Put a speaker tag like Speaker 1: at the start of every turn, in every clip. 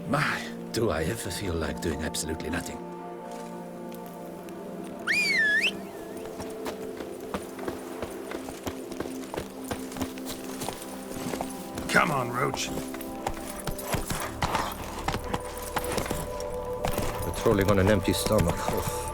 Speaker 1: My, do I ever feel like doing absolutely nothing.
Speaker 2: Come on, Roach.
Speaker 3: Patrolling on an empty stomach. Oh,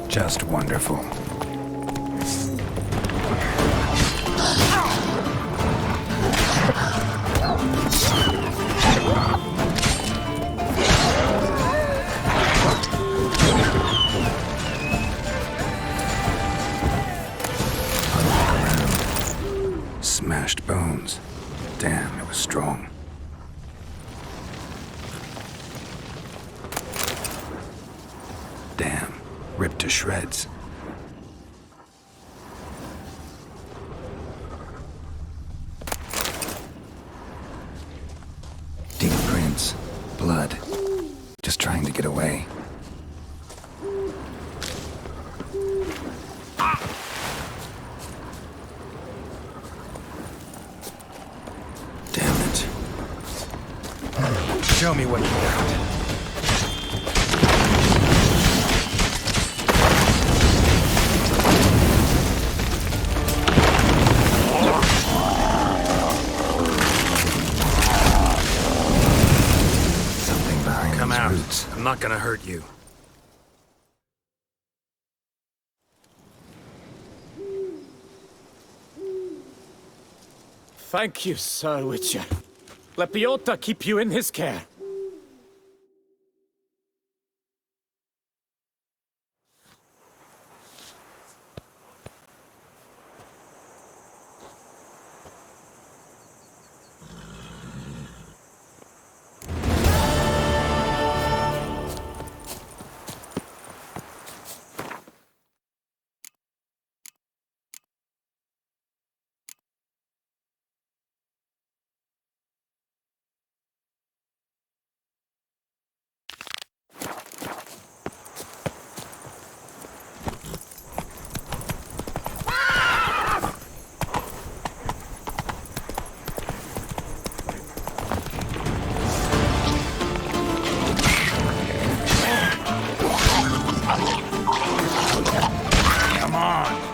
Speaker 2: Just wonderful. Smashed bones. Damn, it was strong. Damn, ripped to shreds. Deep prints, blood, just trying to get away. Damn it. Show me what you got. Come out. Roots. I'm not gonna hurt you.
Speaker 4: Thank you, Sir Witcher. Let Biota keep you in his care.
Speaker 2: Come on.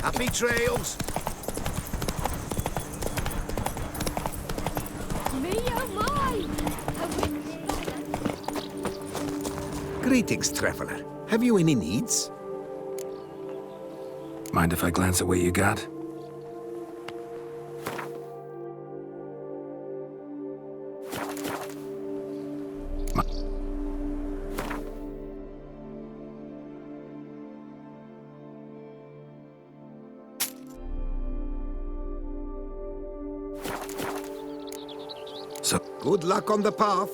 Speaker 1: Happy trails.
Speaker 5: Me oh my!
Speaker 1: Greetings, traveler. Have you any needs?
Speaker 2: Mind if I glance at what you got? So
Speaker 1: Good luck on the path.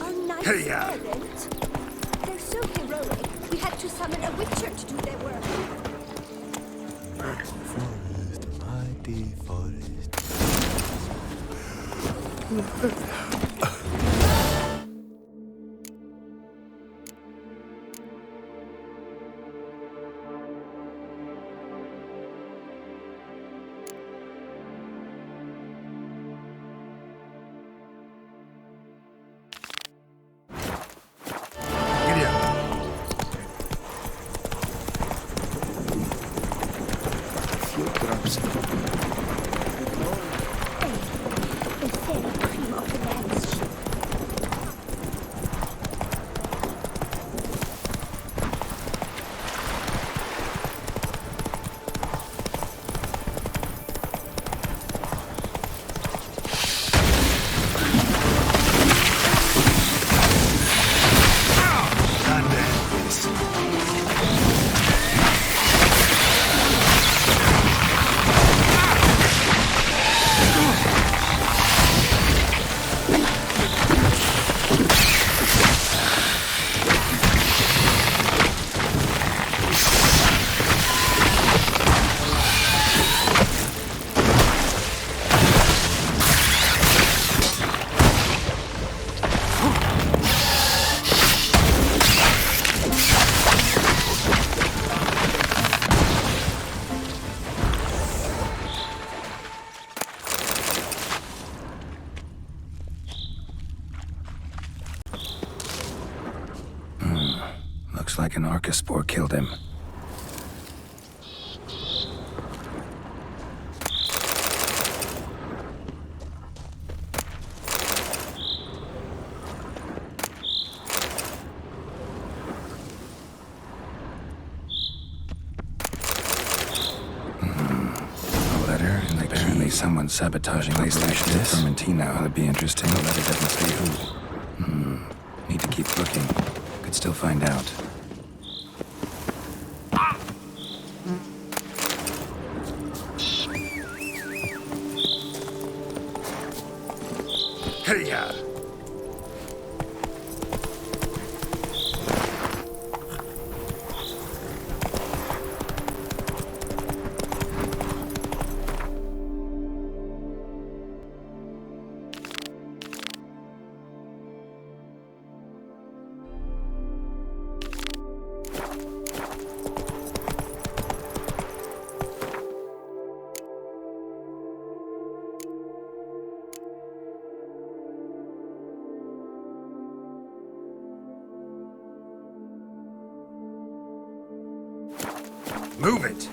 Speaker 5: Our nice
Speaker 2: Hey-ya.
Speaker 5: servants. They're so heroic, we had to summon a witcher to do their work.
Speaker 6: Forest, mighty forest.
Speaker 2: Looks like an archaspore killed him. Apparently someone's sabotaging the station to Fermentino. That'd be interesting. The letter doesn't say who. Need to keep looking. Could still find out.
Speaker 1: Hey-ya! Move it!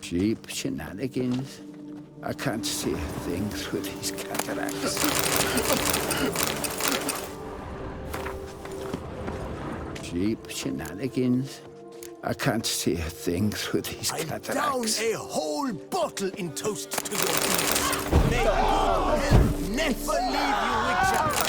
Speaker 7: Cheap shenanigans. I can't see a thing through these cataracts. Cheap shenanigans. I can't see a thing through these cataracts.
Speaker 8: Down a whole bottle in toast to your beast. May good health never leave you, Witcher.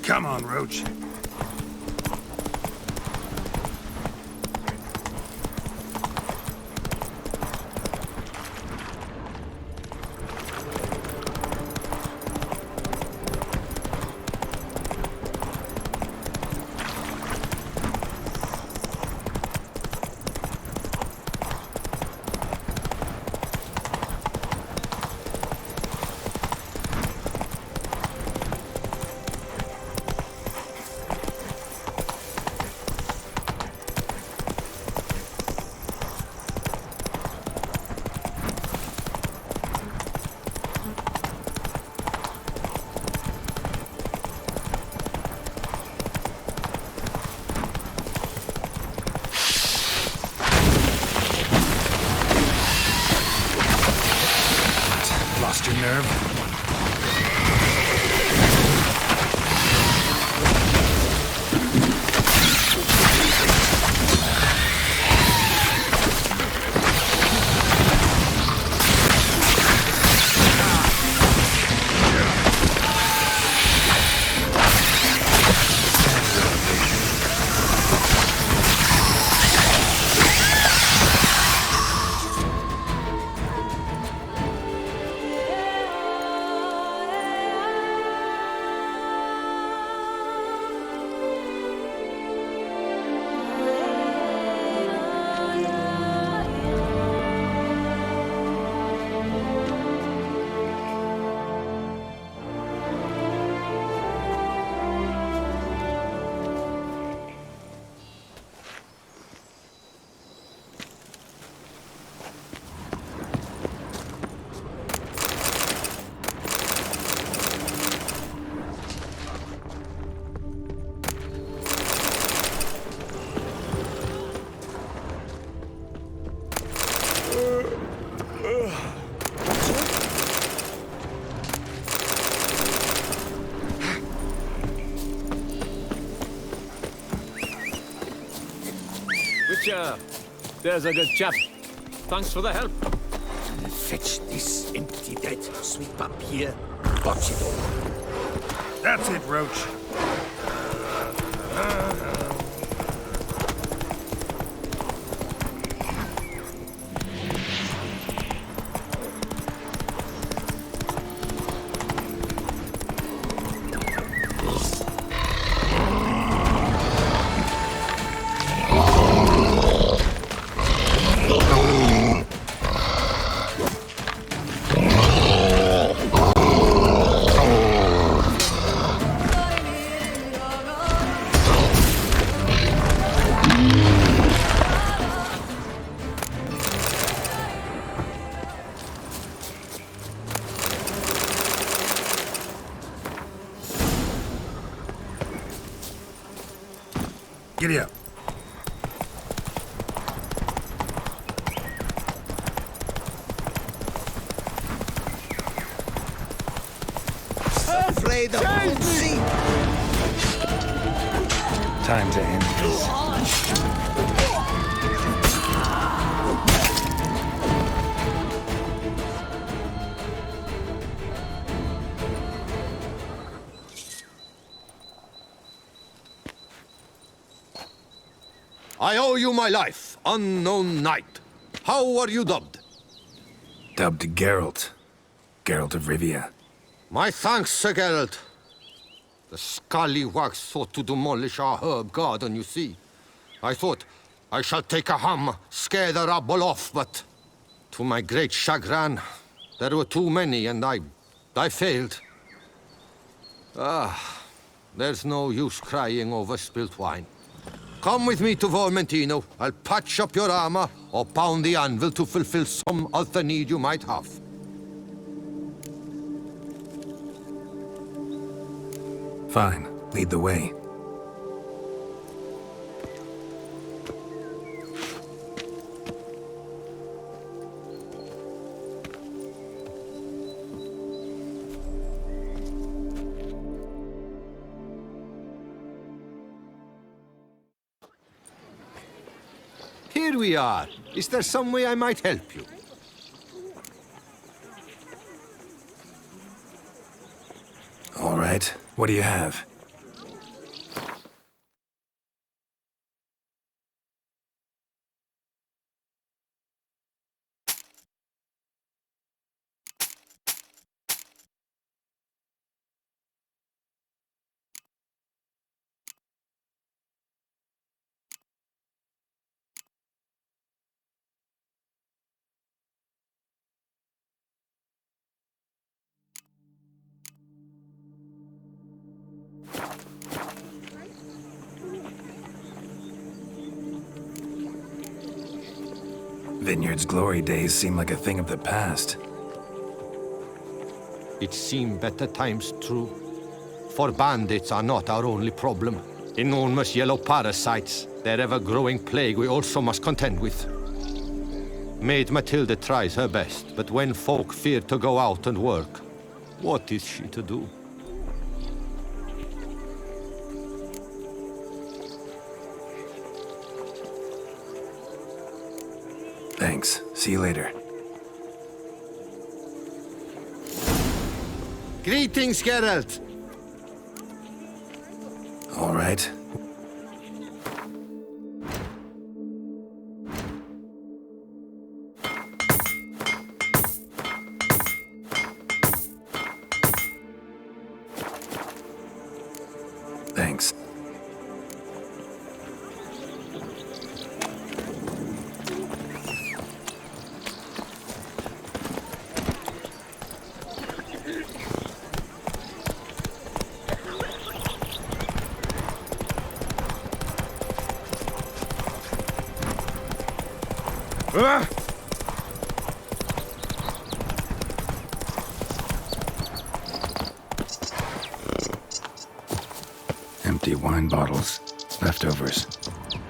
Speaker 1: Come on, Roach.
Speaker 4: Witcher! There's a good chap. Thanks for the help.
Speaker 8: Fetch this empty dead. Sweep up here. Watch it all.
Speaker 1: That's it, Roach. Giddy up.
Speaker 8: Afraid of the sea.
Speaker 2: Time to end this.
Speaker 3: I owe you my life, unknown knight. How are you dubbed?
Speaker 2: Dubbed Geralt. Geralt of Rivia.
Speaker 3: My thanks, Sir Geralt. The scallywags sought to demolish our herb garden, you see. I thought, I shall take a hammer, scare the rabble off, but to my great chagrin, there were too many and I failed. There's no use crying over spilt wine. Come with me to Vermentino. I'll patch up your armor or pound the anvil to fulfill some other need you might have.
Speaker 2: Fine. Lead the way.
Speaker 3: Here we are. Is there some way I might help you?
Speaker 2: All right. What do you have? Vineyard's glory days seem like a thing of the past.
Speaker 3: It seemed better times, true. For bandits are not our only problem. Enormous yellow parasites, their ever-growing plague we also must contend with. Maid Matilda tries her best, but when folk fear to go out and work, what is she to do?
Speaker 2: Thanks. See you later.
Speaker 3: Greetings, Geralt!
Speaker 2: All right. Thanks. Empty wine bottles. Leftovers.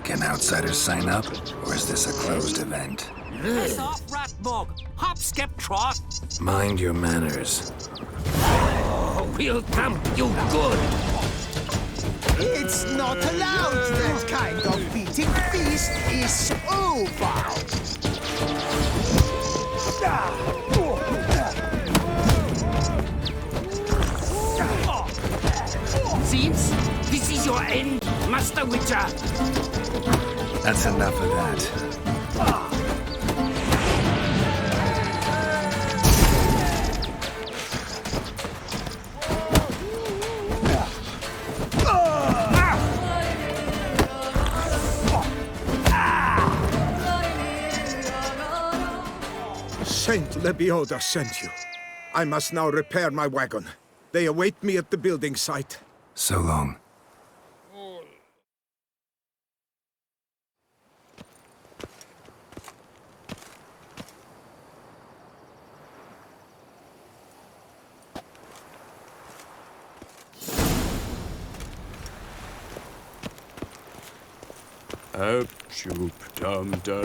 Speaker 2: Can outsiders sign up, or is this a closed event?
Speaker 9: Piss off, rat mug! Hop, skip, trot!
Speaker 2: Mind your manners.
Speaker 9: Oh, we'll damp you good!
Speaker 8: It's not allowed. That kind of beating feast is over.
Speaker 9: Seems this is your end, Master Witcher.
Speaker 2: That's enough of that.
Speaker 1: Saint Lebioda sent you. I must now repair my wagon. They await me at the building site.
Speaker 2: So long.
Speaker 4: Up, shoop, dum, da,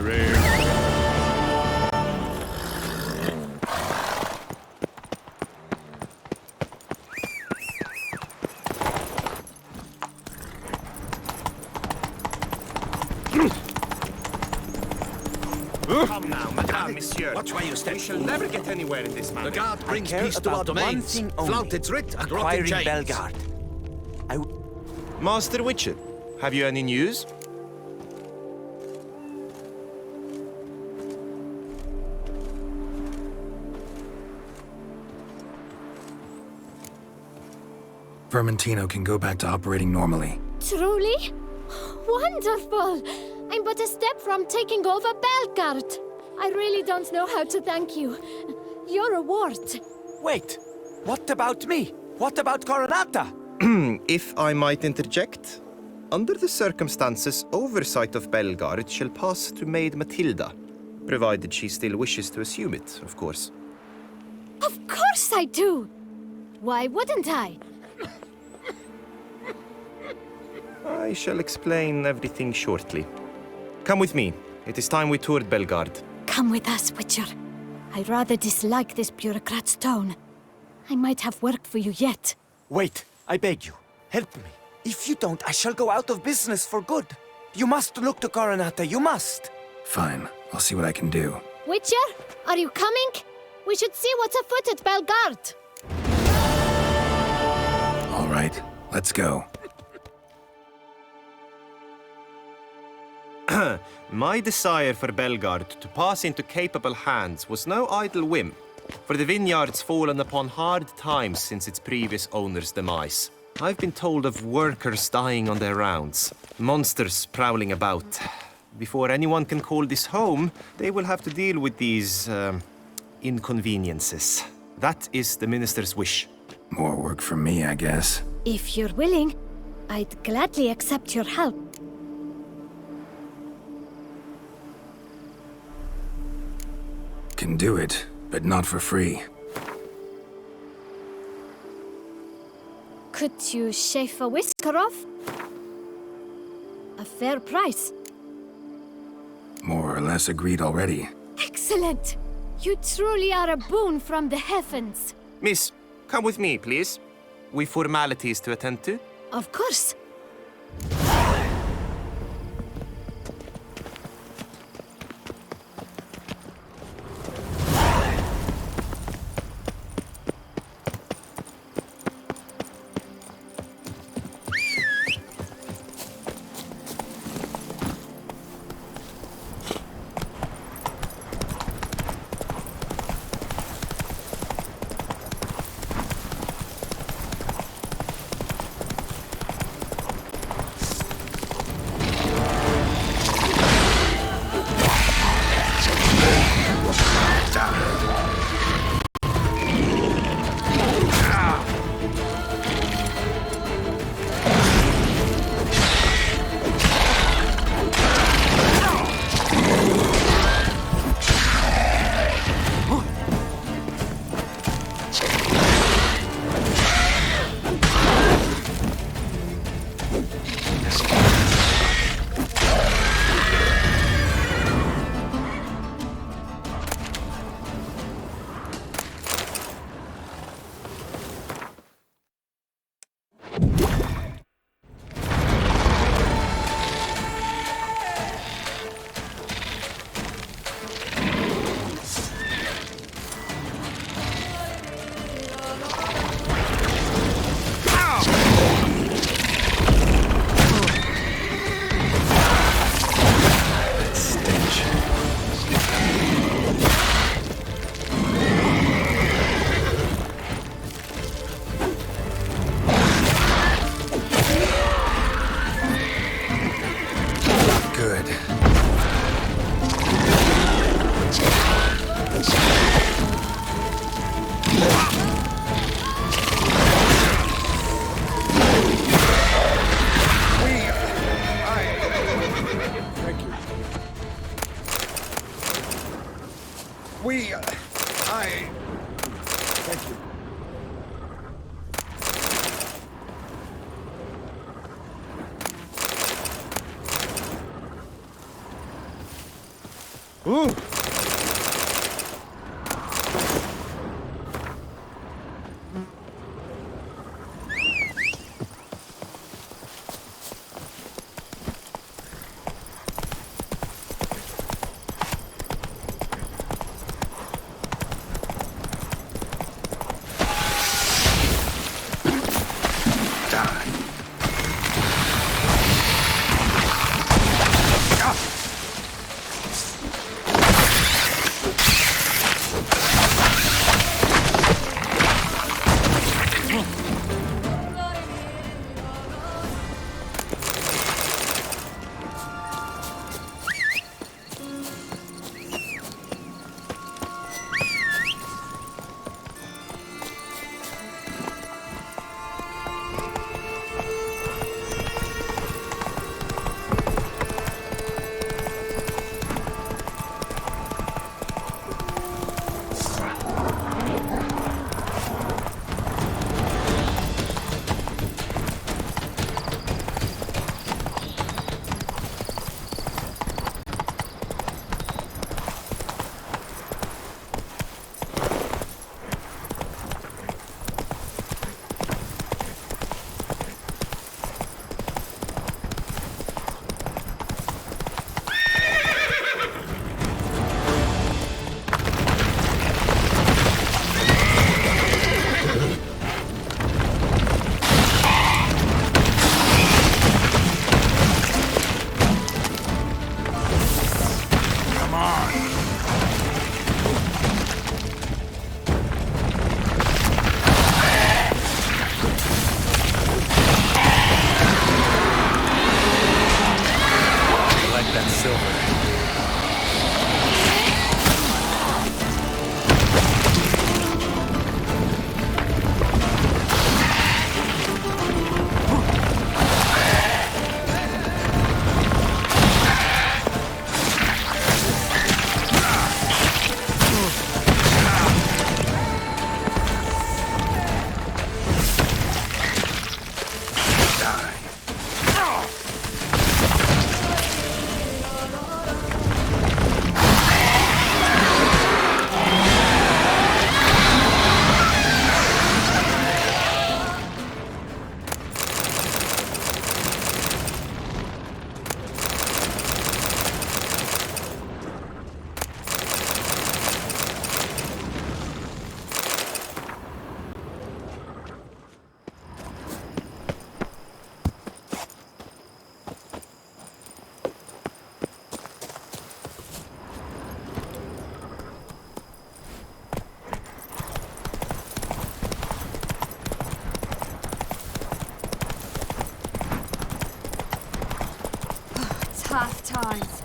Speaker 8: Come now, madame, monsieur.
Speaker 3: Watch where you step.
Speaker 8: We shall never get anywhere in this manner.
Speaker 3: The guard brings
Speaker 10: care
Speaker 3: peace to our
Speaker 10: about one
Speaker 3: domains.
Speaker 10: thing only.
Speaker 3: Flaunt its writ and rot in
Speaker 10: Acquiring
Speaker 3: chains.
Speaker 10: Belgard.
Speaker 11: Master Witcher, have you any news?
Speaker 2: Vermentino can go back to operating normally.
Speaker 5: Truly? Wonderful! I'm but a step from taking over Belgard. I really don't know how to thank you. Your reward.
Speaker 10: Wait, what about me? What about Coronata?
Speaker 11: If I might interject, under the circumstances, oversight of Belgard shall pass to Maid Matilda, provided she still wishes to assume it, of course.
Speaker 5: Of course I do! Why wouldn't I?
Speaker 11: I shall explain everything shortly. Come with me. It is time we toured Belgard.
Speaker 5: Come with us, Witcher. I rather dislike this bureaucrat's tone. I might have work for you yet.
Speaker 10: Wait, I beg you. Help me. If you don't, I shall go out of business for good. You must look to Coronata, you must.
Speaker 2: Fine, I'll see what I can do.
Speaker 5: Witcher, are you coming? We should see what's afoot at Belgard.
Speaker 2: All right, let's go.
Speaker 11: My desire for Belgard to pass into capable hands was no idle whim, for the vineyard's fallen upon hard times since its previous owner's demise. I've been told of workers dying on their rounds, monsters prowling about. Before anyone can call this home, they will have to deal with these, inconveniences. That is the minister's wish.
Speaker 2: More work for me, I guess.
Speaker 5: If you're willing, I'd gladly accept your help.
Speaker 2: Can do it, but not for free.
Speaker 5: Could you shave a whisker off? A fair price.
Speaker 2: More or less agreed already.
Speaker 5: Excellent! You truly are a boon from the heavens.
Speaker 11: Miss, come with me, please. We've formalities to attend to.
Speaker 5: Of course. Tough times.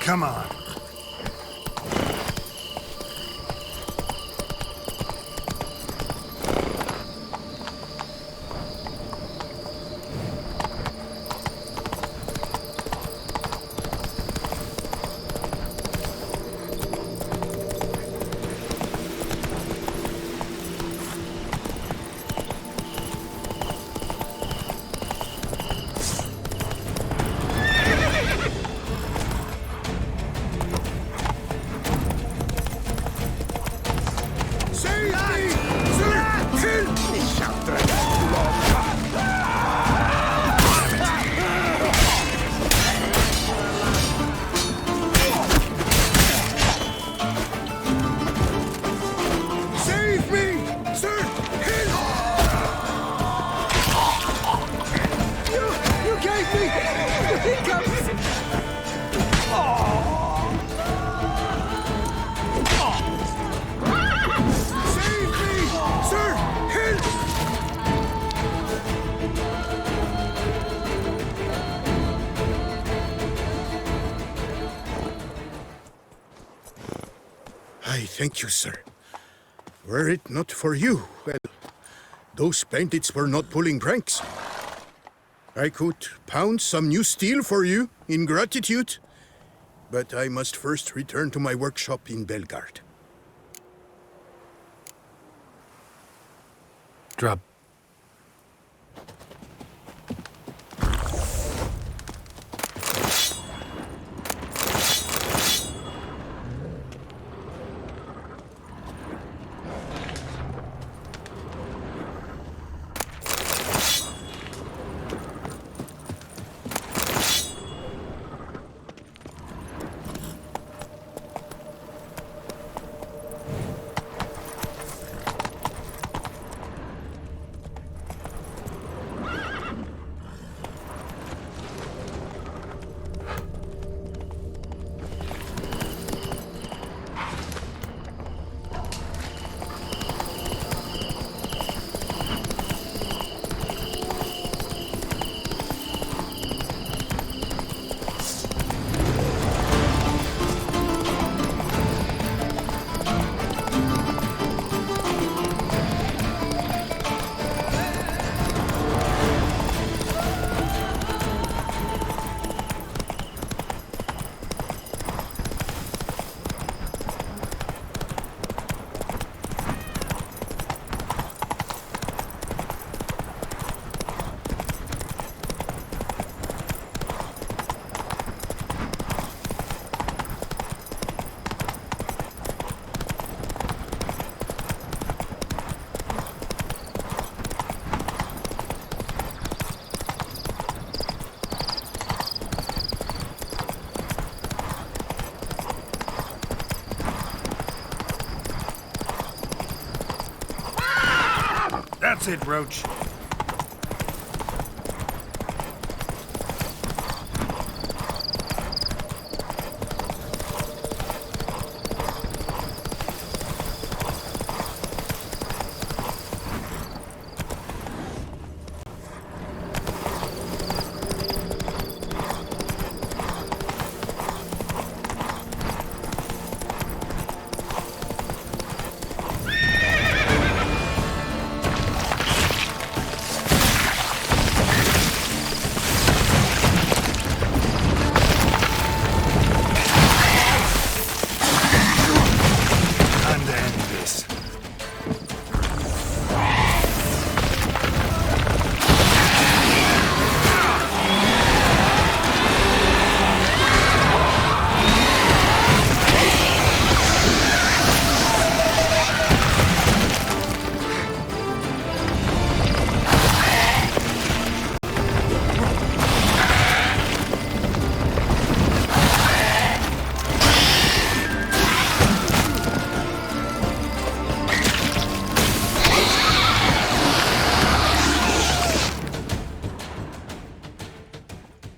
Speaker 6: Come on.
Speaker 1: thank you, sir. Were it not for you, well, those bandits were not pulling pranks. I could pound some new steel for you in gratitude, but I must first return to my workshop in Belgard.
Speaker 2: Drop.
Speaker 12: That's it, Roach.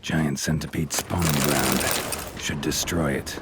Speaker 2: Giant centipede spawning ground. Should destroy it.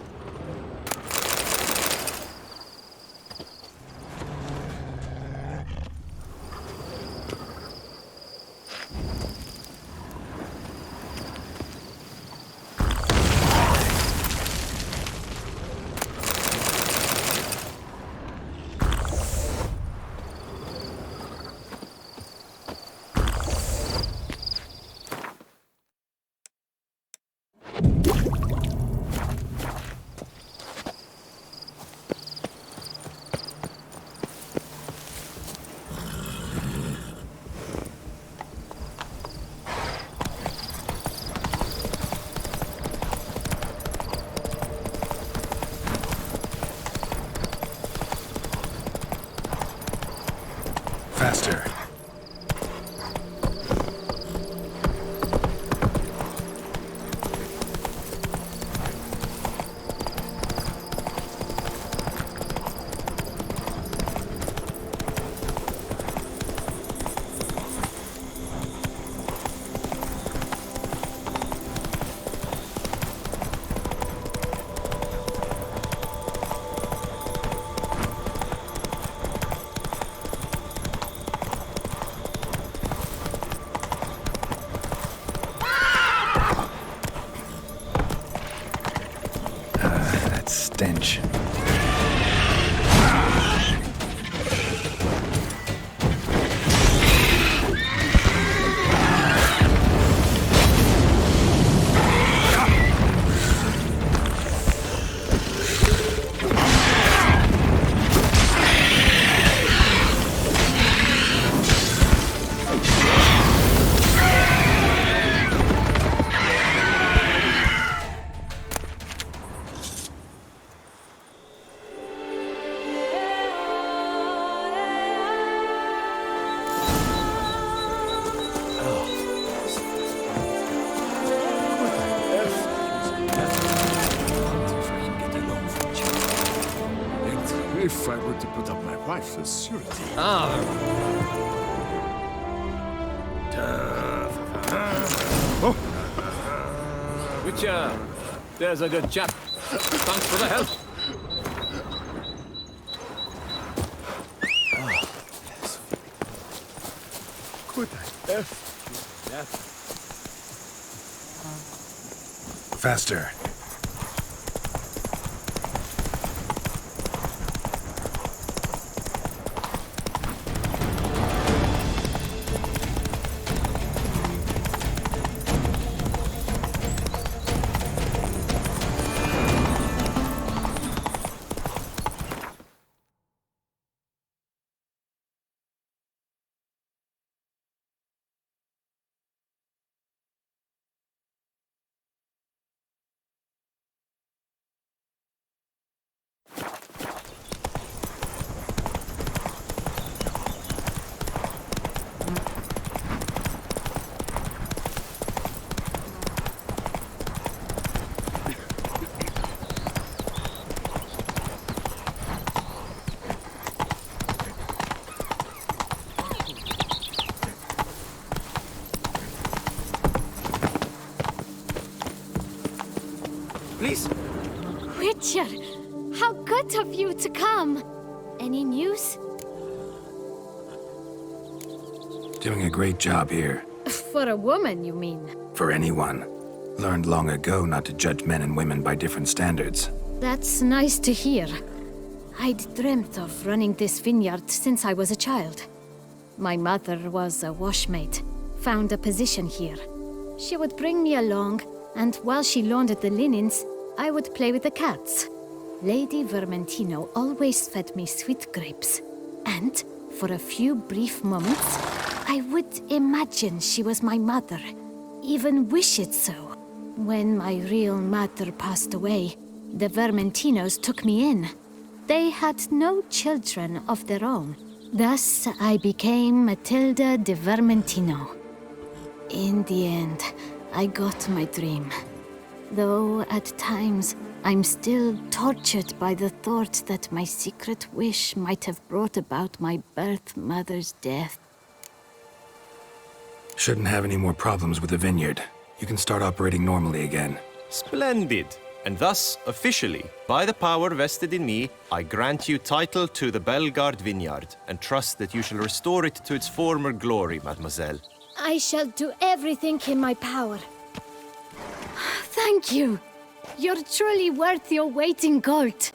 Speaker 12: Faster.
Speaker 6: to put up my wife as surety.
Speaker 4: Witcher, there's a good chap. Thanks for the help.
Speaker 1: Could I ever?
Speaker 12: Faster.
Speaker 10: Please.
Speaker 5: Witcher, how good of you to come. Any news?
Speaker 2: Doing a great job here.
Speaker 5: For a woman, you mean?
Speaker 2: For anyone. Learned long ago not to judge men and women by different standards.
Speaker 5: That's nice to hear. I'd dreamt of running this vineyard since I was a child. My mother was a washmaid, found a position here. She would bring me along, and while she laundered the linens, I would play with the cats. Lady Vermentino always fed me sweet grapes. And, for a few brief moments, I would imagine she was my mother, even wish it so. When my real mother passed away, the Vermentinos took me in. They had no children of their own. Thus, I became Matilda de Vermentino. In the end, I got my dream. Though at times, I'm still tortured by the thought that my secret wish might have brought about my birth mother's death.
Speaker 2: Shouldn't have any more problems with the vineyard. You can start operating normally again.
Speaker 11: Splendid. And thus, officially, by the power vested in me, I grant you title to the Bellegarde vineyard, and trust that you shall restore it to its former glory, mademoiselle.
Speaker 5: I shall do everything in my power. Thank you. You're truly worth your weight in gold.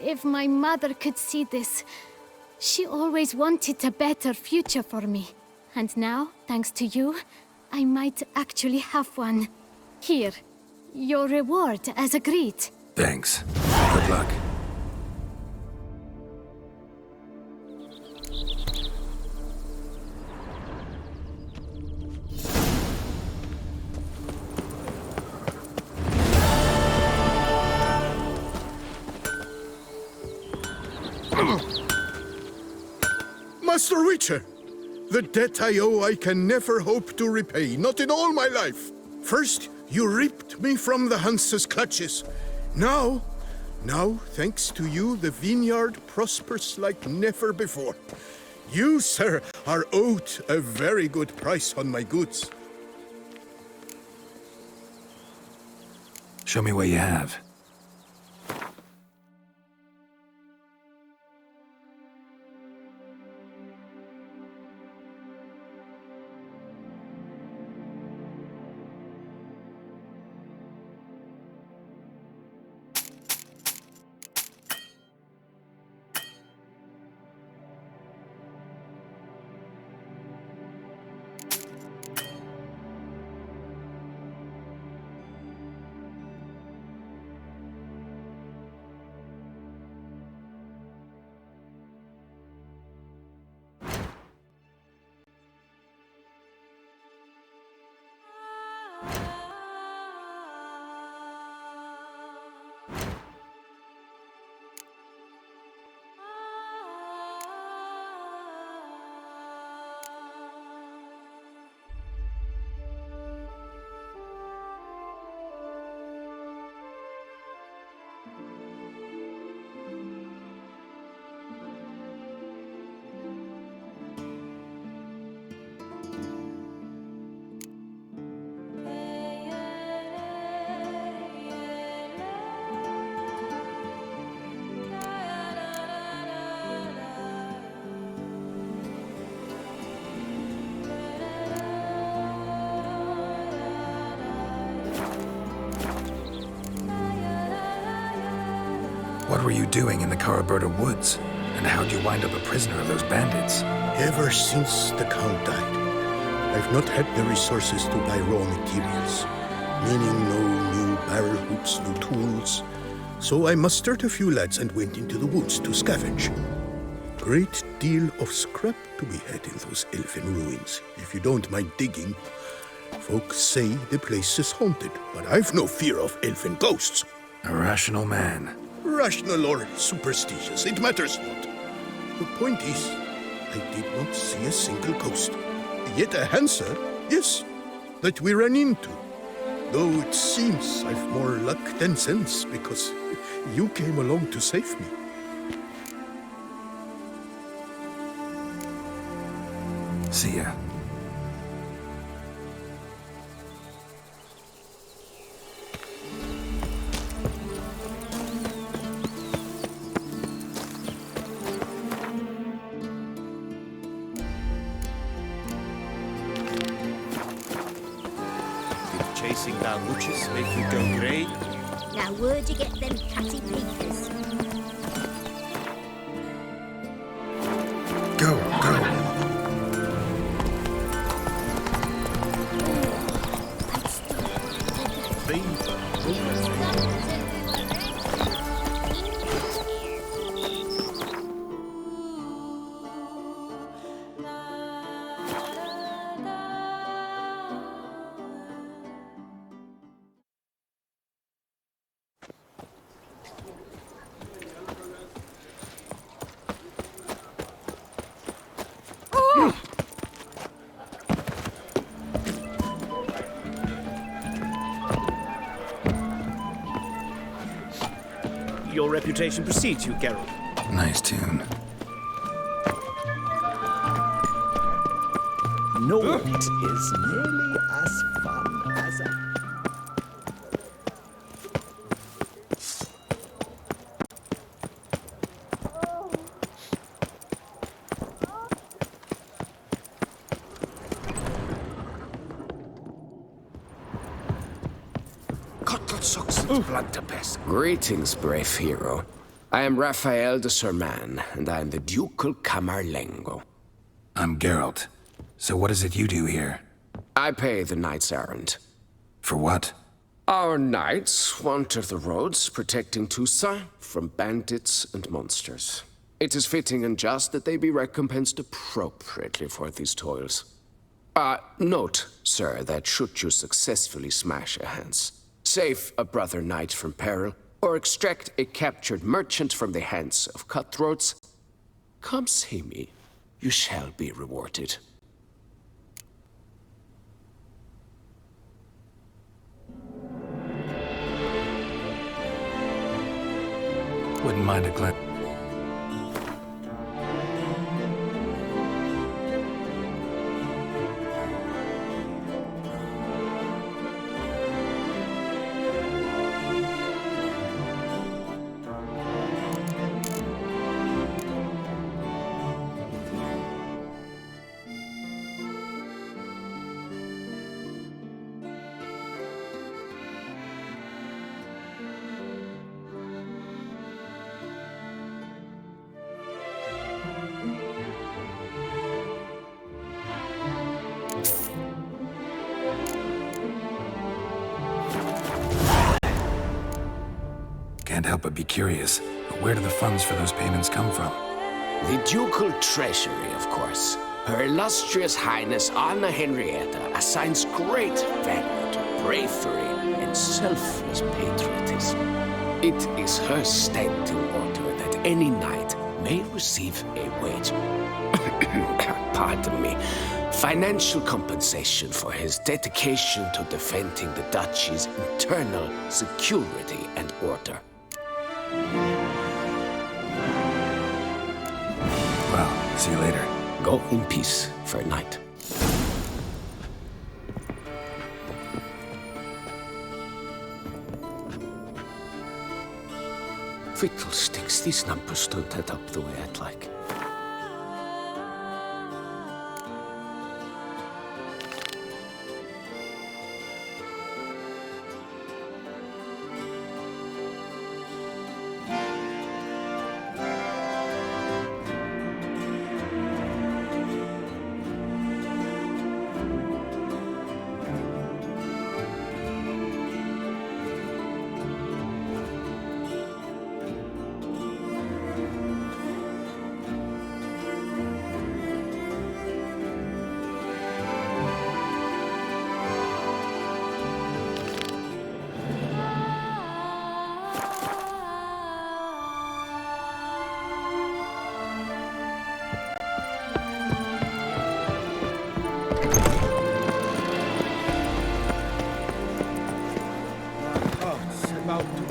Speaker 5: If my mother could see this. She always wanted a better future for me. And now, thanks to you, I might actually have one. Here, your reward as agreed.
Speaker 2: Thanks. Good luck.
Speaker 1: Master Witcher! The debt I owe I can never hope to repay, not in all my life. First, you ripped me from the Hansa's clutches. Now, thanks to you, the vineyard prospers like never before. You, sir, are owed a very good price on my goods.
Speaker 2: Show me what you have. were you doing in the Caraberta woods? And how'd you wind up a prisoner of those bandits?
Speaker 1: Ever since the Count died, I've not had the resources to buy raw materials, meaning no new barrel hoops, no tools. So I mustered a few lads and went into the woods to scavenge. Great deal of scrap to be had in those elfin ruins, if you don't mind digging. Folks say the place is haunted, but I've no fear of elfin ghosts.
Speaker 2: A rational man.
Speaker 1: Rational or superstitious, it matters not. The point is, I did not see a single ghost. Yet a Hansa, yes, that we ran into. Though it seems I've more luck than sense, because you came along to save me.
Speaker 2: See ya.
Speaker 11: Chasing down witches make you go grey?
Speaker 13: Now where'd you get them catty peekers?
Speaker 2: Go, go.
Speaker 10: Your reputation precedes you, Geralt.
Speaker 2: Nice tune.
Speaker 8: No, it is nearly as fun as a...
Speaker 9: Greetings, brave hero. I am Raphael de Serman, and I am the Ducal Camarlengo.
Speaker 2: I'm Geralt. So what is it you do here?
Speaker 9: I pay the knight's errand.
Speaker 2: For what?
Speaker 9: Our knights wander the roads, protecting Tusa from bandits and monsters. It is fitting and just that they be recompensed appropriately for these toils. Note, sir, that should you successfully smash a Hans, save a brother knight from peril, or extract a captured merchant from the hands of cutthroats, come see me. You shall be rewarded.
Speaker 2: Wouldn't mind a glance. Can't help but be curious. But where do the funds for those payments come from?
Speaker 9: The ducal treasury, of course. Her illustrious highness Anna Henrietta assigns great value to bravery and selfless patriotism. It is her standing order that any knight may receive a wage. Pardon me. Financial compensation for his dedication to defending the duchy's internal security and order.
Speaker 2: Well, see you later.
Speaker 9: Go in peace, fair knight. Fiddlesticks, these numbers don't add up the way I'd like.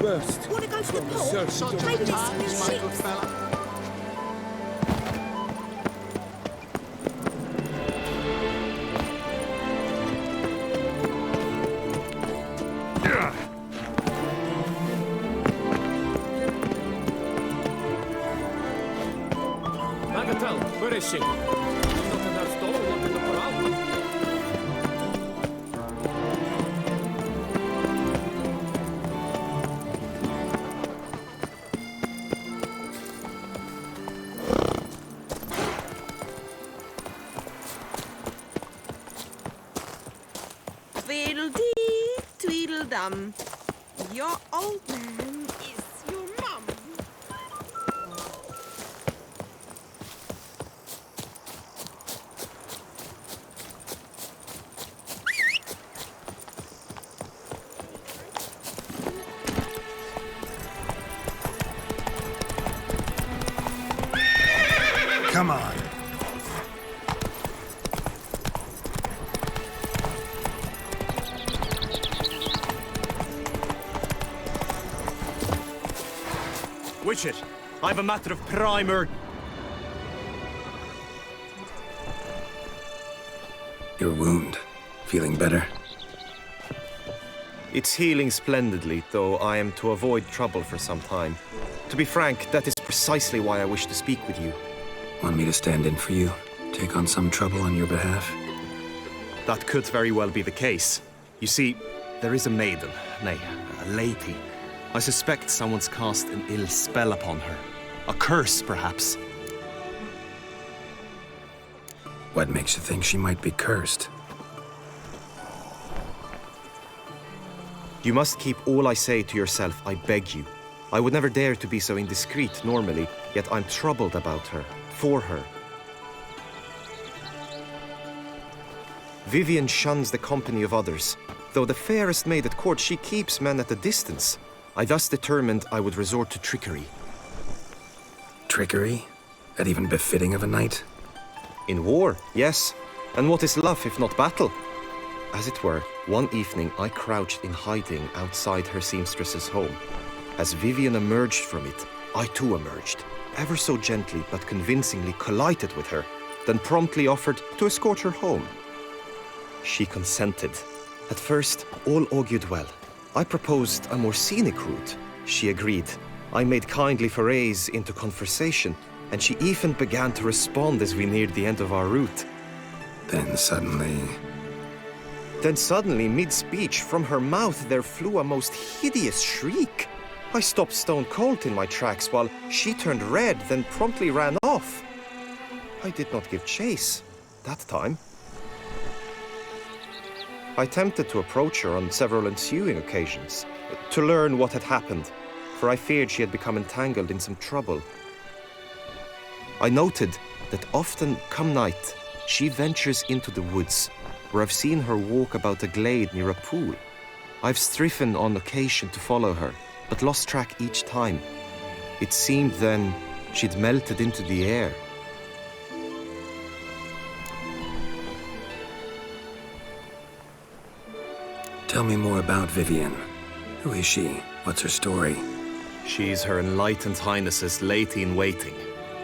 Speaker 8: burst.
Speaker 13: Want to go to the port?
Speaker 8: Such
Speaker 13: Maybe there's
Speaker 8: times,
Speaker 13: some
Speaker 8: my
Speaker 13: new
Speaker 8: good
Speaker 13: ships.
Speaker 8: fella.
Speaker 4: Agatel, where is she? Not in her stall, not in the corral.
Speaker 14: Tweedledee, Tweedledum. Your old man is your mum.
Speaker 12: Come on.
Speaker 11: Witcher, I've a matter of primer.
Speaker 2: Your wound. Feeling better?
Speaker 11: It's healing splendidly, though I am to avoid trouble for some time. To be frank, that is precisely why I wish to speak with you.
Speaker 2: Want me to stand in for you? Take on some trouble on your behalf?
Speaker 11: That could very well be the case. You see, there is a maiden, nay, a lady. I suspect someone's cast an ill spell upon her. A curse, perhaps.
Speaker 2: What makes you think she might be cursed?
Speaker 11: You must keep all I say to yourself, I beg you. I would never dare to be so indiscreet normally, yet I'm troubled about her, for her. Vivian shuns the company of others. Though the fairest maid at court, she keeps men at a distance. I thus determined I would resort to trickery.
Speaker 2: Trickery? That even befitting of a knight?
Speaker 11: In war, yes. And what is love if not battle? As it were, one evening I crouched in hiding outside her seamstress's home. As Vivian emerged from it, I too emerged, ever so gently but convincingly collided with her, then promptly offered to escort her home. She consented. At first, all augured well. I proposed a more scenic route. She agreed. I made kindly forays into conversation, and she even began to respond as we neared the end of our route.
Speaker 2: Then suddenly,
Speaker 11: mid-speech, from her mouth there flew a most hideous shriek. I stopped stone cold in my tracks while she turned red, then promptly ran off. I did not give chase that time. I attempted to approach her on several ensuing occasions, to learn what had happened, for I feared she had become entangled in some trouble. I noted that often, come night, she ventures into the woods, where I've seen her walk about a glade near a pool. I've striven on occasion to follow her, but lost track each time. It seemed then she'd melted into the air.
Speaker 2: tell me more about Vivian. Who is she? What's her story?
Speaker 11: She's Her Enlightened Highness's lady-in-waiting.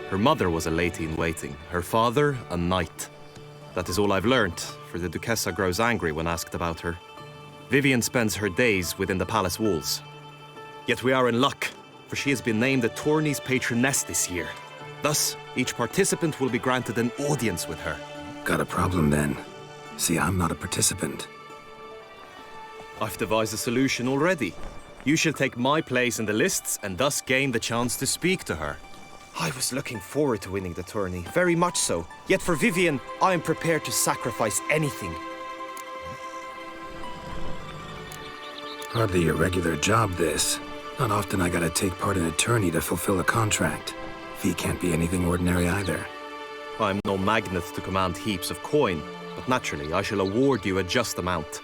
Speaker 11: Her mother was a lady-in-waiting, her father a knight. That is all I've learnt, for the Duchessa grows angry when asked about her. Vivian spends her days within the palace walls. Yet we are in luck, for she has been named the tourney's patroness this year. Thus, each participant will be granted an audience with her.
Speaker 2: Got a problem then. See, I'm not a participant.
Speaker 11: I've devised a solution already. You shall take my place in the lists and thus gain the chance to speak to her. I was looking forward to winning the tourney, very much so. Yet for Vivian, I am prepared to sacrifice anything.
Speaker 2: Hardly a regular job, this. Not often I gotta take part in a tourney to fulfill a contract. Fee can't be anything ordinary either.
Speaker 11: I'm no magnet to command heaps of coin, but naturally I shall award you a just amount.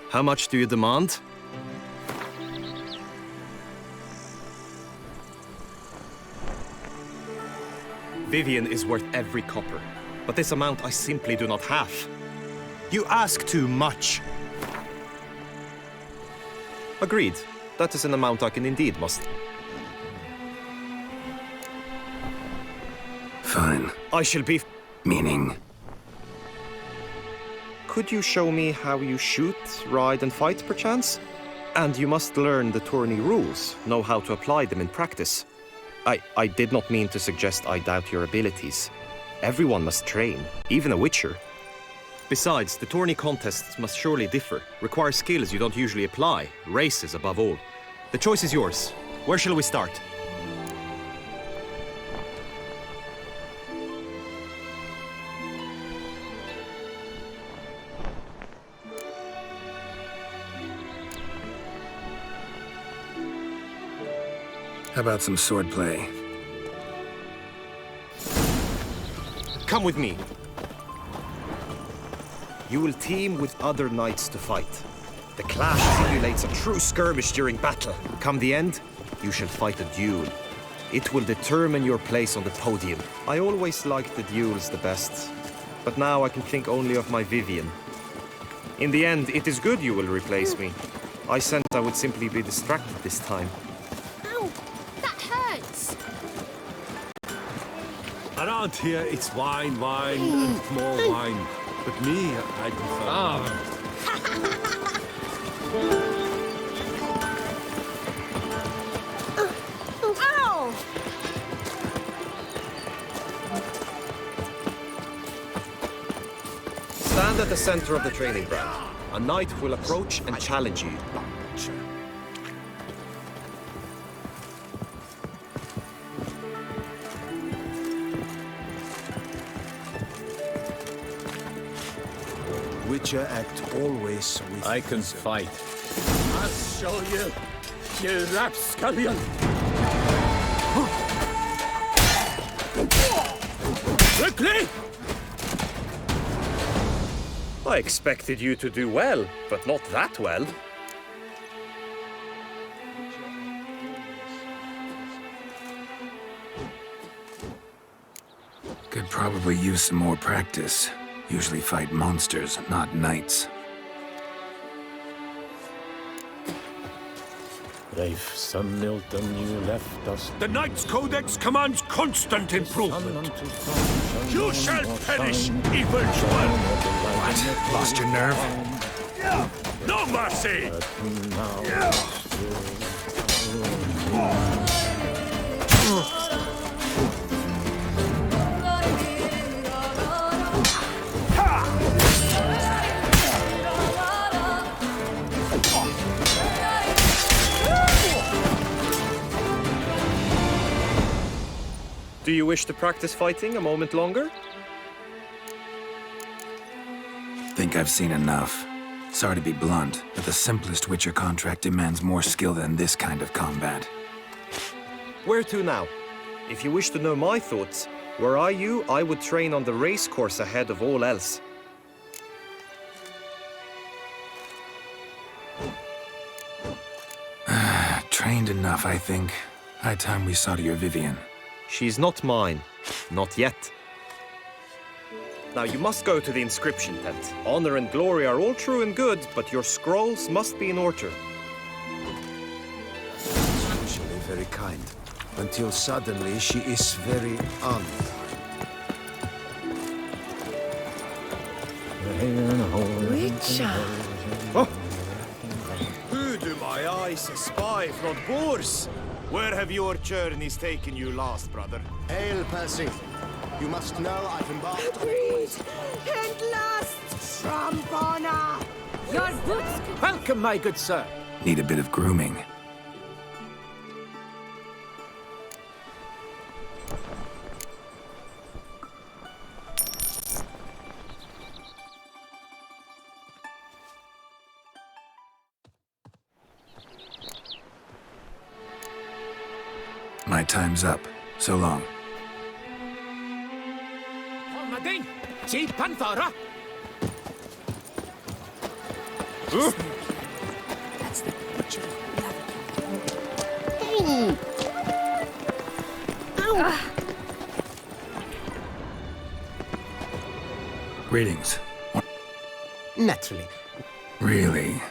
Speaker 11: How much do you demand? Vivian is worth every copper, but this amount I simply do not have.
Speaker 10: You ask too much.
Speaker 11: Agreed. that is an amount I can indeed muster.
Speaker 2: Fine.
Speaker 11: I shall be...
Speaker 2: Meaning?
Speaker 11: Could you show me how you shoot, ride, and fight, perchance? And you must learn the tourney rules, know how to apply them in practice. I did not mean to suggest I doubt your abilities. Everyone must train, even a witcher. Besides, the tourney contests must surely differ, require skills you don't usually apply, races above all. The choice is yours. Where shall we start?
Speaker 2: How about some swordplay?
Speaker 11: Come with me. You will team with other knights to fight. The clash simulates a true skirmish during battle. Come the end, you shall fight a duel. It will determine your place on the podium. I always liked the duels the best, but now I can think only of my Vivian. In the end, it is good you will replace me. I sensed I would simply be distracted this time.
Speaker 13: Ow! That hurts!
Speaker 4: Around here, it's wine, and more wine. But me, I prefer...
Speaker 13: Ow!
Speaker 11: Stand at the center of the training ground. A knight will approach and challenge you.
Speaker 8: Witcher act always with...
Speaker 4: I can fight. I'll show you, you rapscallion! Quickly!
Speaker 11: I expected you to do well, but not that well.
Speaker 2: Could probably use some more practice. Usually fight monsters, not knights.
Speaker 4: Rafe, son Milton, you left us.
Speaker 12: The Knight's Codex commands constant improvement. You shall perish, evildoer!
Speaker 2: What? Lost your nerve?
Speaker 12: No mercy!
Speaker 11: Do you wish to practice fighting a moment longer?
Speaker 2: Think I've seen enough. Sorry to be blunt, but the simplest Witcher contract demands more skill than this kind of combat.
Speaker 11: Where to now? If you wish to know my thoughts, were I you, I would train on the race course ahead of all else.
Speaker 2: Trained enough, I think. High time we saw to your Vivian.
Speaker 11: She's not mine. Not yet. Now you must go to the inscription tent. Honor and glory are all true and good, but your scrolls must be in order.
Speaker 8: Usually very kind, until suddenly she is very
Speaker 14: Witcher!
Speaker 11: Oh.
Speaker 10: Who do my eyes espy if not boors? Where have your journeys taken you last, brother?
Speaker 8: Hail, Percy. You must know I've embarked on...
Speaker 14: Breed! And last trump honor!
Speaker 5: Your boots...
Speaker 10: Welcome, my good sir.
Speaker 2: Need a bit of grooming. My time's up. So long.
Speaker 10: Mading! Cheap Panthara!
Speaker 8: That's the Witcher.
Speaker 2: Greetings.
Speaker 8: Naturally.
Speaker 2: Really?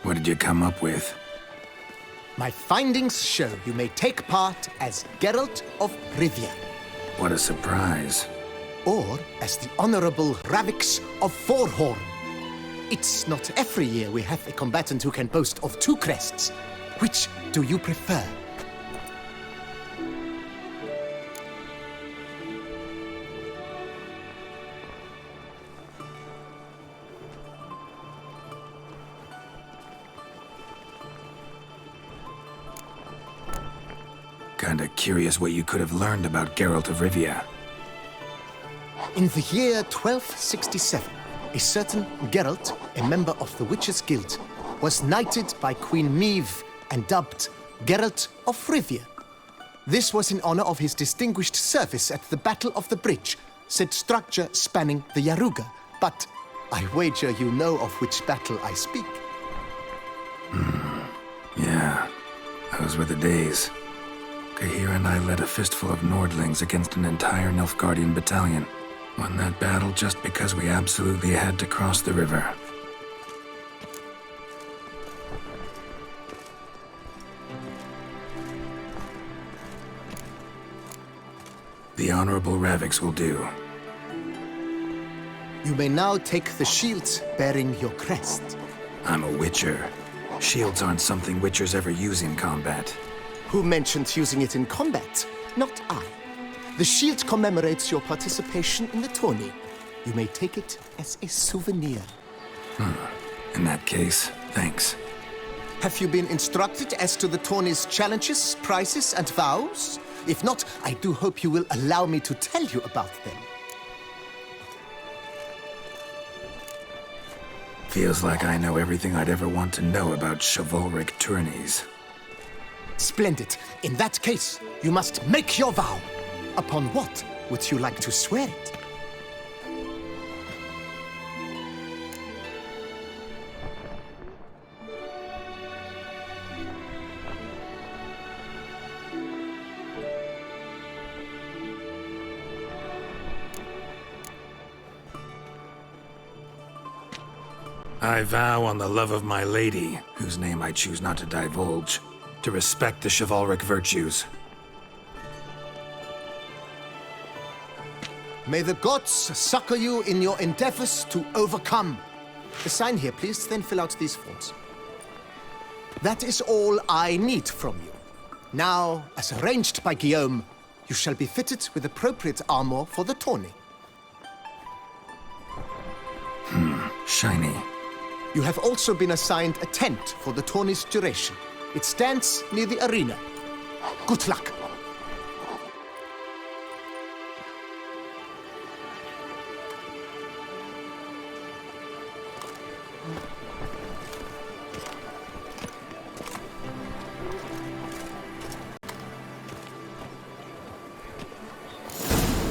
Speaker 2: What did you come up with?
Speaker 15: My findings show you may take part as Geralt of Rivia.
Speaker 2: What a surprise.
Speaker 15: Or as the Honorable Ravix of Forhorn. It's not every year we have a combatant who can boast of 2 crests. Which do you prefer?
Speaker 2: Kinda curious what you could have learned about Geralt of Rivia.
Speaker 15: In the year 1267, a certain Geralt, a member of the Witches' Guild, was knighted by Queen Meve and dubbed Geralt of Rivia. This was in honor of his distinguished service at the Battle of the Bridge, said structure spanning the Yaruga. But I wager you know of which battle I speak.
Speaker 2: Yeah, those were the days. Kahir and I led a fistful of Nordlings against an entire Nilfgaardian battalion. Won that battle just because we absolutely had to cross the river. The Honorable Ravix will do.
Speaker 15: You may now take the shield bearing your crest.
Speaker 2: I'm a Witcher. Shields aren't something Witchers ever use in combat.
Speaker 15: Who mentioned using it in combat? Not I. The shield commemorates your participation in the tourney. You may take it as a souvenir.
Speaker 2: In that case, thanks.
Speaker 15: Have you been instructed as to the tourney's challenges, prizes, and vows? If not, I do hope you will allow me to tell you about them.
Speaker 2: Feels like I know everything I'd ever want to know about chivalric tourneys.
Speaker 15: Splendid. In that case, you must make your vow. Upon what would you like to swear it?
Speaker 2: I vow on the love of my lady, whose name I choose not to divulge, to respect the chivalric virtues.
Speaker 15: May the gods succor you in your endeavors to overcome. Sign here, please, then fill out these forms. That is all I need from you. Now, as arranged by Guillaume, you shall be fitted with appropriate armor for the tourney.
Speaker 2: Shiny.
Speaker 15: You have also been assigned a tent for the tourney's duration. It stands near the arena. Good luck.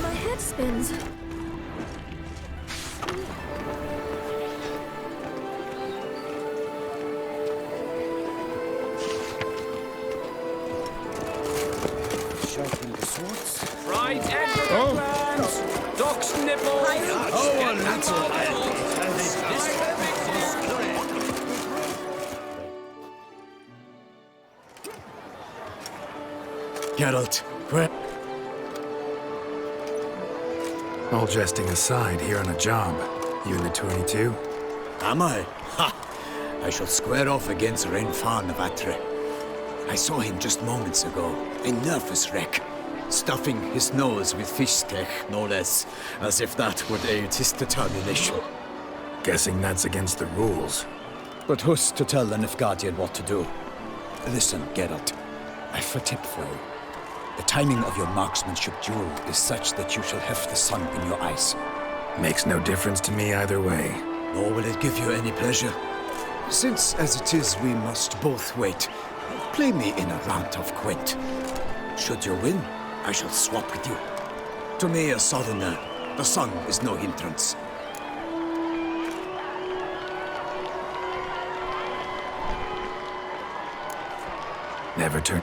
Speaker 13: My head spins.
Speaker 8: Sharpen the swords.
Speaker 12: Right end of the clans. Duck's nipple.
Speaker 8: Oh, a little.
Speaker 6: Geralt, where?
Speaker 2: All jesting aside, here on a job. You in the tourney too?
Speaker 6: Am I? Ha! I shall square off against Renfan of Atre. I saw him just moments ago, a nervous wreck, stuffing his nose with fish steak, no less, as if that would aid his determination.
Speaker 2: Guessing that's against the rules.
Speaker 6: But who's to tell an Nilfgaardian what to do? Listen, Geralt, I've a tip for you. The timing of your marksmanship duel is such that you shall have the sun in your eyes.
Speaker 2: Makes no difference to me either way.
Speaker 6: Nor will it give you any pleasure. Since, as it is, we must both wait, play me in a round of Gwent. Should you win, I shall swap with you. To me, a southerner, the sun is no hindrance.
Speaker 2: Never turn...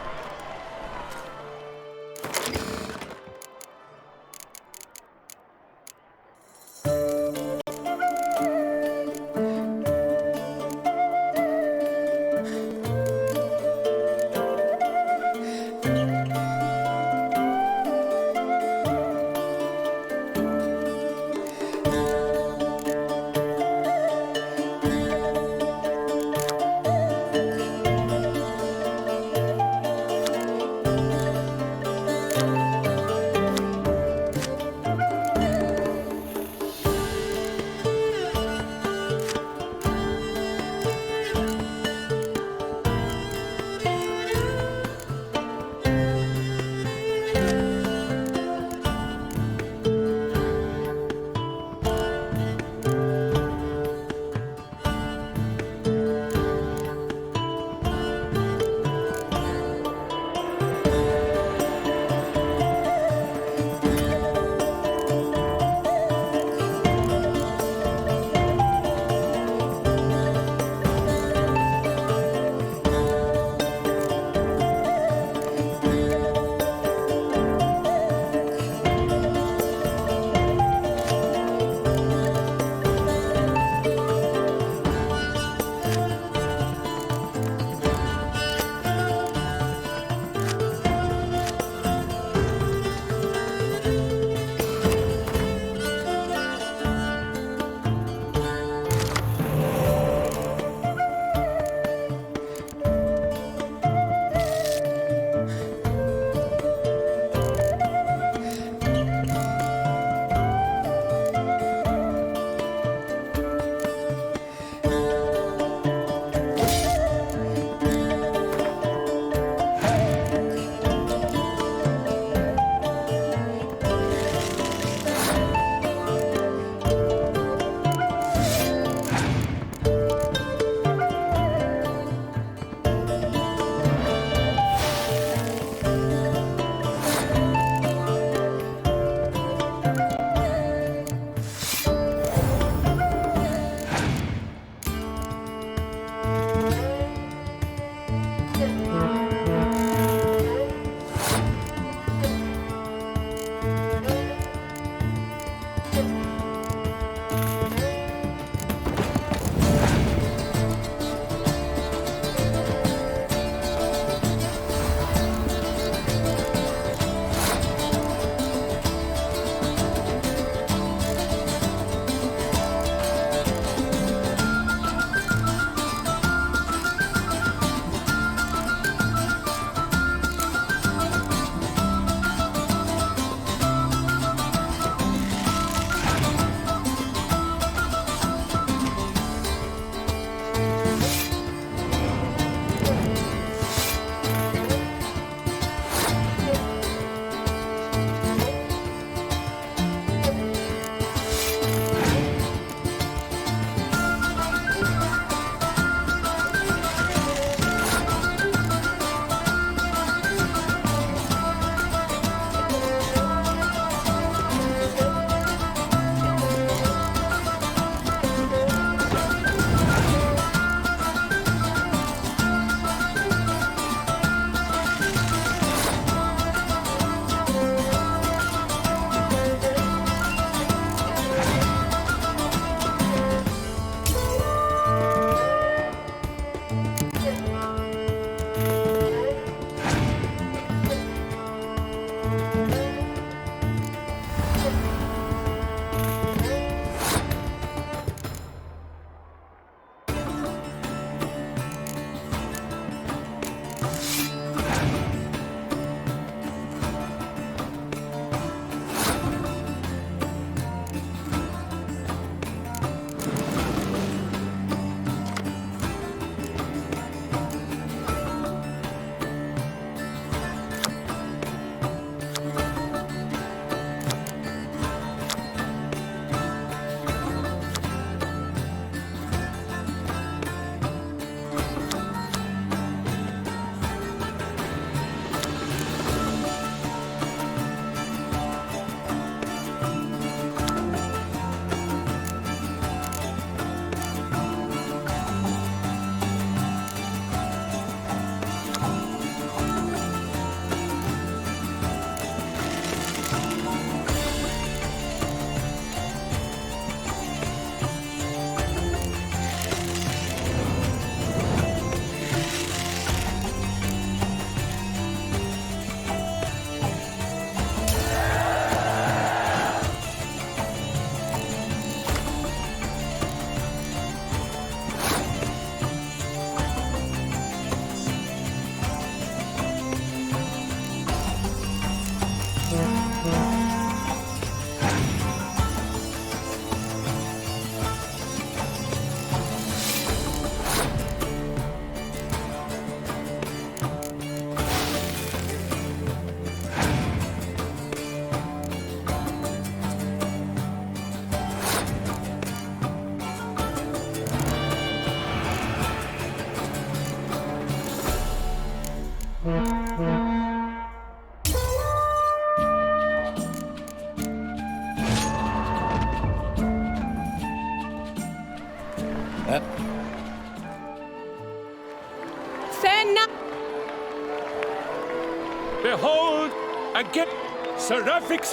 Speaker 12: Behold, again, Seraphic's...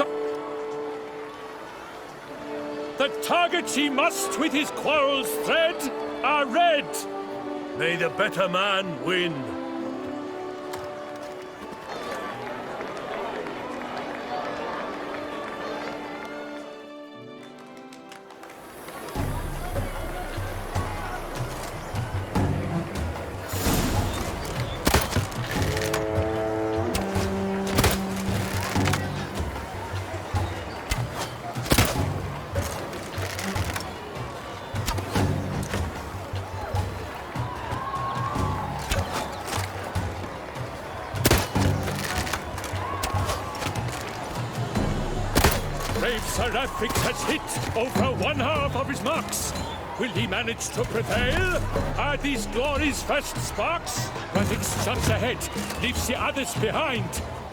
Speaker 12: The targets he must with his quarrels thread are red. May the better man win. Brave Seraphic has hit over one half of his marks. Will he manage to prevail? Are these glories first sparks? Ravix jumps ahead, leaves the others behind.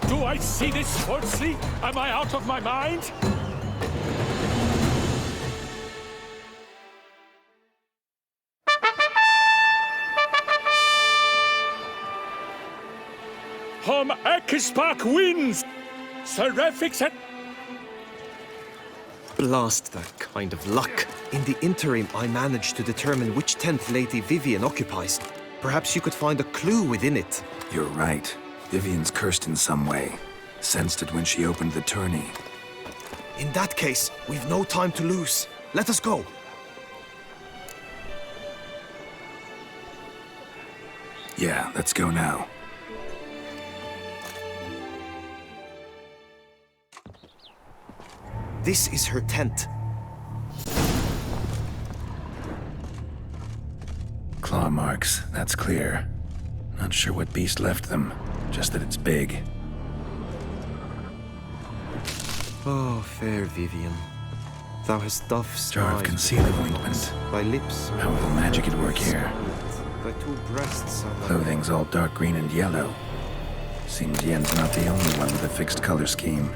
Speaker 12: Do I see this falsely? Am I out of my mind? Hom Ekispark wins! Seraphic's at...
Speaker 11: Blast that kind of luck. In the interim, I managed to determine which tent Lady Vivian occupies. Perhaps you could find a clue within it.
Speaker 2: You're right. Vivian's cursed in some way. Sensed it when she opened the tourney.
Speaker 11: In that case, we've no time to lose. Let us go.
Speaker 2: Yeah, let's go now.
Speaker 11: This is her tent.
Speaker 2: Claw marks, that's clear. Not sure what beast left them, just that it's big.
Speaker 11: Oh, fair Vivian. Thou hast dove's
Speaker 2: Jar of
Speaker 11: eyes
Speaker 2: concealing
Speaker 11: with
Speaker 2: ointment.
Speaker 11: Thy lips.
Speaker 2: How will magic at work here?
Speaker 11: Thy two breasts are like...
Speaker 2: Clothing's all dark green and yellow. Seems Yen's not the only one with a fixed color scheme.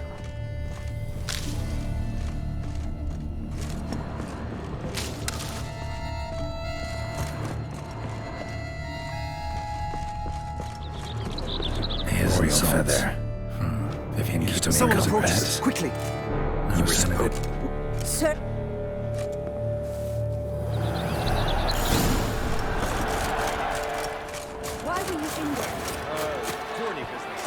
Speaker 2: Royal feather. Vivian used to make
Speaker 11: Someone
Speaker 2: us
Speaker 11: approaches.
Speaker 2: bats.
Speaker 11: Quickly.
Speaker 2: No sign of it.
Speaker 14: Sir. Why were you in there?
Speaker 12: Tourney business.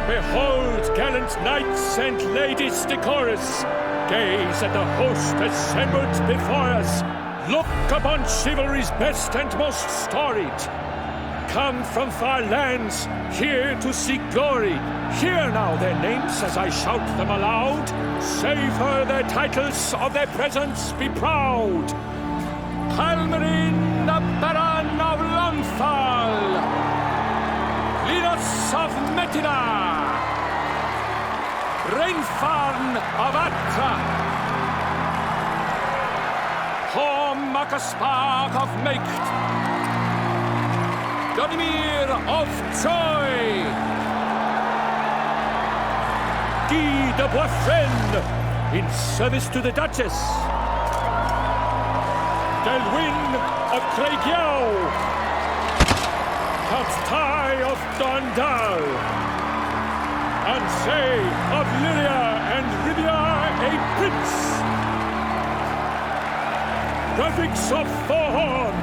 Speaker 12: Behold, gallant knights and ladies decorous, gaze at the host assembled before us. Look upon chivalry's best and most storied. Come from far lands, here to seek glory. Hear now their names as I shout them aloud. Savor their titles, of their presence be proud. Halmarin, the Baron of Longfall. Linus of Metina. Reinfarn of Atra. Horm Makaspark of Meikt. Donimir of Troy. Guy de Boisfren, in service to the Duchess. Delwyn of Craigiau. Count Tai of Dondal. Ansay of Lyria and Rivia a prince. Graphics of Forhorn.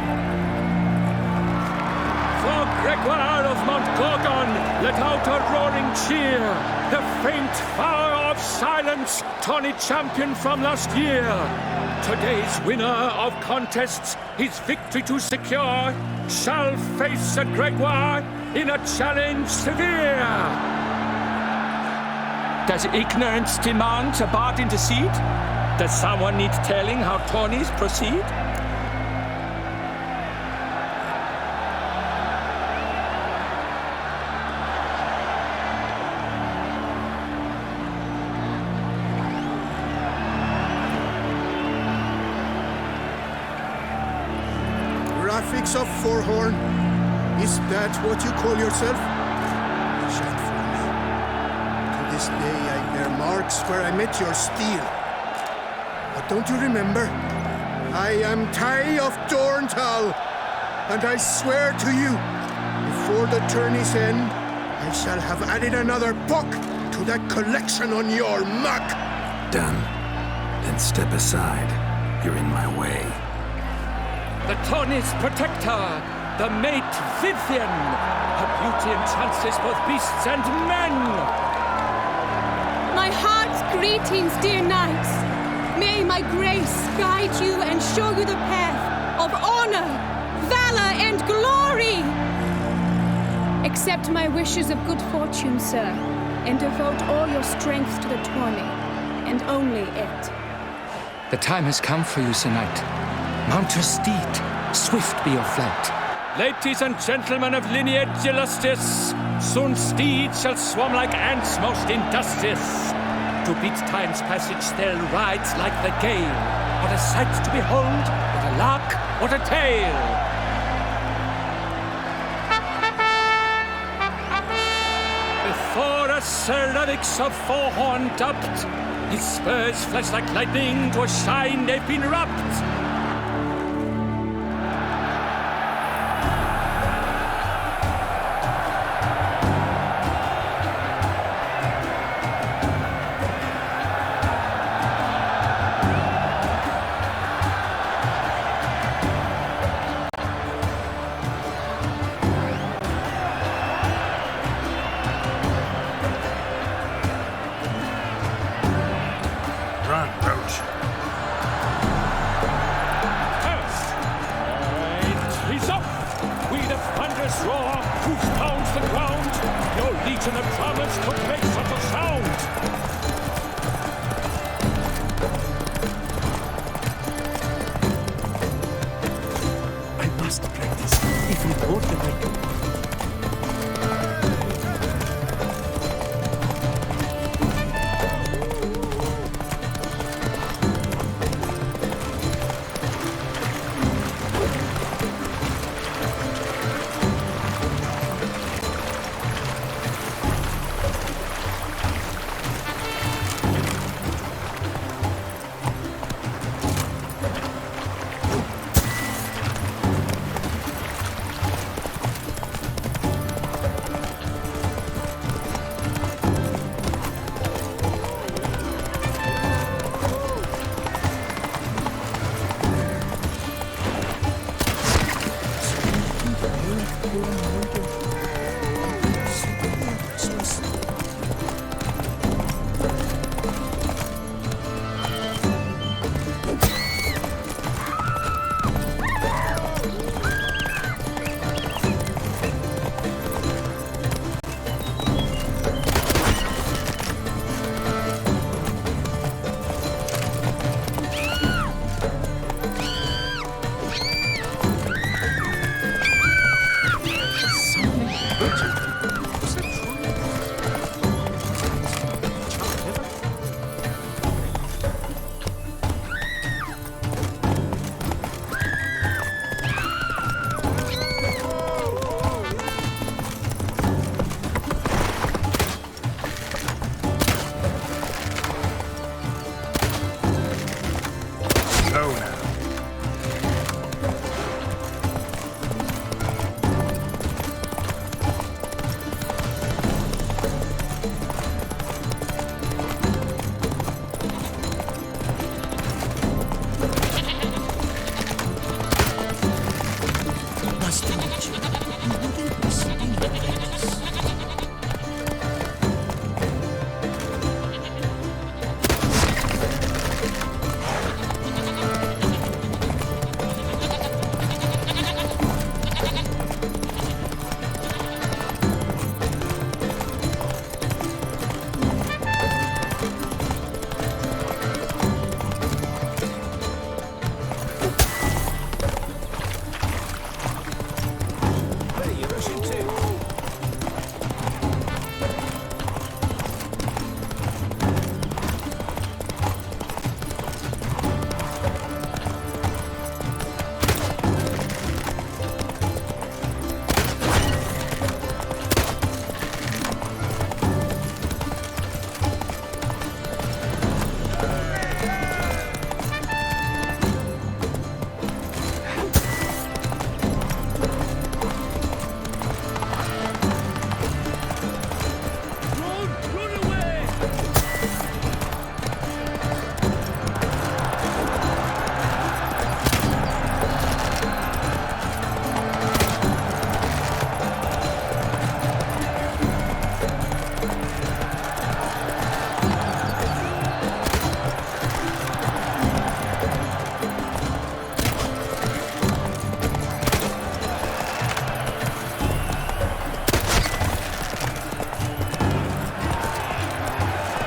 Speaker 12: For Gregoire of Mount Gorgon, let out a roaring cheer. The faint fire of silence, tawny champion from last year. Today's winner of contests, his victory to secure, shall face a Gregoire in a challenge severe. Does ignorance demand a bard intercede? Does someone need telling how tourneys proceed?
Speaker 1: Graphics of Forhorn. Is that what you call yourself? Shameful me. To this day I bear marks where I met your steel. But don't you remember? I am Tai of Dorntal, and I swear to you, before the tourney's end, I shall have added another book to that collection on your muck.
Speaker 2: Done. Then step aside. You're in my way.
Speaker 12: The tourney's protector, the mate Vivian. Her beauty entrances both beasts and men.
Speaker 13: My heart's greetings, dear knights. May my grace guide you and show you the path of honor, valor, and glory. Accept my wishes of good fortune, sir, and devote all your strength to the tourney, and only it.
Speaker 16: The time has come for you, Sir Knight. Mount your steed. Swift be your flight.
Speaker 12: Ladies and gentlemen of lineage illustrious, soon steeds shall swarm like ants most industrious. To beat time's passage they'll ride like the gale. What a sight to behold, what a lark, what a tale! Before us Sir Ravix of Forhorn dubbed, his spurs flash like lightning, to a shine they've been wrapped.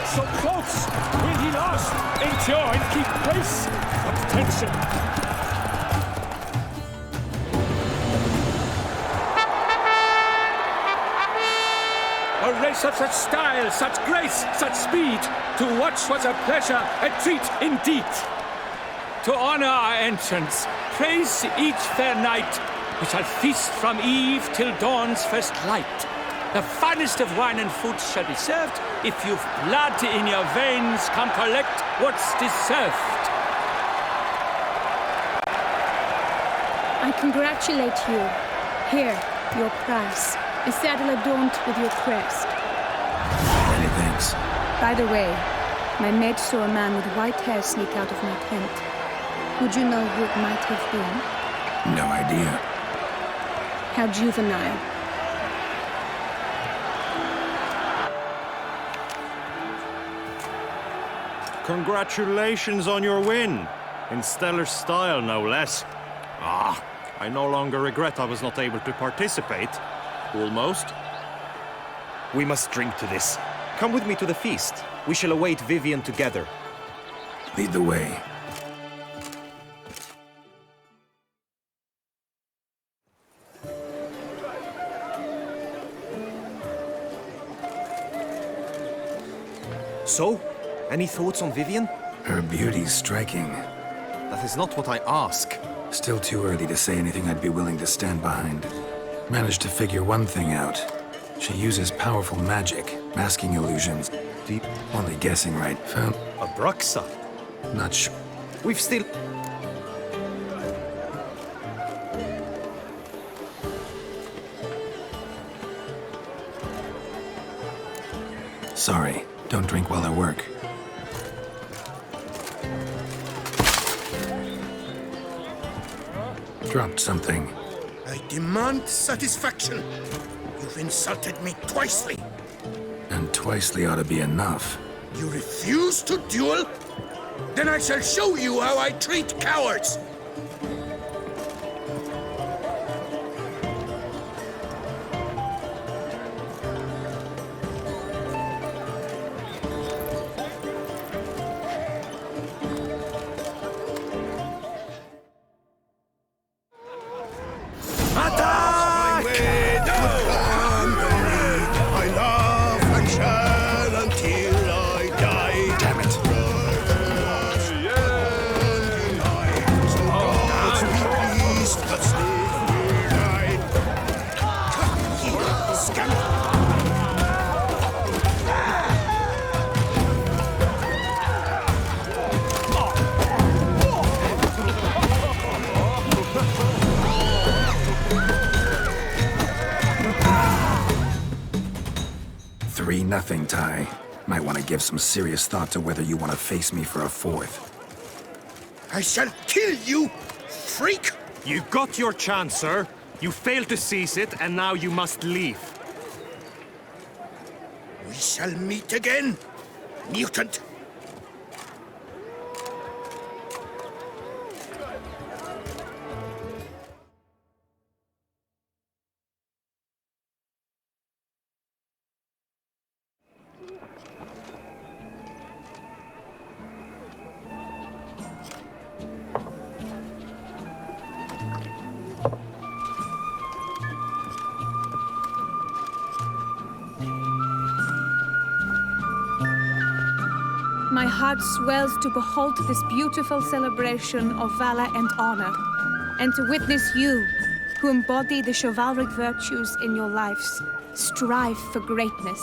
Speaker 12: so close! Will he last? Endure and keep pace! What tension! A race of such style, such grace, such speed! To watch was a pleasure, a treat indeed! To honor our entrance, praise each fair knight, we shall feast from eve till dawn's first light. The finest of wine and food shall be served. If you've blood in your veins, come collect what's deserved.
Speaker 13: I congratulate you. Here, your prize. A saddle adorned with your crest.
Speaker 2: Many thanks.
Speaker 13: By the way, my maid saw a man with white hair sneak out of my tent. Would you know who it might have been?
Speaker 2: No idea.
Speaker 13: How juvenile.
Speaker 11: Congratulations on your win. In stellar style, no less. Ah, I no longer regret I was not able to participate. Almost. We must drink to this. Come with me to the feast. We shall await Vivian together.
Speaker 2: Lead the way.
Speaker 11: So, any thoughts on Vivian?
Speaker 2: Her beauty's striking.
Speaker 11: That is not what I ask.
Speaker 2: Still too early to say anything I'd be willing to stand behind. Managed to figure one thing out. She uses powerful magic, masking illusions. Deep. Only guessing right. Found
Speaker 11: Abraxa?
Speaker 2: Not sure.
Speaker 11: We've still...
Speaker 2: Sorry. Don't drink while I work. Dropped something.
Speaker 1: I demand satisfaction. You've insulted me twicely.
Speaker 2: And twicely ought to be enough.
Speaker 1: You refuse to duel? Then I shall show you how I treat cowards.
Speaker 2: Nothing, Ty. Might want to give some serious thought to whether you want to face me for a fourth.
Speaker 1: I shall kill you, freak!
Speaker 11: You got your chance, sir. You failed to seize it, and now you must leave.
Speaker 1: We shall meet again, mutant!
Speaker 13: My heart swells to behold this beautiful celebration of valor and honor, and to witness you, who embody the chivalric virtues in your lives, strive for greatness.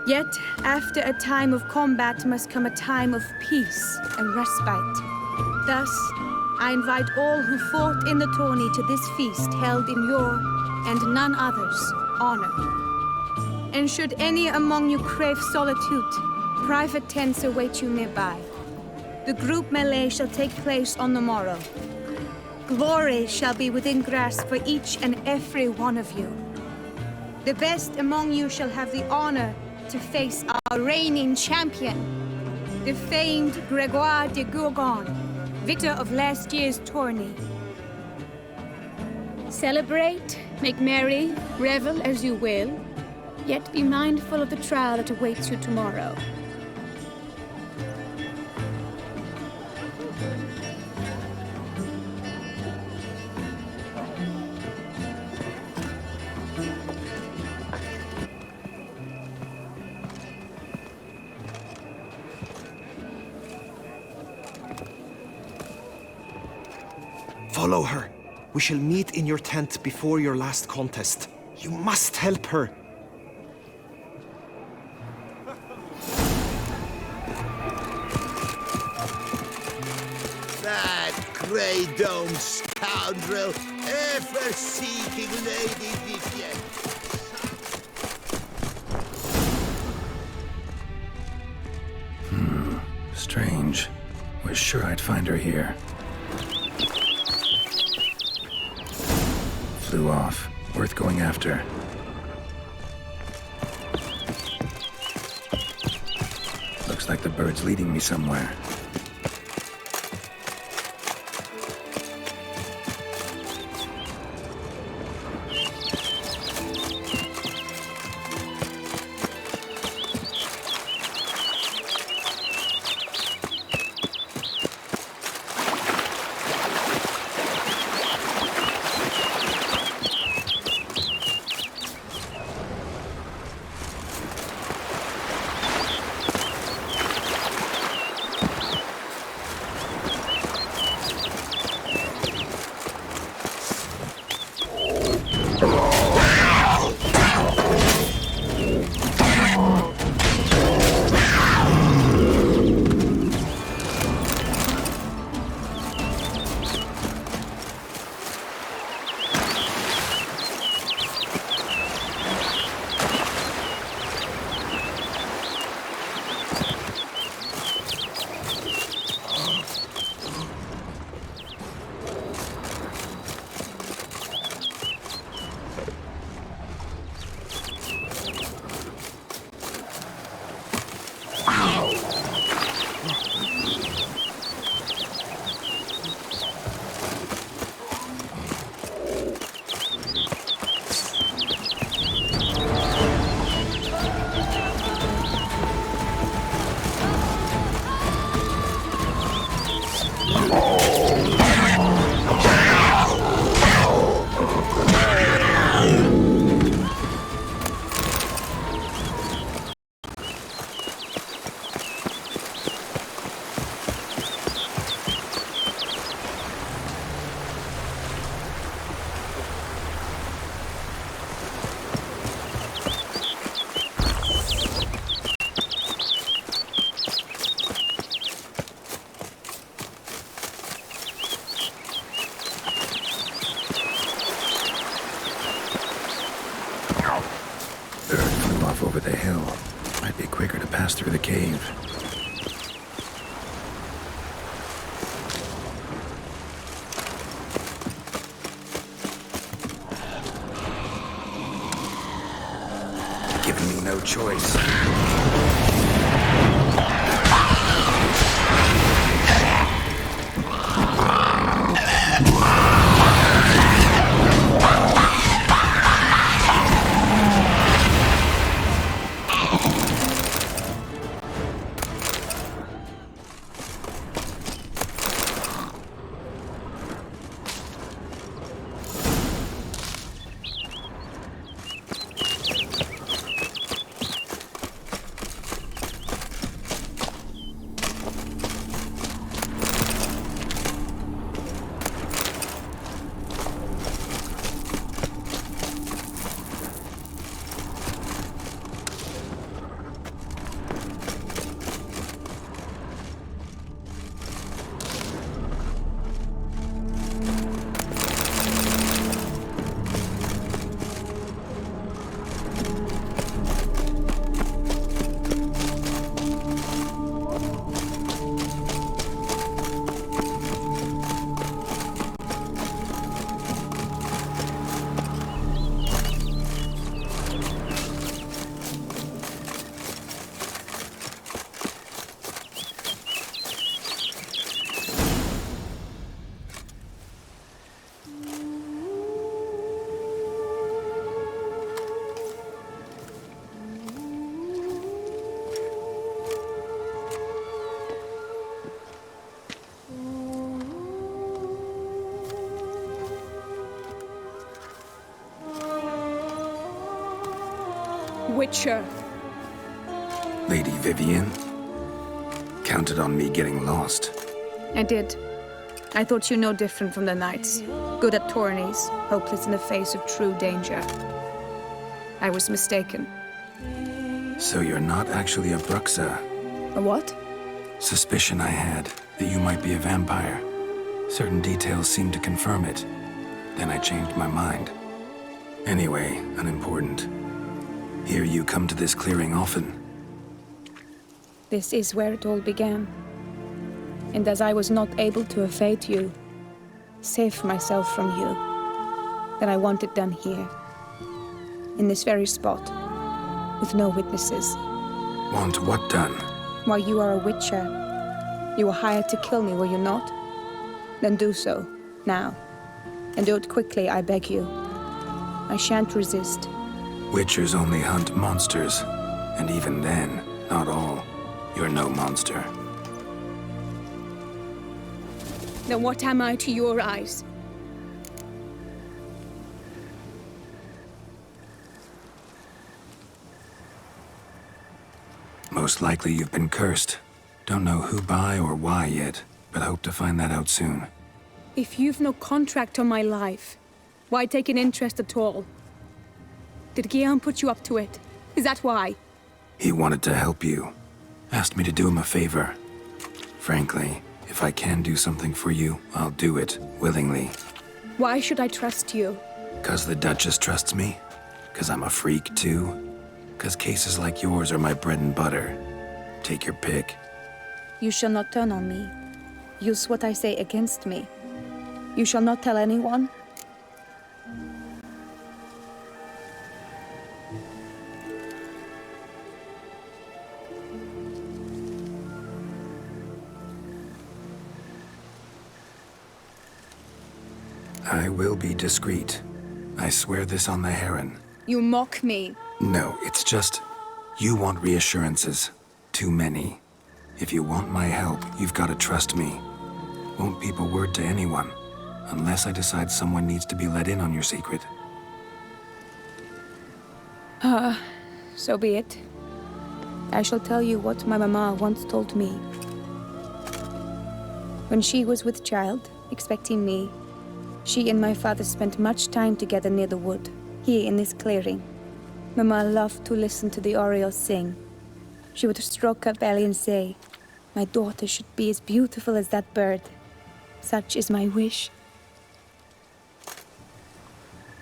Speaker 13: Yet, after a time of combat must come a time of peace and respite. Thus, I invite all who fought in the tourney to this feast held in your, and none other's, honor. And should any among you crave solitude, private tents await you nearby. The group melee shall take place on the morrow. Glory shall be within grasp for each and every one of you. The best among you shall have the honor to face our reigning champion, the famed Gregoire de Gourgon, victor of last year's tourney. Celebrate, make merry, revel as you will, yet be mindful of the trial that awaits you tomorrow.
Speaker 11: Follow her. We shall meet in your tent before your last contest. You must help her.
Speaker 8: That grey-domed scoundrel, ever-seeking Lady Vivienne.
Speaker 2: Strange. Was sure I'd find her here. Flew off. Worth going after. Looks like the bird's leading me somewhere. Over the hill. Might be quicker to pass through the cave. Giving me no choice.
Speaker 13: Witcher.
Speaker 2: Lady Vivienne? Counted on me getting lost.
Speaker 13: I did. I thought you no different from the knights. Good at tourneys, hopeless in the face of true danger. I was mistaken.
Speaker 2: So you're not actually a Bruxa?
Speaker 13: A what?
Speaker 2: Suspicion I had, that you might be a vampire. Certain details seemed to confirm it. Then I changed my mind. Anyway, unimportant. Here you come to this clearing often.
Speaker 13: This is where it all began. And as I was not able to evade you, save myself from you, then I want it done here. In this very spot, with no witnesses.
Speaker 2: Want what done?
Speaker 13: Why, you are a witcher. You were hired to kill me, were you not? Then do so, now. And do it quickly, I beg you. I shan't resist.
Speaker 2: Witchers only hunt monsters. And even then, not all. You're no monster.
Speaker 13: Then what am I to your eyes?
Speaker 2: Most likely you've been cursed. Don't know who by or why yet, but hope to find that out soon.
Speaker 13: If you've no contract on my life, why take an interest at all? Did Guillaume put you up to it? Is that why?
Speaker 2: He wanted to help you. Asked me to do him a favor. Frankly, if I can do something for you, I'll do it, willingly.
Speaker 13: Why should I trust you?
Speaker 2: 'Cause the Duchess trusts me? 'Cause I'm a freak, too? 'Cause cases like yours are my bread and butter. Take your pick.
Speaker 13: You shall not turn on me. Use what I say against me. You shall not tell anyone.
Speaker 2: I will be discreet. I swear this on the Heron.
Speaker 13: You mock me.
Speaker 2: No, it's just... You want reassurances. Too many. If you want my help, you've got to trust me. Won't peep a word to anyone, unless I decide someone needs to be let in on your secret.
Speaker 13: So be it. I shall tell you what my mama once told me. When she was with child, expecting me, she and my father spent much time together near the wood, here in this clearing. Mama loved to listen to the orioles sing. She would stroke her belly and say, "My daughter should be as beautiful as that bird. Such is my wish."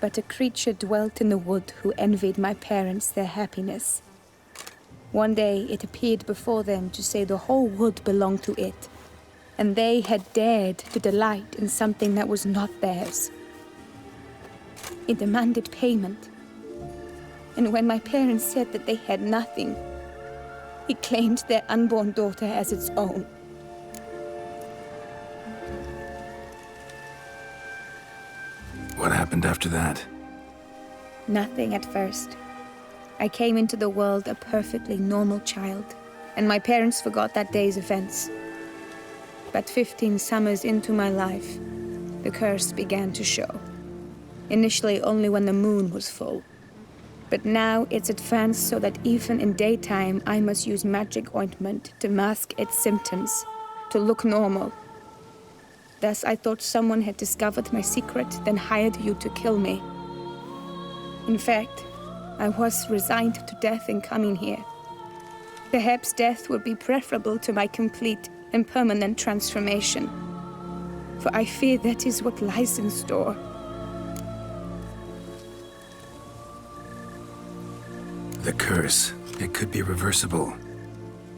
Speaker 13: But a creature dwelt in the wood who envied my parents their happiness. One day it appeared before them to say the whole wood belonged to it, and they had dared to delight in something that was not theirs. It demanded payment. And when my parents said that they had nothing, it claimed their unborn daughter as its own.
Speaker 2: What happened after that?
Speaker 13: Nothing at first. I came into the world a perfectly normal child, and my parents forgot that day's events. But 15 summers into my life, the curse began to show. Initially only when the moon was full. But now it's advanced so that even in daytime I must use magic ointment to mask its symptoms, to look normal. Thus I thought someone had discovered my secret, then hired you to kill me. In fact, I was resigned to death in coming here. Perhaps death would be preferable to my complete and permanent transformation. For I fear that is what lies in store.
Speaker 2: The curse. It could be reversible.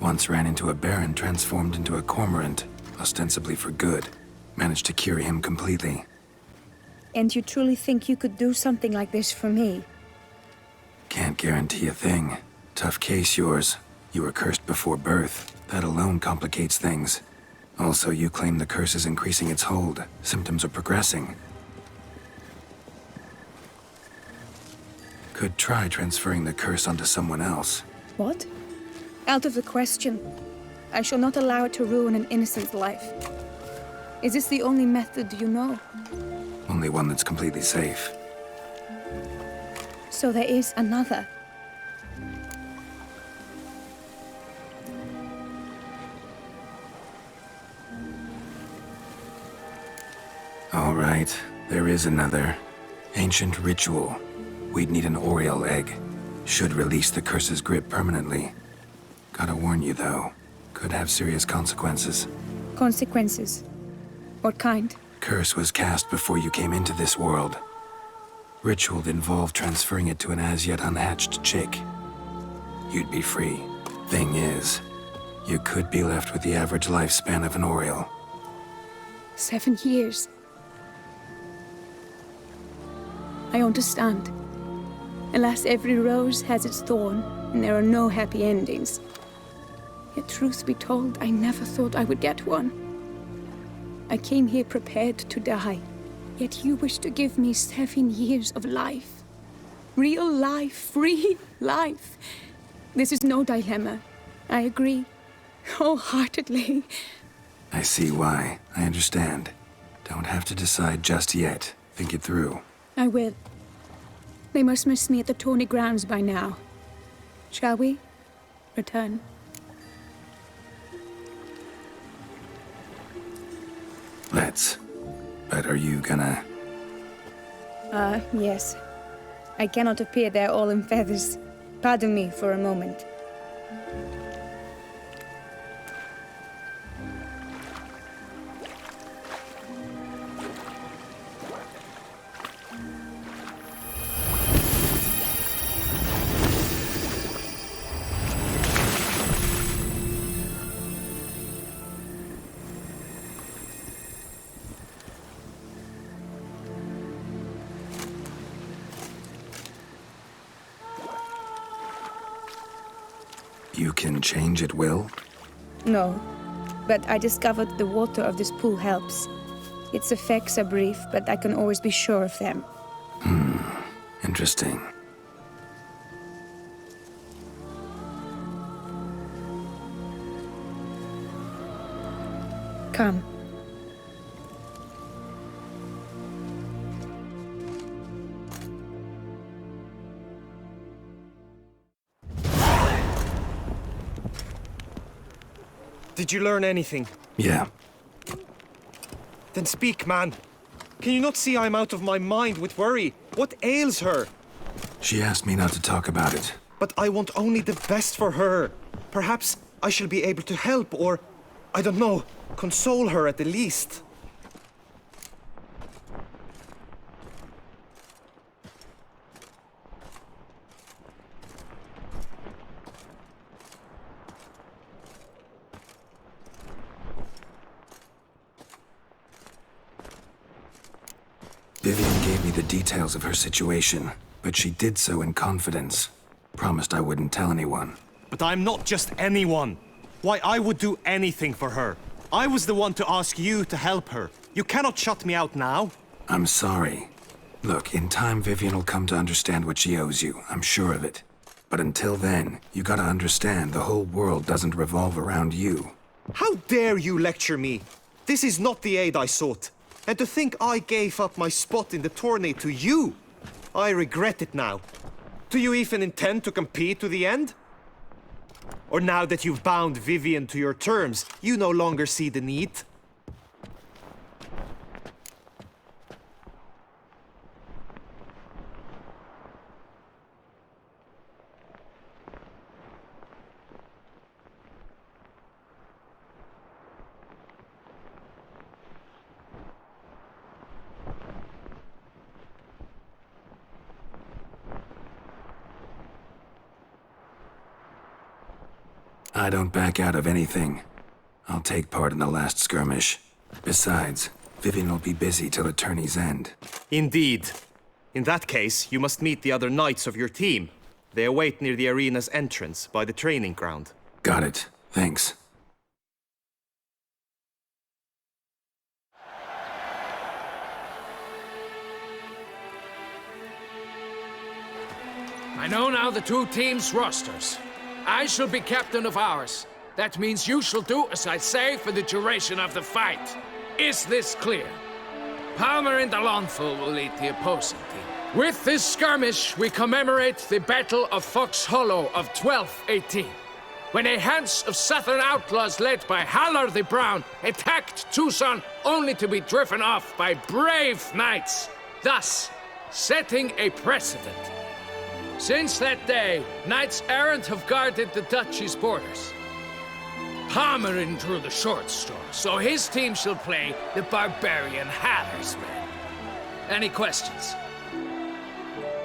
Speaker 2: Once ran into a baron transformed into a cormorant, ostensibly for good. Managed to cure him completely.
Speaker 13: And you truly think you could do something like this for me?
Speaker 2: Can't guarantee a thing. Tough case, yours. You were cursed before birth. That alone complicates things. Also, you claim the curse is increasing its hold. Symptoms are progressing. Could try transferring the curse onto someone else.
Speaker 13: What? Out of the question. I shall not allow it to ruin an innocent's life. Is this the only method you know?
Speaker 2: Only one that's completely safe.
Speaker 13: So there is another.
Speaker 2: All right, there is another. Ancient ritual. We'd need an Oriole egg. Should release the curse's grip permanently. Gotta warn you, though. Could have serious consequences.
Speaker 13: Consequences? What kind?
Speaker 2: Curse was cast before you came into this world. Ritual involved transferring it to an as-yet unhatched chick. You'd be free. Thing is, you could be left with the average lifespan of an Oriole.
Speaker 13: 7 years. I understand. Alas, every rose has its thorn, and there are no happy endings. Yet truth be told, I never thought I would get one. I came here prepared to die, yet you wish to give me 7 years of life. Real life, free life. This is no dilemma. I agree, wholeheartedly.
Speaker 2: I see why. I understand. Don't have to decide just yet. Think it through.
Speaker 13: I will. They must miss me at the tourney grounds by now. Shall we? Return.
Speaker 2: Let's. But are you gonna...
Speaker 13: Yes. I cannot appear there all in feathers. Pardon me for a moment.
Speaker 2: You can change at will?
Speaker 13: No, but I discovered the water of this pool helps. Its effects are brief, but I can always be sure of them.
Speaker 2: Interesting.
Speaker 13: Come.
Speaker 11: Did you learn anything?
Speaker 2: Yeah.
Speaker 11: Then speak, man. Can you not see I'm out of my mind with worry? What ails her?
Speaker 2: She asked me not to talk about it.
Speaker 11: But I want only the best for her. Perhaps I shall be able to help or, I don't know, console her at the least.
Speaker 2: Vivian gave me the details of her situation, but she did so in confidence. Promised I wouldn't tell anyone.
Speaker 11: But I'm not just anyone. Why, I would do anything for her. I was the one to ask you to help her. You cannot shut me out now.
Speaker 2: I'm sorry. Look, in time Vivian will come to understand what she owes you. I'm sure of it. But until then, you gotta understand the whole world doesn't revolve around you.
Speaker 11: How dare you lecture me? This is not the aid I sought. And to think I gave up my spot in the tourney to you. I regret it now. Do you even intend to compete to the end? Or now that you've bound Vivian to your terms, you no longer see the need?
Speaker 2: I don't back out of anything. I'll take part in the last skirmish. Besides, Vivian will be busy till the tourney's end.
Speaker 11: Indeed. In that case, you must meet the other knights of your team. They await near the arena's entrance, by the training ground.
Speaker 2: Got it. Thanks.
Speaker 17: I know now the two teams' rosters. I shall be captain of ours. That means you shall do as I say for the duration of the fight. Is this clear? Palmer and Alonful will lead the opposing team. With this skirmish, we commemorate the Battle of Fox Hollow of 1218. when a hands of southern outlaws led by Halar the Brown attacked Tucson only to be driven off by brave knights, thus setting a precedent. Since that day, knights errant have guarded the duchy's borders. Palmerin drew the short straw, so his team shall play the barbarian Halar's men. Any questions?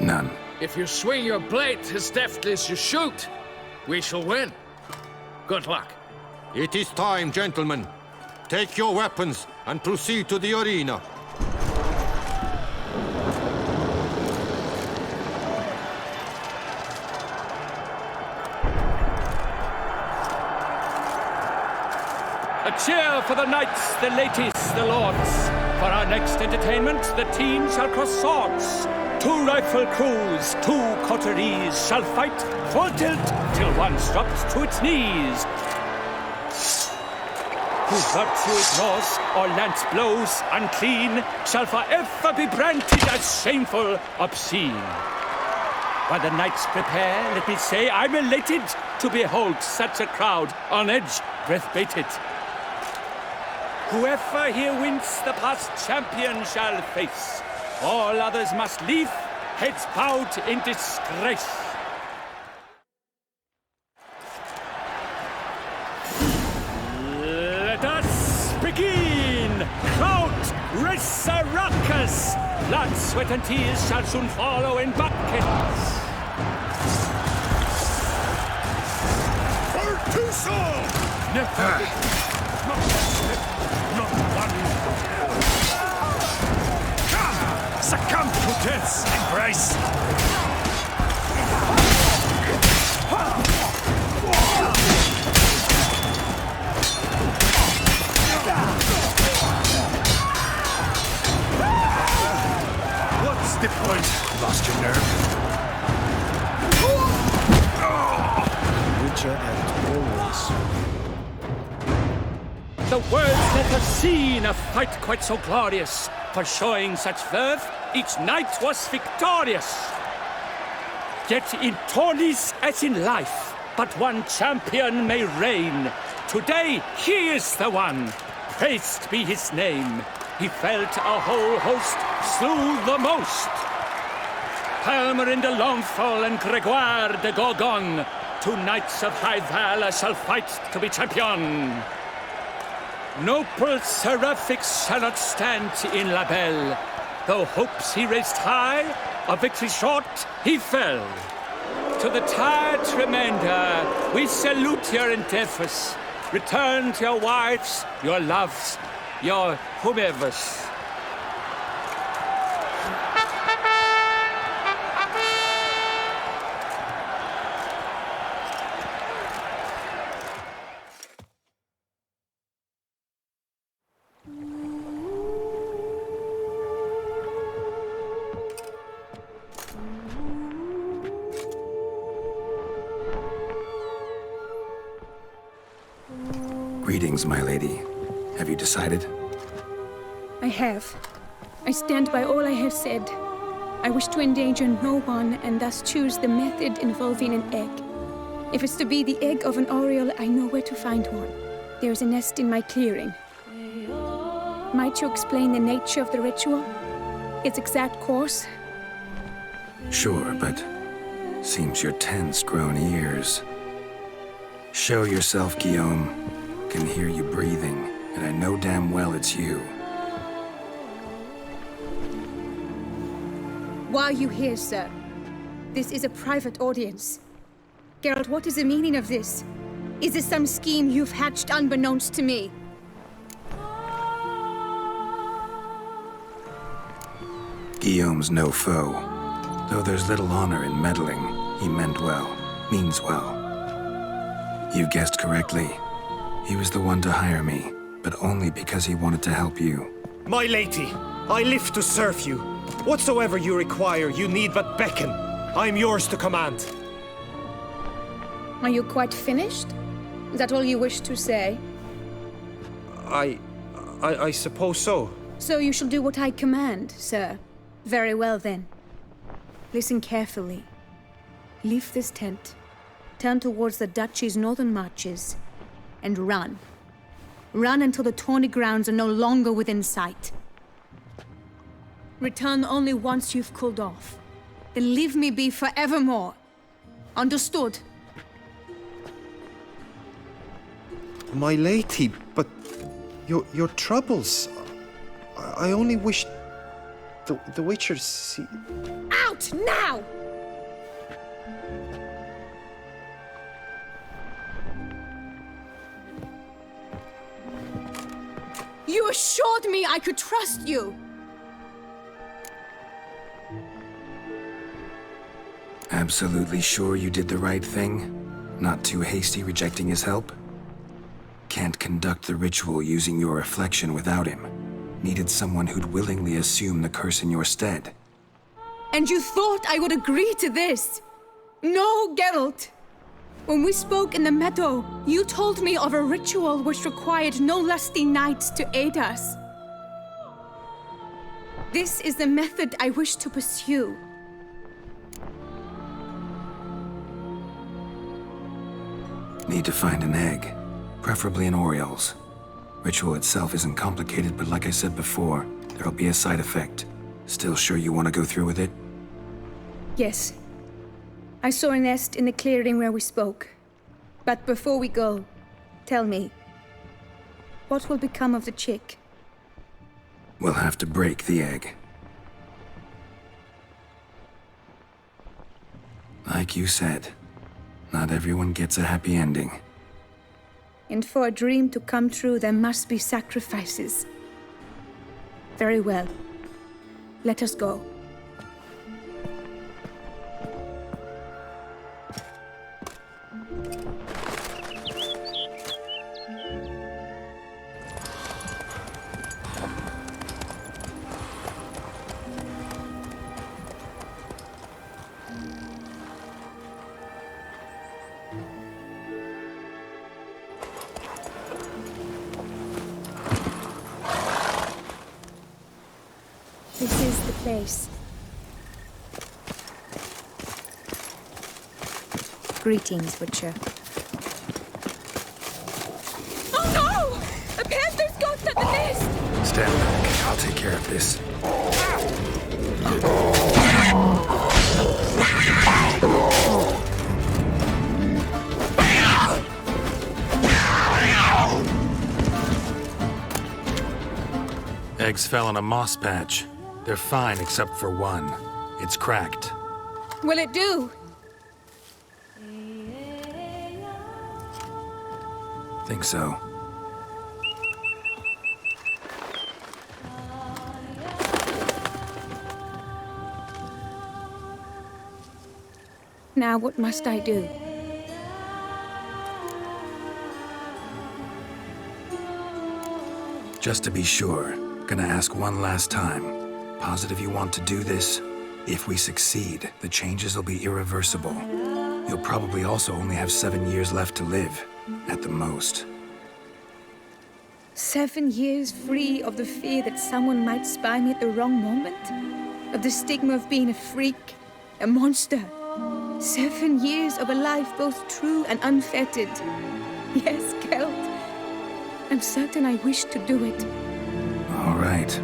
Speaker 2: None.
Speaker 17: If you swing your blade as deftly as you shoot, we shall win. Good luck.
Speaker 3: It is time, gentlemen. Take your weapons and proceed to the arena.
Speaker 12: A cheer for the knights, the ladies, the lords. For our next entertainment, the team shall cross swords. 2 rifle crews, 2 coteries shall fight full tilt till one drops to its knees. Who virtue ignores or lance blows unclean shall forever be branded as shameful, obscene. While the knights prepare, let me say I'm elated to behold such a crowd on edge, breath-baited. Whoever here wins the past champion shall face. All others must leave, heads bowed in disgrace. Let us begin! Crowd, raise a ruckus! Blood, sweat, and tears shall soon follow in buckets.
Speaker 8: For Tucson!
Speaker 12: Never! Not one!
Speaker 8: Succumb to death's embrace! What's the point? Lost your nerve?
Speaker 7: Witcher and always.
Speaker 12: The world's never seen a fight quite so glorious. For showing such verve, each knight was victorious. Yet in tourneys as in life, but one champion may reign. Today he is the one. Praised be his name. He felt a whole host, slew the most. Palmerin de Longfall and Gregoire de Gorgon, 2 knights of high valor shall fight to be champion. Noble seraphics shall not stand in La Belle. Though hopes he raised high, of victory short he fell. To the tired remainder, we salute your endeavors. Return to your wives, your loves, your whomevers.
Speaker 2: Greetings, my lady. Have you decided?
Speaker 13: I have. I stand by all I have said. I wish to endanger no one and thus choose the method involving an egg. If it's to be the egg of an oriole, I know where to find one. There is a nest in my clearing. Might you explain the nature of the ritual? Its exact course?
Speaker 2: Sure, but seems your tense grown ears. Show yourself, Guillaume. Can hear you breathing, and I know damn well it's you.
Speaker 13: Why are you here, sir? This is a private audience. Geralt, what is the meaning of this? Is this some scheme you've hatched unbeknownst to me?
Speaker 2: Guillaume's no foe. Though there's little honor in meddling, he meant well, means well. You guessed correctly. He was the one to hire me, but only because he wanted to help you.
Speaker 11: My lady, I live to serve you. Whatsoever you require, you need but beckon. I am yours to command.
Speaker 13: Are you quite finished? Is that all you wish to say?
Speaker 11: I suppose so.
Speaker 13: So you shall do what I command, sir. Very well, then. Listen carefully. Leave this tent. turn towards the duchy's northern marches and run. Run until the tawny grounds are no longer within sight. Return only once you've cooled off. Then leave me be forevermore. Understood?
Speaker 11: My lady, but your troubles. I only wish the Witchers see.
Speaker 13: Out now! You assured me I could trust you!
Speaker 2: Absolutely sure you did the right thing? Not too hasty rejecting his help? Can't conduct the ritual using your reflection without him. Needed someone who'd willingly assume the curse in your stead.
Speaker 13: And you thought I would agree to this? No, Geralt! When we spoke in the meadow, you told me of a ritual which required no lusty knights to aid us. This is the method I wish to pursue.
Speaker 2: Need to find an egg. Preferably an Oriole's. Ritual itself isn't complicated, but like I said before, there'll be a side effect. Still sure you want to go through with it?
Speaker 13: Yes. I saw a nest in the clearing where we spoke. But before we go, tell me, what will become of the chick?
Speaker 2: We'll have to break the egg. Like you said, not everyone gets a happy ending.
Speaker 13: And for a dream to come true, there must be sacrifices. Very well. Let us go. This is the place. Greetings, Witcher. Oh no! A panther's got at the nest!
Speaker 2: Stand back. I'll take care of this. Eggs fell on a moss patch. They're fine except for one. It's cracked.
Speaker 13: Will it do?
Speaker 2: Think so.
Speaker 13: Now what must I do?
Speaker 2: Just to be sure, gonna ask one last time. Positive you want to do this? If we succeed, the changes will be irreversible. You'll probably also only have 7 years left to live, at the most.
Speaker 13: 7 years free of the fear that someone might spy me at the wrong moment? Of the stigma of being a freak, a monster? 7 years of a life both true and unfettered. Yes, Geralt. I'm certain I wish to do it.
Speaker 2: All right.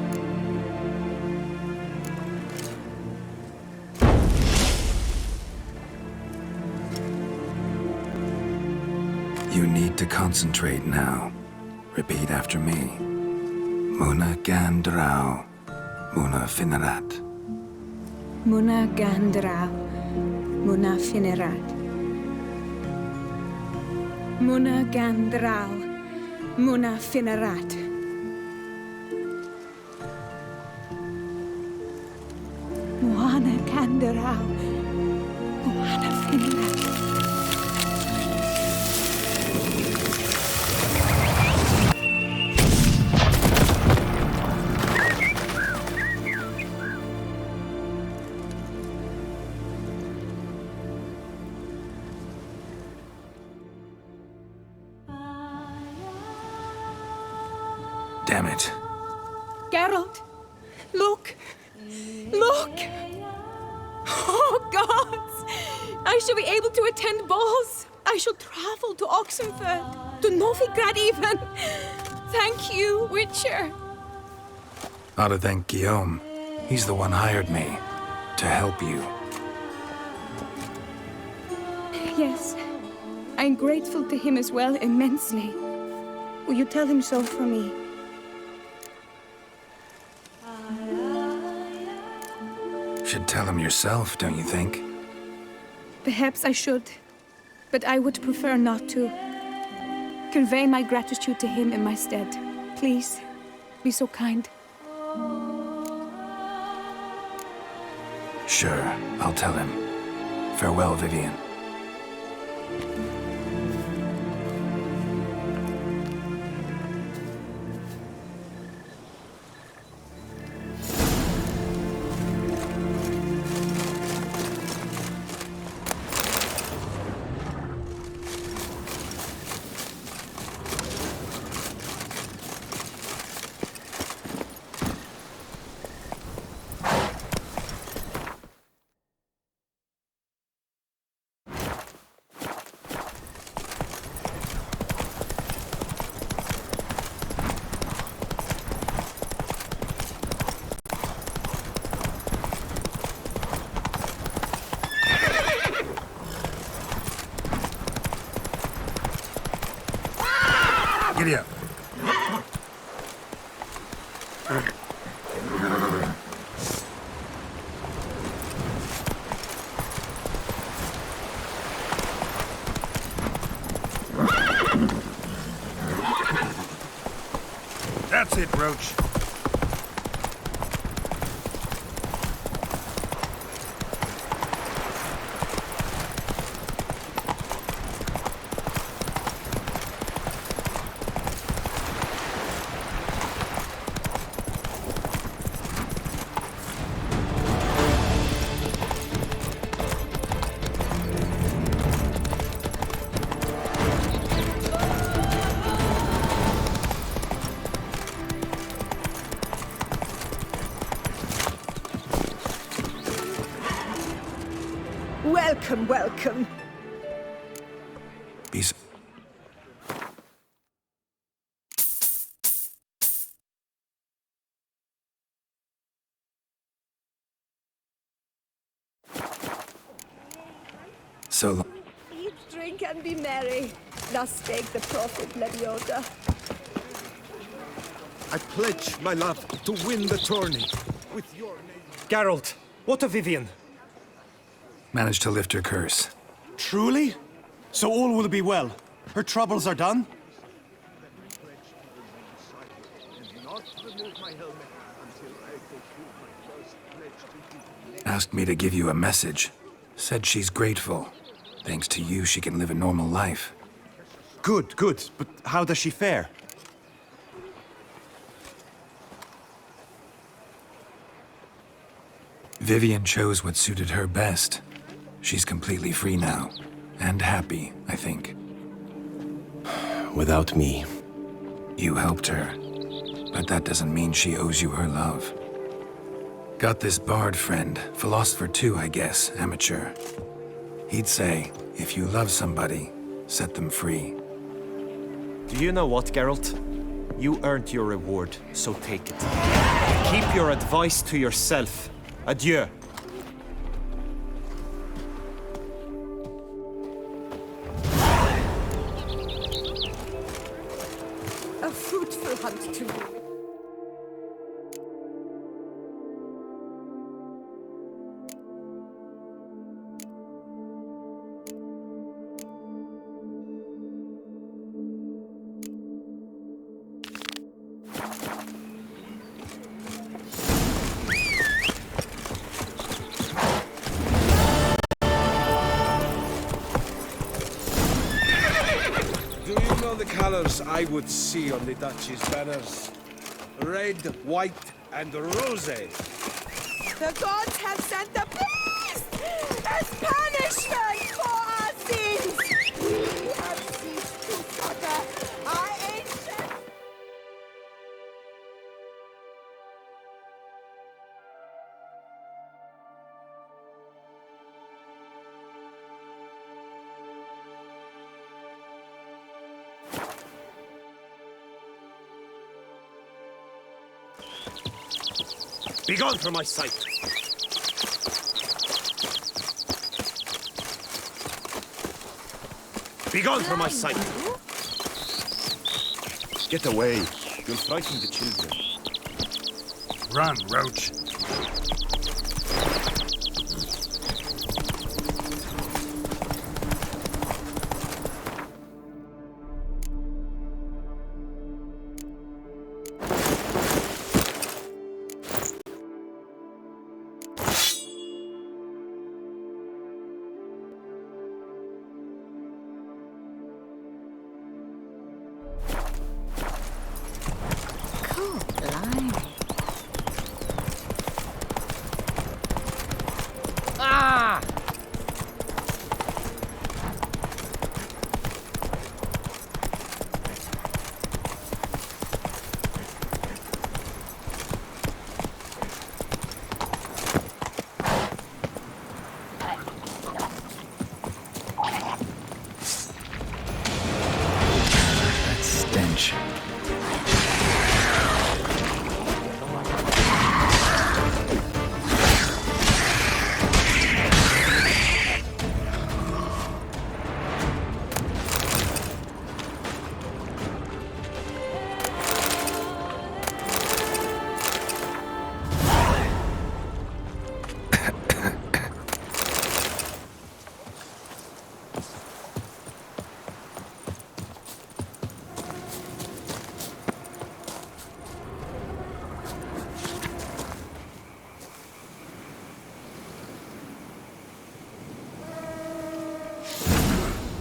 Speaker 2: You need to concentrate now. Repeat after me. Muna Gandrau, Muna Finerat.
Speaker 13: Muna Gandrau, Muna Finerat. Muna Gandrau, Muna Finerat. Muna Gandrau, Muna Finerat.
Speaker 2: Damn it.
Speaker 13: Geralt, look! Look! Oh, gods! I shall be able to attend balls! I shall travel to Oxenfurt, to Novigrad even. Thank you, Witcher.
Speaker 2: Ought to thank Guillaume. He's the one hired me to help you.
Speaker 13: Yes, I'm grateful to him as well, immensely. Will you tell him so for me?
Speaker 2: Should tell him yourself, don't you think?
Speaker 13: Perhaps I should, but I would prefer not to. Convey my gratitude to him in my stead. Please, be so kind.
Speaker 2: Sure, I'll tell him. Farewell, Vivian. Giddy up. That's it, Roach.
Speaker 18: Welcome, welcome.
Speaker 2: Peace. So long.
Speaker 18: Eat, drink, and be merry. Thus spake the prophet Leviota.
Speaker 4: I pledge my love to win the tourney with your name.
Speaker 11: Geralt, what of Vivian?
Speaker 2: Managed to lift her curse.
Speaker 19: Truly? So all will be well. Her troubles are done?
Speaker 2: Asked me to give you a message. Said she's grateful. Thanks to you, she can live a normal life.
Speaker 19: Good, good. But how does she fare?
Speaker 2: Vivian chose what suited her best. She's completely free now. And happy, I think.
Speaker 19: Without me.
Speaker 2: You helped her. But that doesn't mean she owes you her love. Got this bard friend, philosopher too, I guess, amateur. He'd say, if you love somebody, set them free.
Speaker 11: Do you know what, Geralt? You earned your reward, so take it. Keep your advice to yourself. Adieu.
Speaker 18: A fruitful hunt to you.
Speaker 4: The colors I would see on the Duchy's banners. Red, white, and rose.
Speaker 18: The gods have sent the beast as punishment for our sins. We have ceased to succor our ancient...
Speaker 4: Begone from my sight! Begone from my sight! Get away! You'll frighten the children.
Speaker 19: Run, Roach.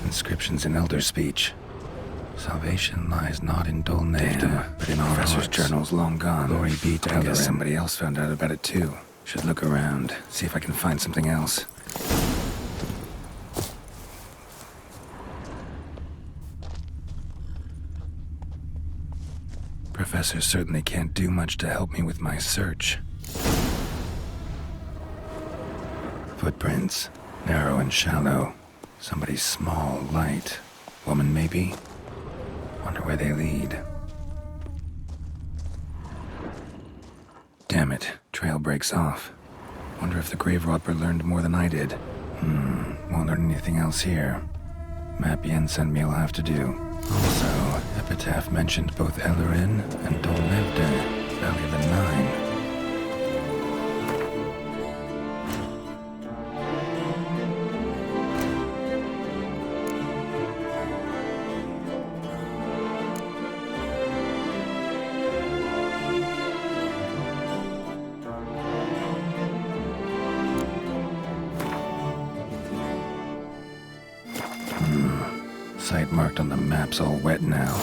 Speaker 2: Inscriptions in Elder speech. Salvation lies not in dull name, but in our professor's journals long gone. Glory be to Elder. I guess somebody else found out about it too. Should look around, see if I can find something else. Professor certainly can't do much to help me with my search. Footprints, narrow and shallow. Somebody's small, light. Woman, maybe? Wonder where they lead. Damn it, trail breaks off. Wonder if the grave robber learned more than I did. Won't learn anything else here. Map Yen sent me will have to do. Also, Epitaph mentioned both Ellerin and Dolnevde, Valley of the Nine. Site marked on the map's all wet now.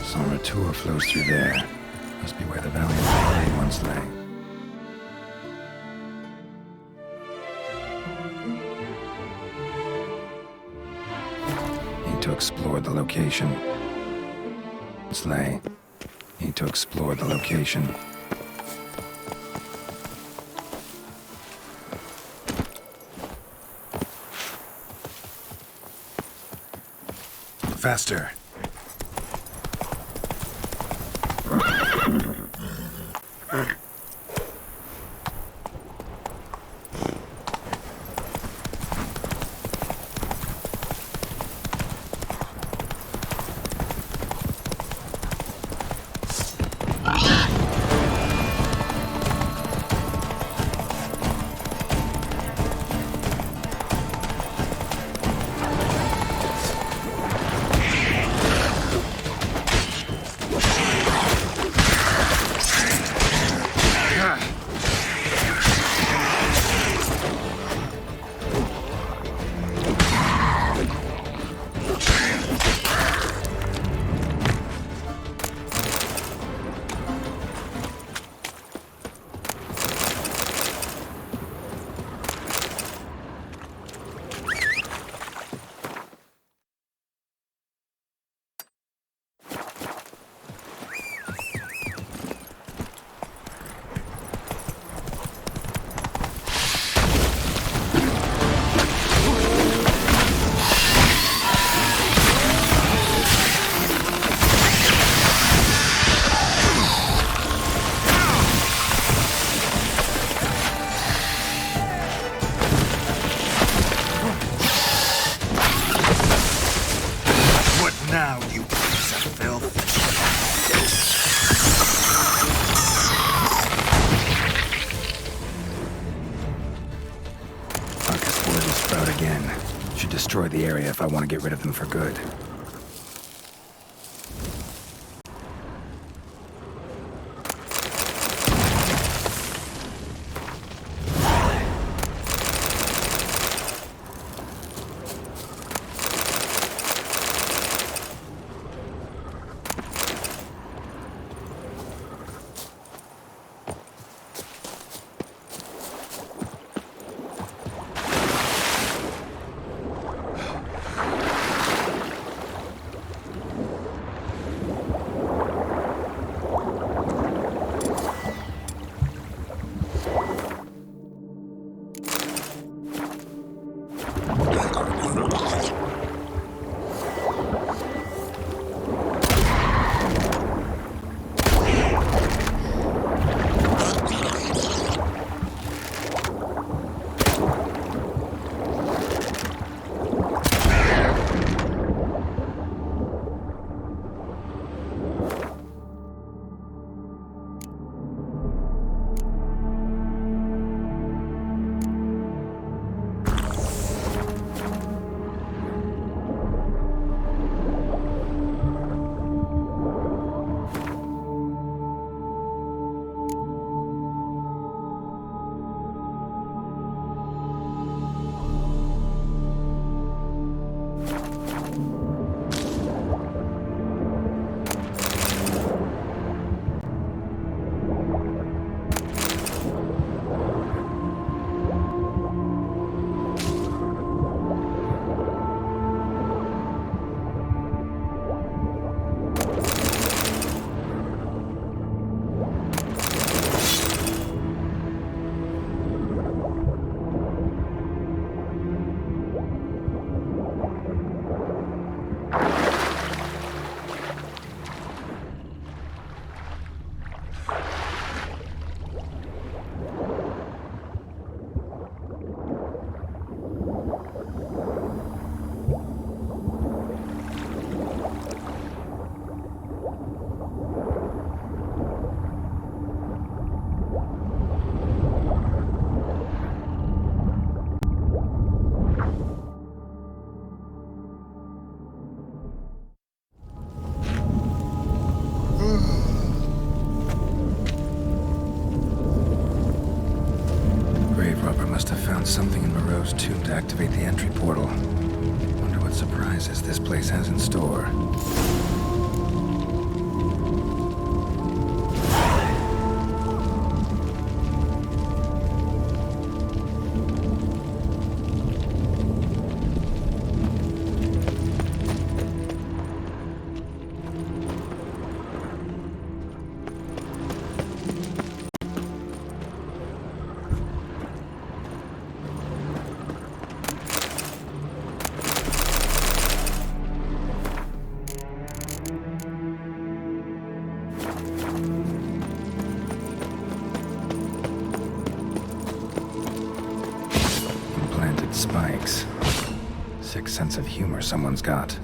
Speaker 2: San Retour flows through there. Must be where the Valley of the Valley once lay. Need to explore the location. Need to explore the location. Faster. destroy the area if I want to get rid of them for good. Something in Moreau's tomb to activate the entry portal. Wonder what surprises this place has in store. Spikes. Sick sense of humor someone's got.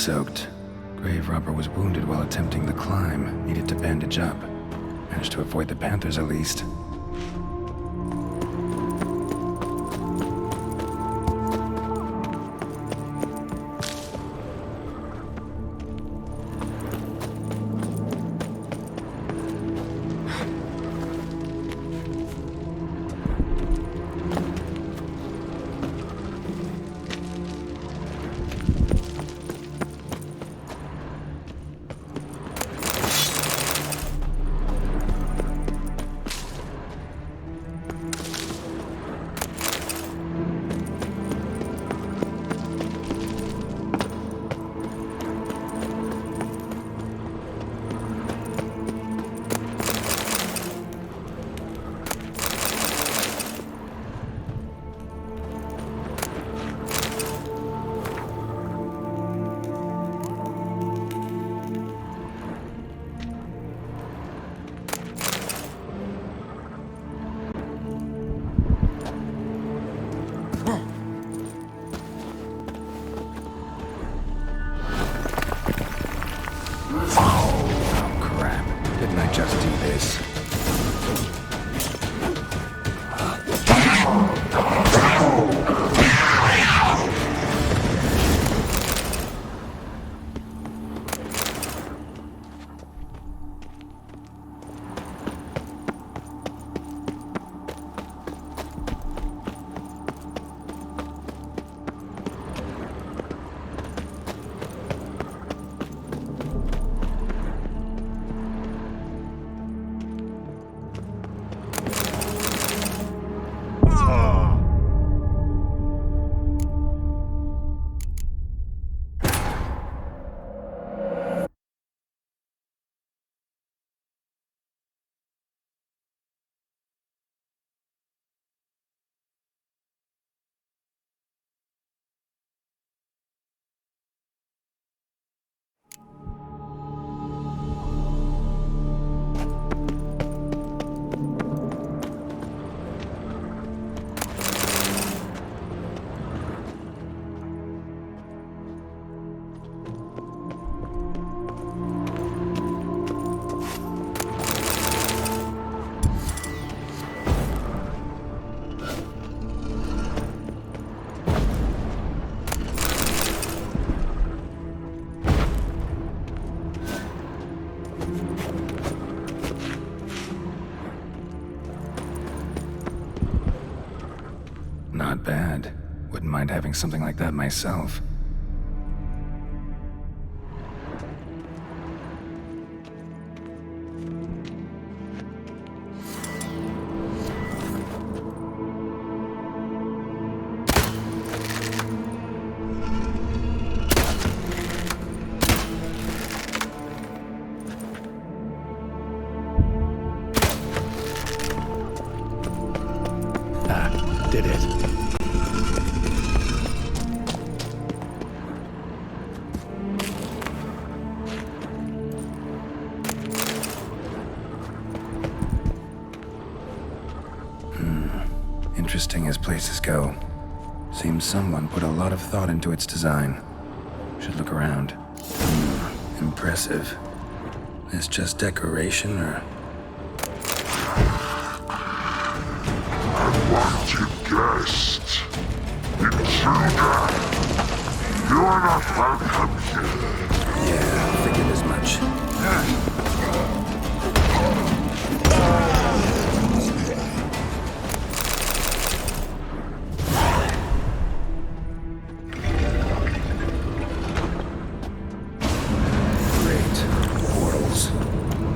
Speaker 2: soaked. Grave robber was wounded while attempting the climb. Needed to bandage up. Managed to avoid the panthers at least. Not bad. Wouldn't mind having something like that myself. Did it. Interesting as places go. Seems someone put a lot of thought into its design. Should look around. Impressive. Is just decoration, or...
Speaker 20: Unwanted guest. Intruder. You are not welcome here.
Speaker 2: Yeah, figured as much. Great. Portals.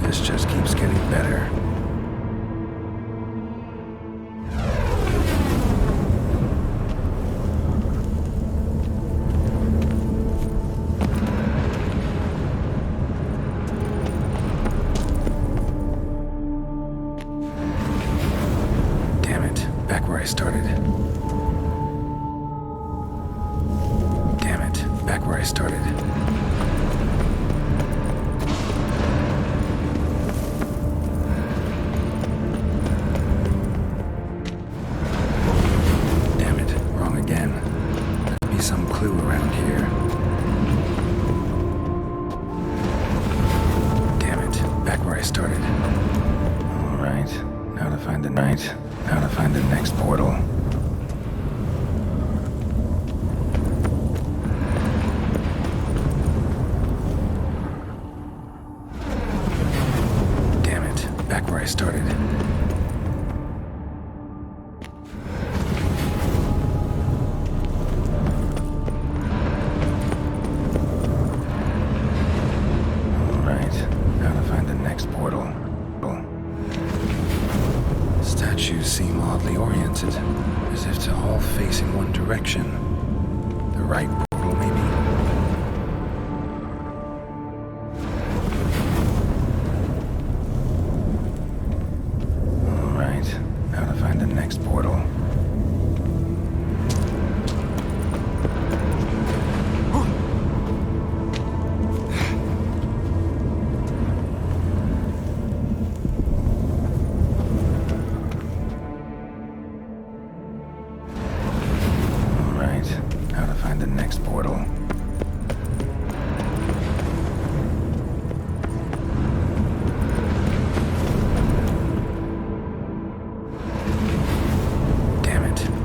Speaker 2: This just keeps getting better. where I started. All right, now to find the next portal. Damn it, back where I started. Statues seem oddly oriented, as if to all face in one direction. The right portal, maybe? All right, now to find the next portal.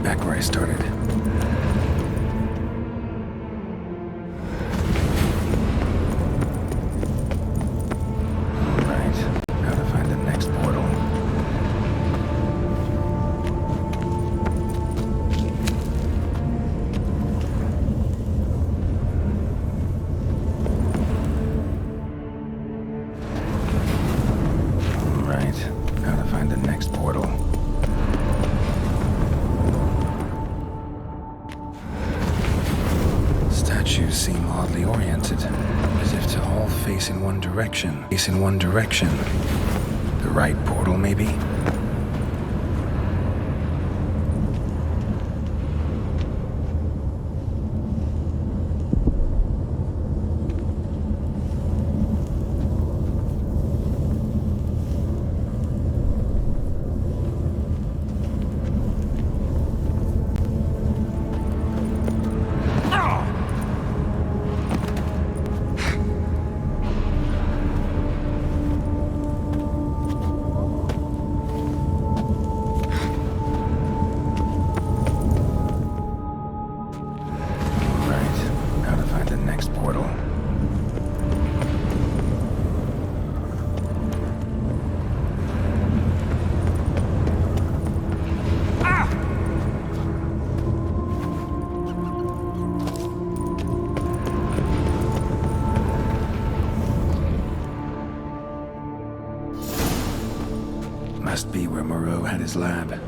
Speaker 2: Back where I started. Alright, now to find the next portal. Alright, now to find the next portal. Statues seem oddly oriented, as if to all face in one direction. The right portal, maybe? Must be where Moreau had his lab.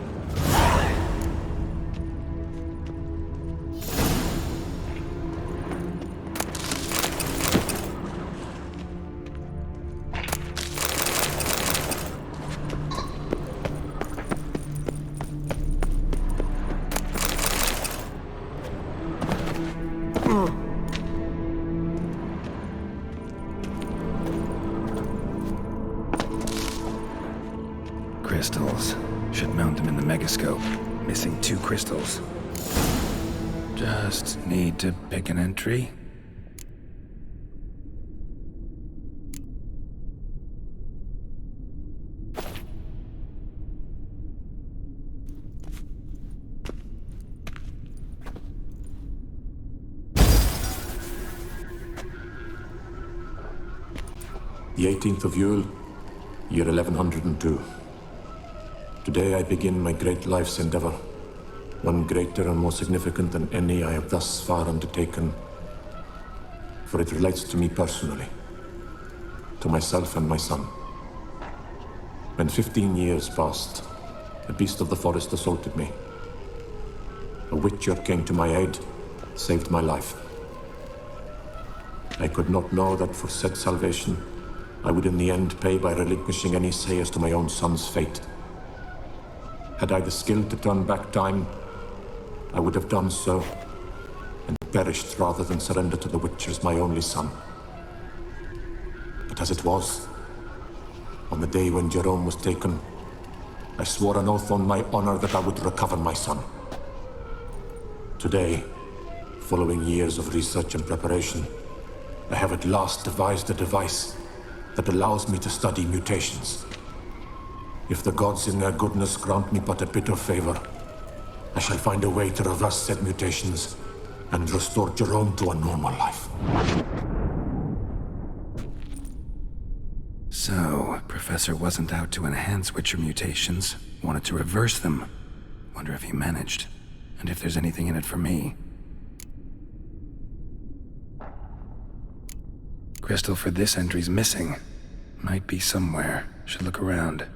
Speaker 2: Crystals. Should mount them in the megascope. Missing 2 crystals. Just need to pick an entry.
Speaker 21: The 18th of Yule, year 1102. Today I begin my great life's endeavor, one greater and more significant than any I have thus far undertaken, for it relates to me personally, to myself and my son. When 15 years passed, a beast of the forest assaulted me. A witcher came to my aid, saved my life. I could not know that for said salvation, I would in the end pay by relinquishing any say as to my own son's fate. Had I the skill to turn back time, I would have done so, and perished rather than surrender to the Witchers my only son. But as it was, on the day when Jerome was taken, I swore an oath on my honor that I would recover my son. Today, following years of research and preparation, I have at last devised a device that allows me to study mutations. If the gods in their goodness grant me but a bit of favor, I shall find a way to reverse said mutations and restore Jerome to a normal life.
Speaker 2: So, Professor wasn't out to enhance Witcher mutations, wanted to reverse them. Wonder if he managed, and if there's anything in it for me. Crystal for this entry's missing. Might be somewhere. Should look around.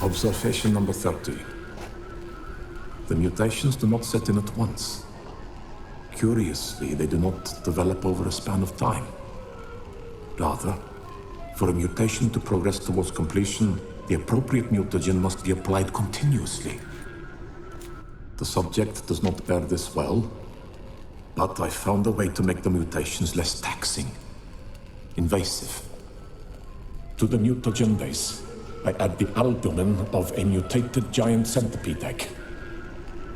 Speaker 21: Observation number 30. The mutations do not set in at once. Curiously, they do not develop over a span of time. Rather, for a mutation to progress towards completion, the appropriate mutagen must be applied continuously. The subject does not bear this well, but I found a way to make the mutations less taxing, invasive. To the mutagen base, I add the albumin of a mutated giant centipede egg.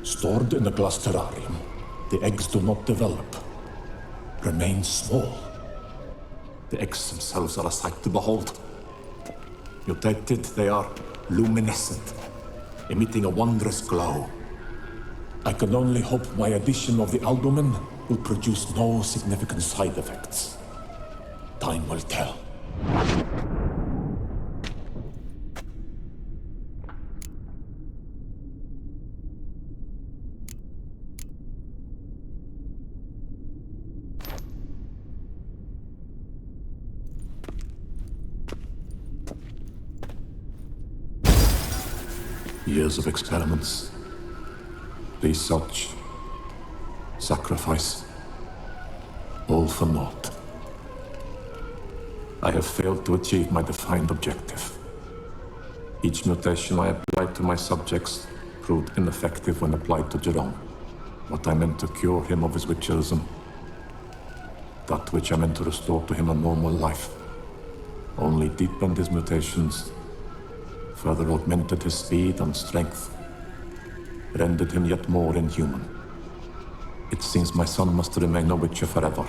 Speaker 21: Stored in a glass terrarium, the eggs do not develop, remain small. The eggs themselves are a sight to behold. Mutated, they are luminescent, emitting a wondrous glow. I can only hope my addition of the albumin will produce no significant side effects. Time will tell. Years of experiments, research, sacrifice, all for naught. I have failed to achieve my defined objective. Each mutation I applied to my subjects proved ineffective when applied to Jerome. What I meant to cure him of his witcherism, that which I meant to restore to him a normal life, only deepened his mutations, further augmented his speed and strength, rendered him yet more inhuman. It seems my son must remain a witcher forever.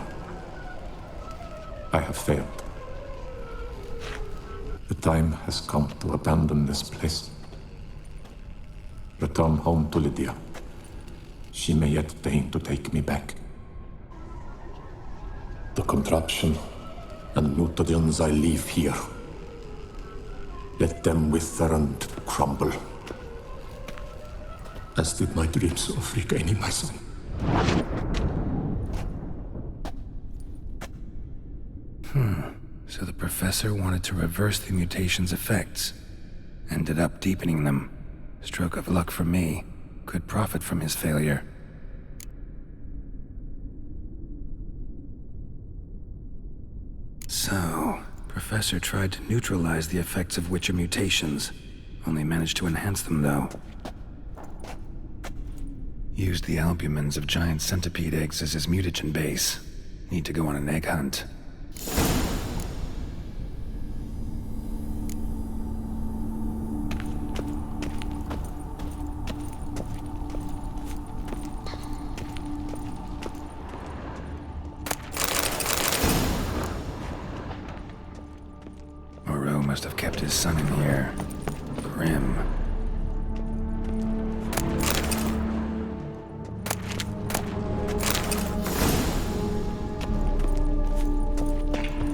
Speaker 21: I have failed. The time has come to abandon this place. Return home to Lydia. She may yet deign to take me back. The contraption and mutagens I leave here, let them wither and crumble, as did my dreams of regaining my son.
Speaker 2: So the professor wanted to reverse the mutation's effects. Ended up deepening them. Stroke of luck for me. Could profit from his failure. So, Professor tried to neutralize the effects of Witcher mutations. Only managed to enhance them, though. Used the albumins of giant centipede eggs as his mutagen base. Need to go on an egg hunt. Must have kept his son in here. Grim.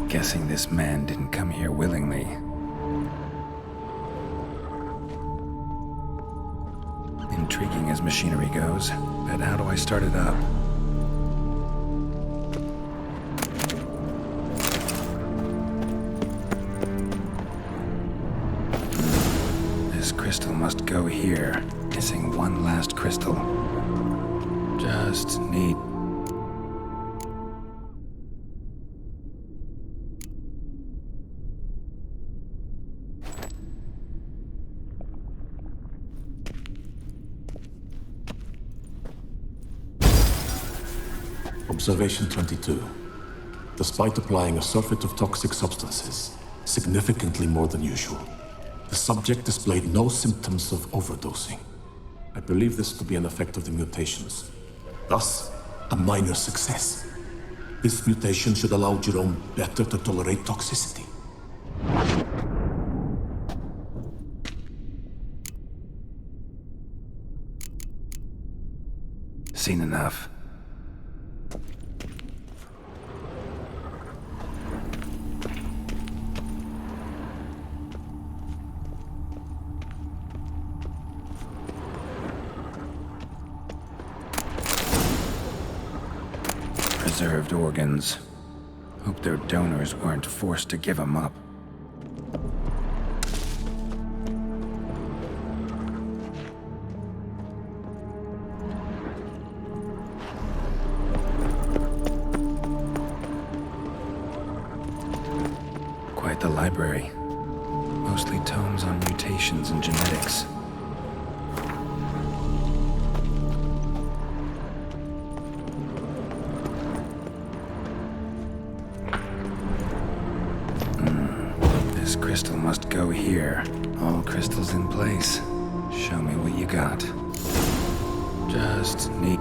Speaker 2: Guessing this man didn't come here willingly. Intriguing as machinery goes, but how do I start it up? Crystal must go here. Missing one last crystal. Just need...
Speaker 21: Observation 22. Despite applying a surfeit of toxic substances, significantly more than usual. The subject displayed no symptoms of overdosing. I believe this to be an effect of the mutations. Thus, a minor success. This mutation should allow Jerome better to tolerate toxicity.
Speaker 2: Seen enough. Preserved organs. Hope their donors weren't forced to give them up. Quite the library. Mostly tomes on mutations and genetics. This crystal must go here. All crystals in place. Show me what you got. Just need...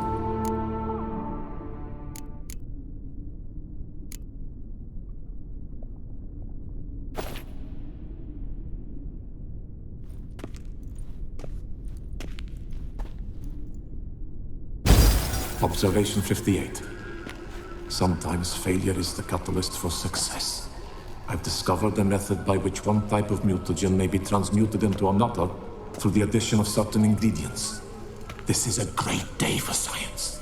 Speaker 21: Observation 58. Sometimes failure is the catalyst for success. I've discovered a method by which one type of mutagen may be transmuted into another through the addition of certain ingredients. This is a great day for science.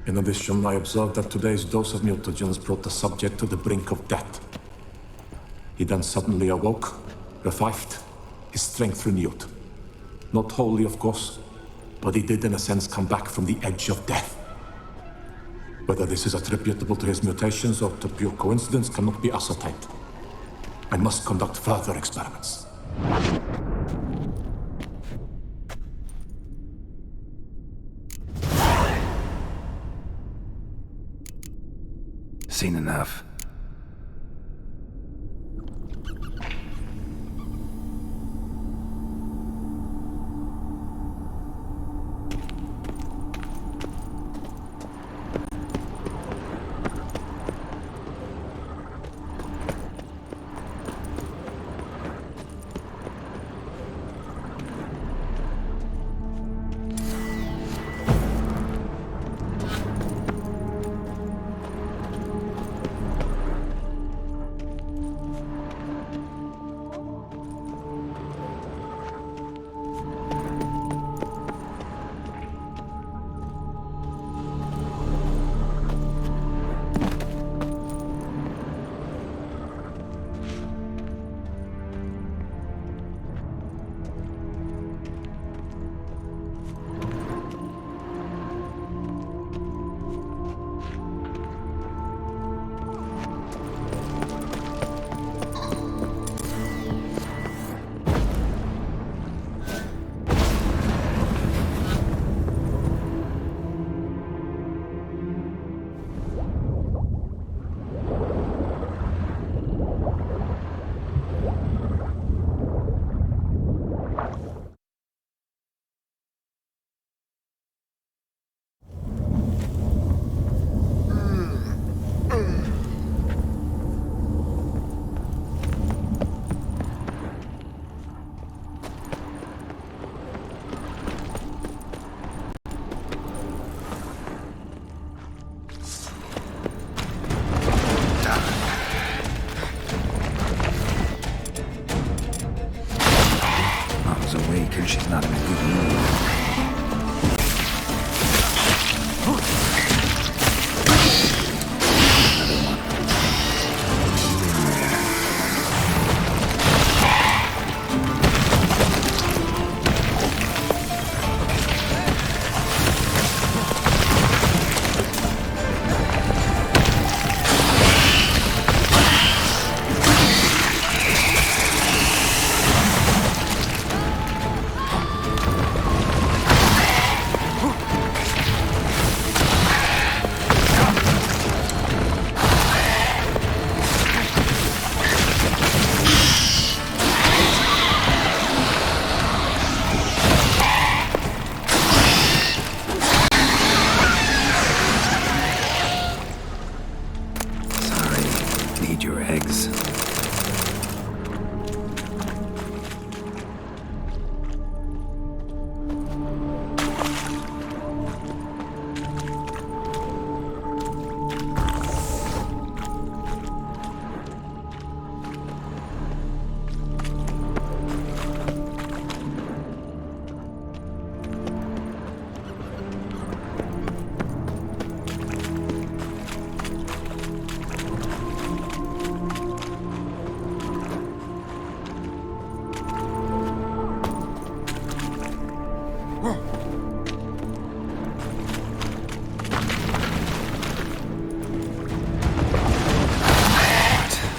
Speaker 21: In addition, I observed that today's dose of mutagens brought the subject to the brink of death. He then suddenly awoke, revived, his strength renewed. Not wholly, of course, but he did in a sense come back from the edge of death. Whether this is attributable to his mutations or to pure coincidence cannot be ascertained. I must conduct further experiments.
Speaker 2: Seen enough. She's not in a good mood. your eggs.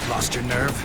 Speaker 2: Lost your nerve?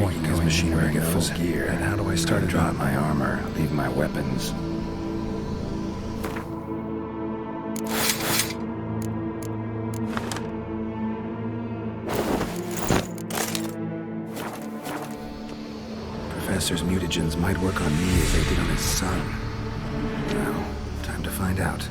Speaker 2: Point is machinery get full gear. And how do I start to drop my armor, leave my weapons? Professor's mutagens might work on me as they did on his son. Well, time to find out.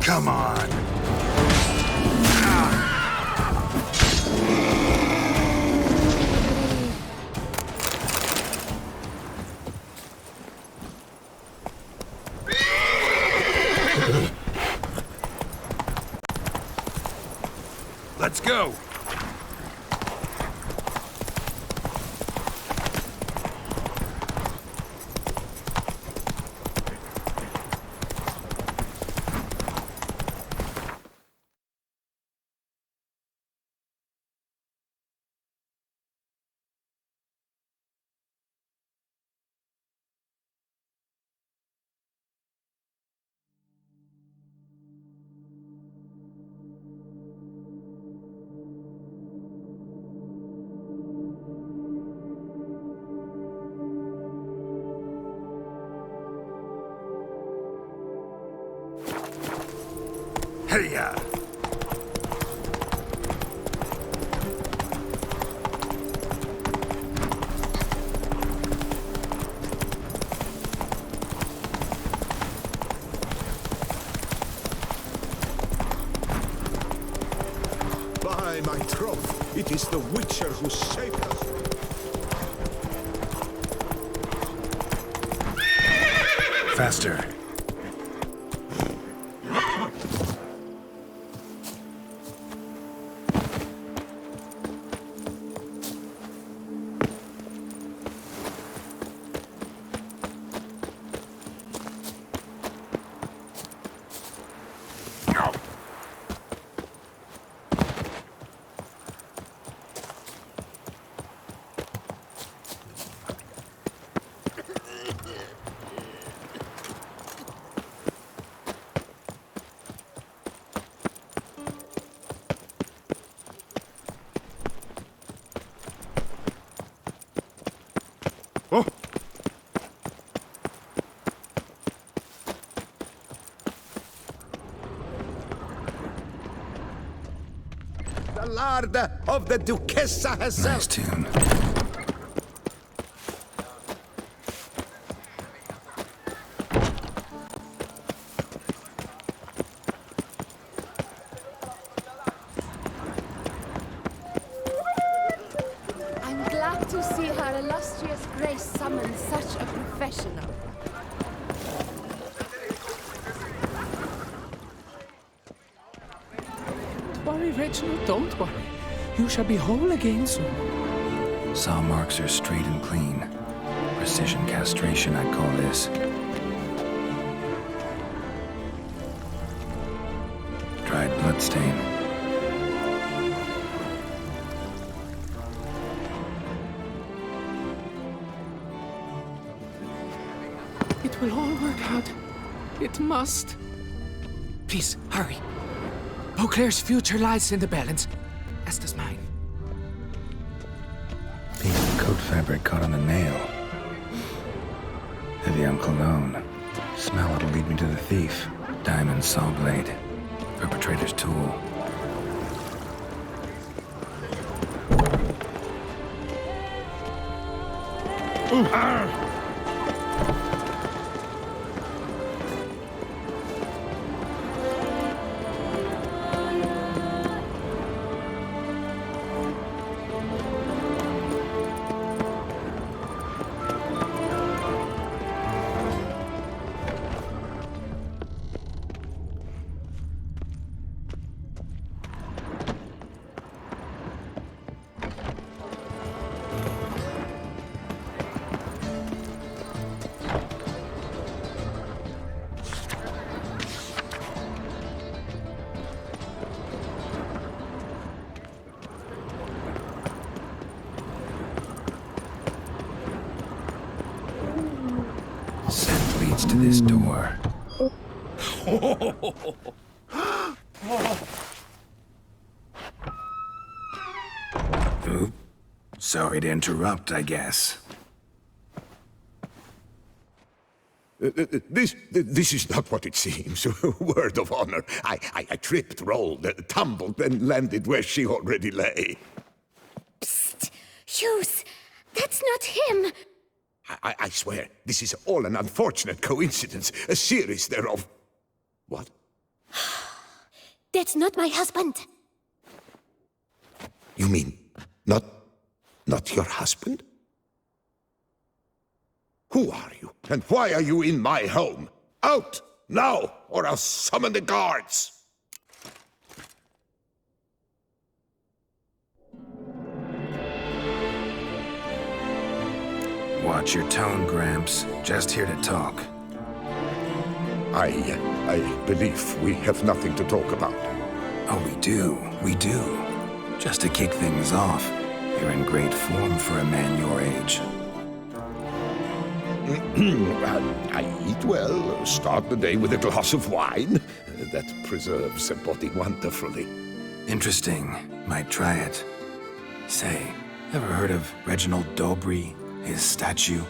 Speaker 9: Come on.
Speaker 12: Let's go.
Speaker 9: Hey-ya!
Speaker 8: By my troth, it is the Witcher who saved us.
Speaker 9: Faster.
Speaker 8: The lord of the Duchessa herself.
Speaker 2: Nice tune.
Speaker 22: I'm glad to see her illustrious grace summon such a professional.
Speaker 16: Don't worry, Reginald, don't worry. You shall be whole again soon.
Speaker 2: Saw marks are straight and clean. Precision castration, I'd call this. Dried bloodstain.
Speaker 16: It will all work out. It must. Please, hurry. Beauclair's future lies in the balance, as does mine.
Speaker 2: Piece of coat fabric caught on the nail. Evian cologne. Smell it'll lead me to the thief. Diamond saw blade. Perpetrator's tool. Scent leads to this door. Oop. Sorry to interrupt, I guess.
Speaker 8: This is not what it seems. Word of honor. I tripped, rolled, tumbled, and landed where she already lay.
Speaker 22: Psst! Hughes! That's not him!
Speaker 8: I swear, this is all an unfortunate coincidence. A series thereof. What?
Speaker 5: That's not my husband.
Speaker 8: You mean not your husband? Who are you, and why are you in my home? Out, now, or I'll summon the guards!
Speaker 2: Watch your tone, Gramps. Just here to talk.
Speaker 8: I believe we have nothing to talk about.
Speaker 2: Oh, we do. Just to kick things off, you're in great form for a man your age.
Speaker 8: I eat well, start the day with a glass of wine. That preserves a body wonderfully.
Speaker 2: Interesting. Might try it. Say, ever heard of Reginald Dobry, his statue?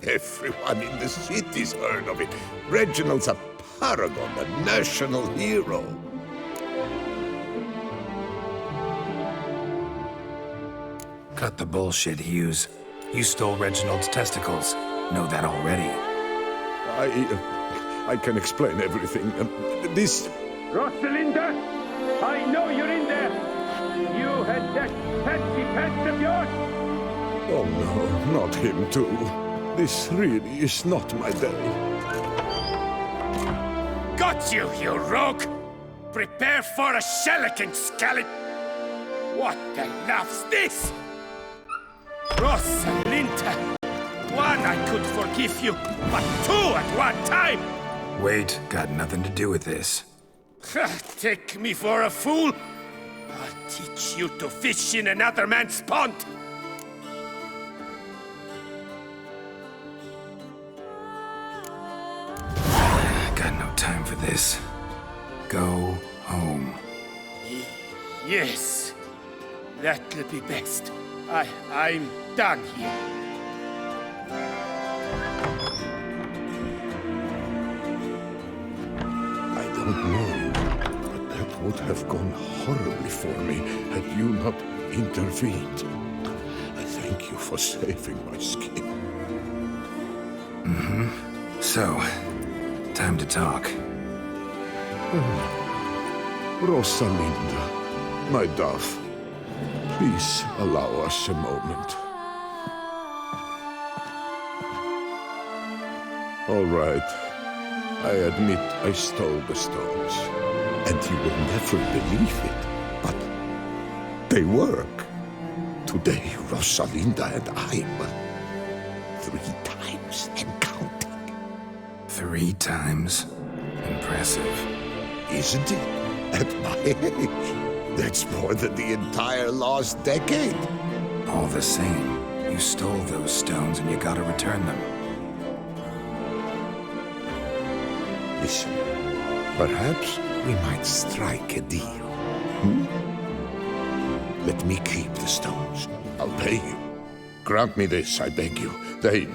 Speaker 8: Everyone in the city's heard of it. Reginald's a paragon, a national hero.
Speaker 2: Cut the bullshit, Hughes. You stole Reginald's testicles. Know that already.
Speaker 8: I can explain everything. This...
Speaker 12: Rosalinda, I know you're in there. You had that fancy pants of yours.
Speaker 8: Oh no, not him too. This really is not my day.
Speaker 12: Got you, you rogue! Prepare for a shellacking, scallop! What the laugh's this? Rosalinda! One, I could forgive you, but two at one time!
Speaker 2: Wait, got nothing to do with this.
Speaker 12: Take me for a fool? I'll teach you to fish in another man's pond!
Speaker 2: Got no time for this. Go home.
Speaker 12: Yes, that'll be best. I'm done here.
Speaker 8: I don't know, but that would have gone horribly for me had you not intervened. I thank you for saving my skin.
Speaker 2: So, time to talk.
Speaker 8: Rosalinda, my dove, please allow us a moment. All right. I admit I stole the stones. And you will never believe it, but they work. Today, Rosalinda and I were 3 times and counting.
Speaker 2: 3 times? Impressive.
Speaker 8: Isn't it? At my age. That's more than the entire last decade.
Speaker 2: All the same, you stole those stones and you gotta return them.
Speaker 8: Listen, perhaps we might strike a deal. Let me keep the stones. I'll pay you. Grant me this, I beg you. They've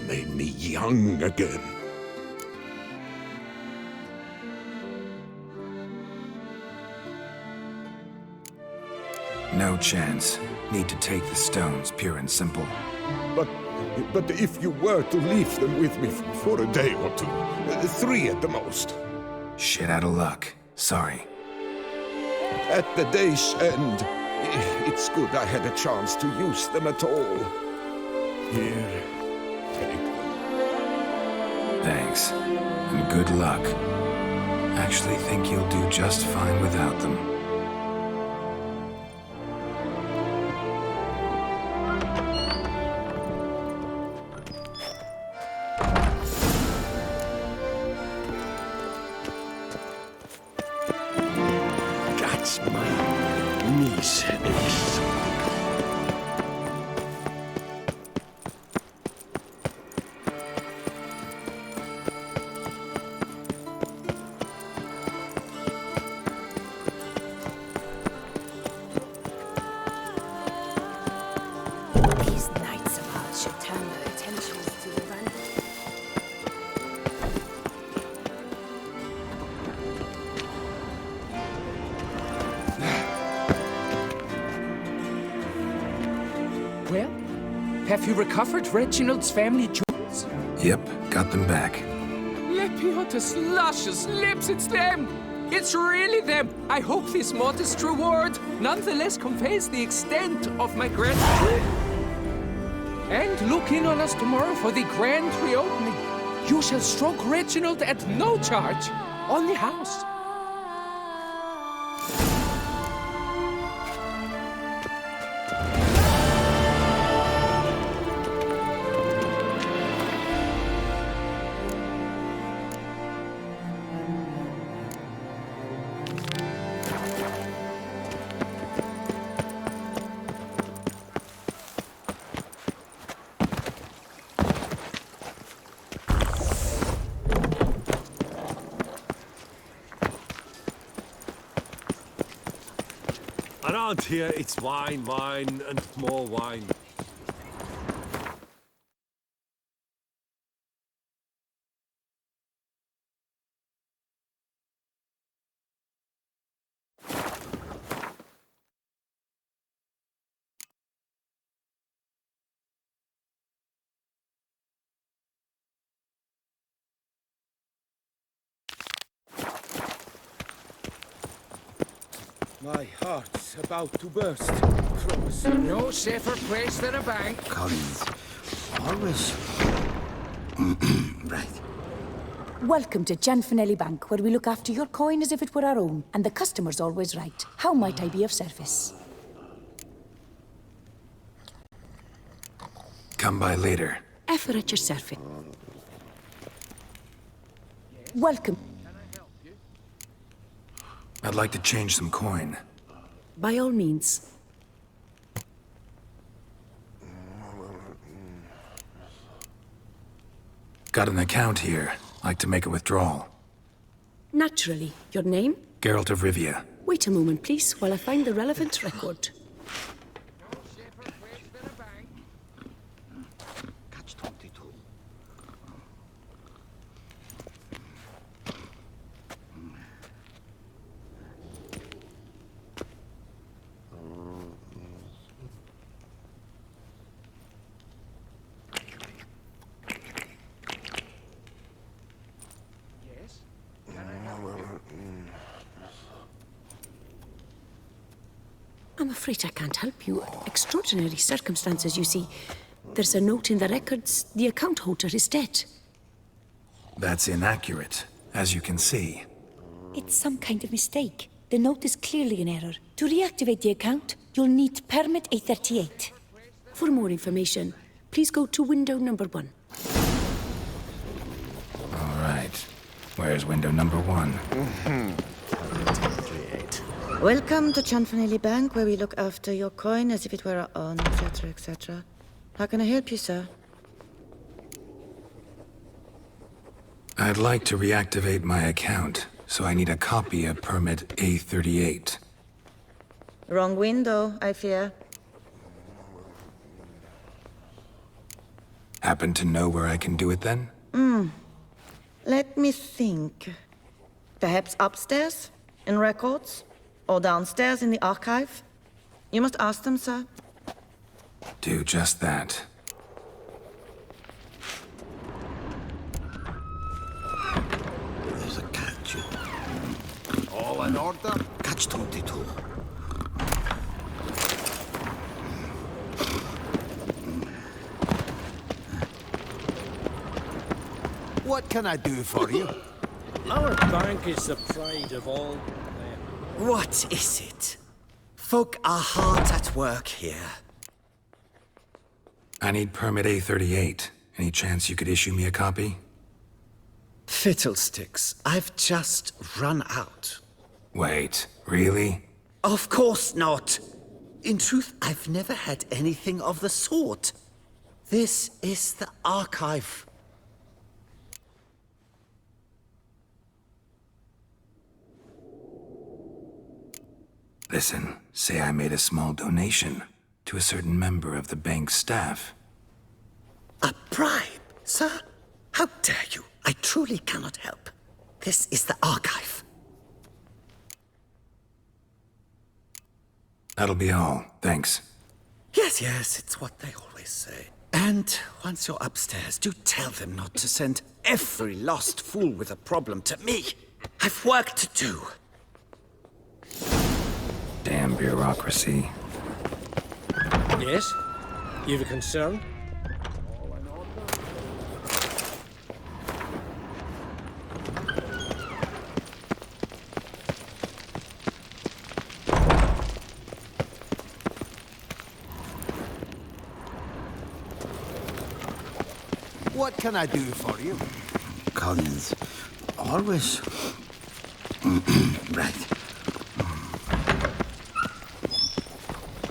Speaker 8: made me young again.
Speaker 2: No chance. Need to take the stones, pure and simple.
Speaker 8: But if you were to leave them with me for a day or 2, 3 at the most.
Speaker 2: Shit out of luck. Sorry.
Speaker 8: At the day's end, it's good I had a chance to use them at all. Here, take them.
Speaker 2: Thanks. And good luck. Actually think you'll do just fine without them.
Speaker 16: Well, have you recovered Reginald's family jewels?
Speaker 2: Yep, got them back.
Speaker 16: Lepiotus, luscious lips, it's them! It's really them! I hope this modest reward nonetheless conveys the extent of my gratitude. And look in on us tomorrow for the grand reopening. You shall stroke Reginald at no charge on the house.
Speaker 4: Around here, it's wine, wine, and more wine.
Speaker 12: My heart's about to burst from a sin.
Speaker 17: No safer place than a bank.
Speaker 7: Collins, always. Right.
Speaker 5: Welcome to Gianfinelli Bank, where we look after your coin as if it were our own, and the customer's always right. How might I be of service?
Speaker 2: Come by later.
Speaker 5: Ever at your service. Welcome.
Speaker 2: I'd like to change some coin.
Speaker 5: By all means.
Speaker 2: Got an account here. Like to make a withdrawal.
Speaker 5: Naturally. Your name?
Speaker 2: Geralt of Rivia.
Speaker 5: Wait a moment, please, while I find the relevant record. I'm afraid I can't help you. Extraordinary circumstances, you see. There's a note in the records. The account holder is dead.
Speaker 2: That's inaccurate, as you can see.
Speaker 5: It's some kind of mistake. The note is clearly in error. To reactivate the account, you'll need permit A38. For more information, please go to window number 1.
Speaker 2: All right. Where's window number 1?
Speaker 10: Welcome to Gianfinelli Bank, where we look after your coin as if it were our own, etc., etc. How can I help you, sir?
Speaker 2: I'd like to reactivate my account, so I need a copy of permit A38.
Speaker 10: Wrong window, I fear.
Speaker 2: Happen to know where I can do it then?
Speaker 10: Let me think. Perhaps upstairs, in records? Or downstairs in the archive? You must ask them, sir.
Speaker 2: Do just that.
Speaker 7: There's a catch.
Speaker 6: All in order?
Speaker 7: Catch 22.
Speaker 6: What can I do for you?
Speaker 12: Our bank is the pride of all.
Speaker 6: What is it? Folk are hard at work here.
Speaker 2: I need permit A38. Any chance you could issue me a copy?
Speaker 6: Fiddlesticks, I've just run out.
Speaker 2: Wait, really?
Speaker 6: Of course not. In truth, I've never had anything of the sort. This is the archive.
Speaker 2: Listen, say I made a small donation to a certain member of the bank's staff.
Speaker 6: A bribe, sir? How dare you? I truly cannot help. This is the archive.
Speaker 2: That'll be all. Thanks.
Speaker 6: Yes, it's what they always say. And once you're upstairs, do tell them not to send every lost fool with a problem to me. I've work to do.
Speaker 2: Damn bureaucracy.
Speaker 14: Yes? You've a concern?
Speaker 7: What can I do for you?
Speaker 6: Collins, always... right.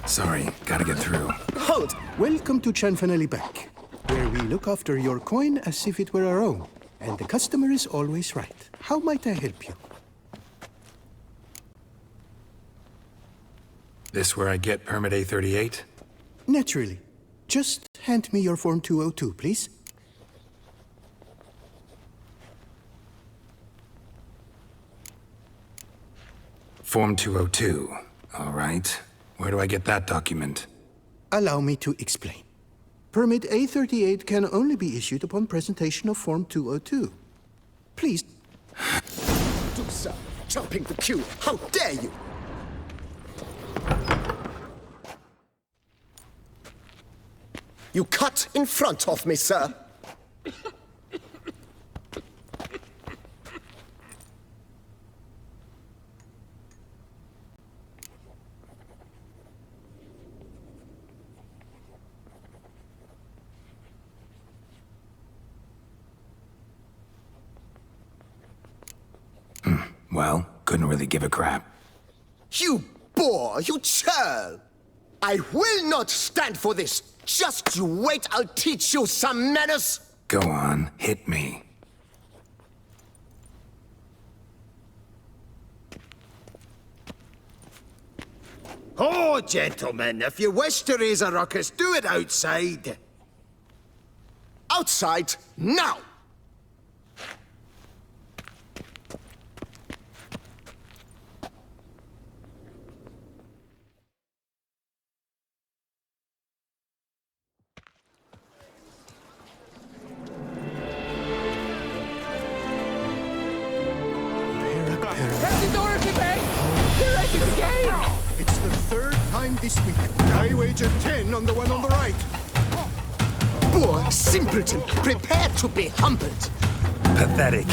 Speaker 2: Sorry, gotta get through.
Speaker 1: Hold! Welcome to Chanfanelli Bank, where we look after your coin as if it were our own, and the customer is always right. How might I help you?
Speaker 2: This where I get permit A38?
Speaker 1: Naturally. Just hand me your Form 202, please.
Speaker 2: Form 202. All right. Where do I get that document?
Speaker 1: Allow me to explain. Permit A38 can only be issued upon presentation of Form 202. Please.
Speaker 6: Do, sir. Jumping the queue. How dare you? You cut in front of me, sir.
Speaker 2: Well, couldn't really give a crap.
Speaker 6: You boor, you churl! I will not stand for this! Just you wait, I'll teach you some manners!
Speaker 2: Go on, hit me.
Speaker 15: Oh, gentlemen, if you wish to raise a ruckus, do it outside.
Speaker 6: Outside, now!
Speaker 1: It's the third time this week. I wager 10 on the one on the right.
Speaker 6: Poor simpleton, prepare to be humbled.
Speaker 9: Pathetic.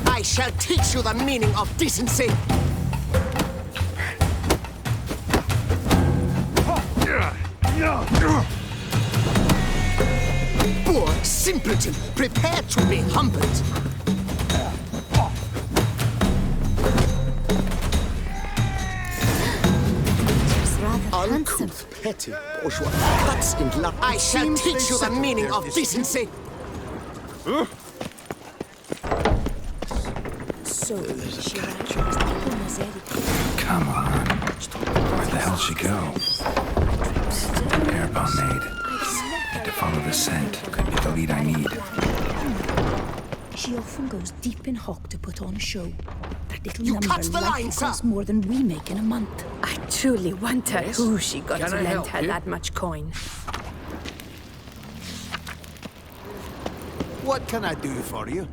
Speaker 6: I shall teach you the meaning of decency. Poor simpleton, prepare to be humbled. Uncouth, petty bourgeois, cuts in luck. I shall teach you the meaning of decency.
Speaker 5: So,
Speaker 2: Come on. Where the hell she go? Hair pomade. Need to follow the scent. Could be the lead I need.
Speaker 5: She often goes deep in hock to put on a show. That little
Speaker 6: You
Speaker 5: number
Speaker 6: cut the line,
Speaker 5: costs
Speaker 6: sir.
Speaker 5: more than we make in a month.
Speaker 23: I truly wonder
Speaker 5: Yes?
Speaker 23: who she got
Speaker 5: Can
Speaker 23: to
Speaker 5: I
Speaker 23: lend
Speaker 5: help
Speaker 23: her
Speaker 5: you?
Speaker 23: that much coin.
Speaker 7: What can I do for you?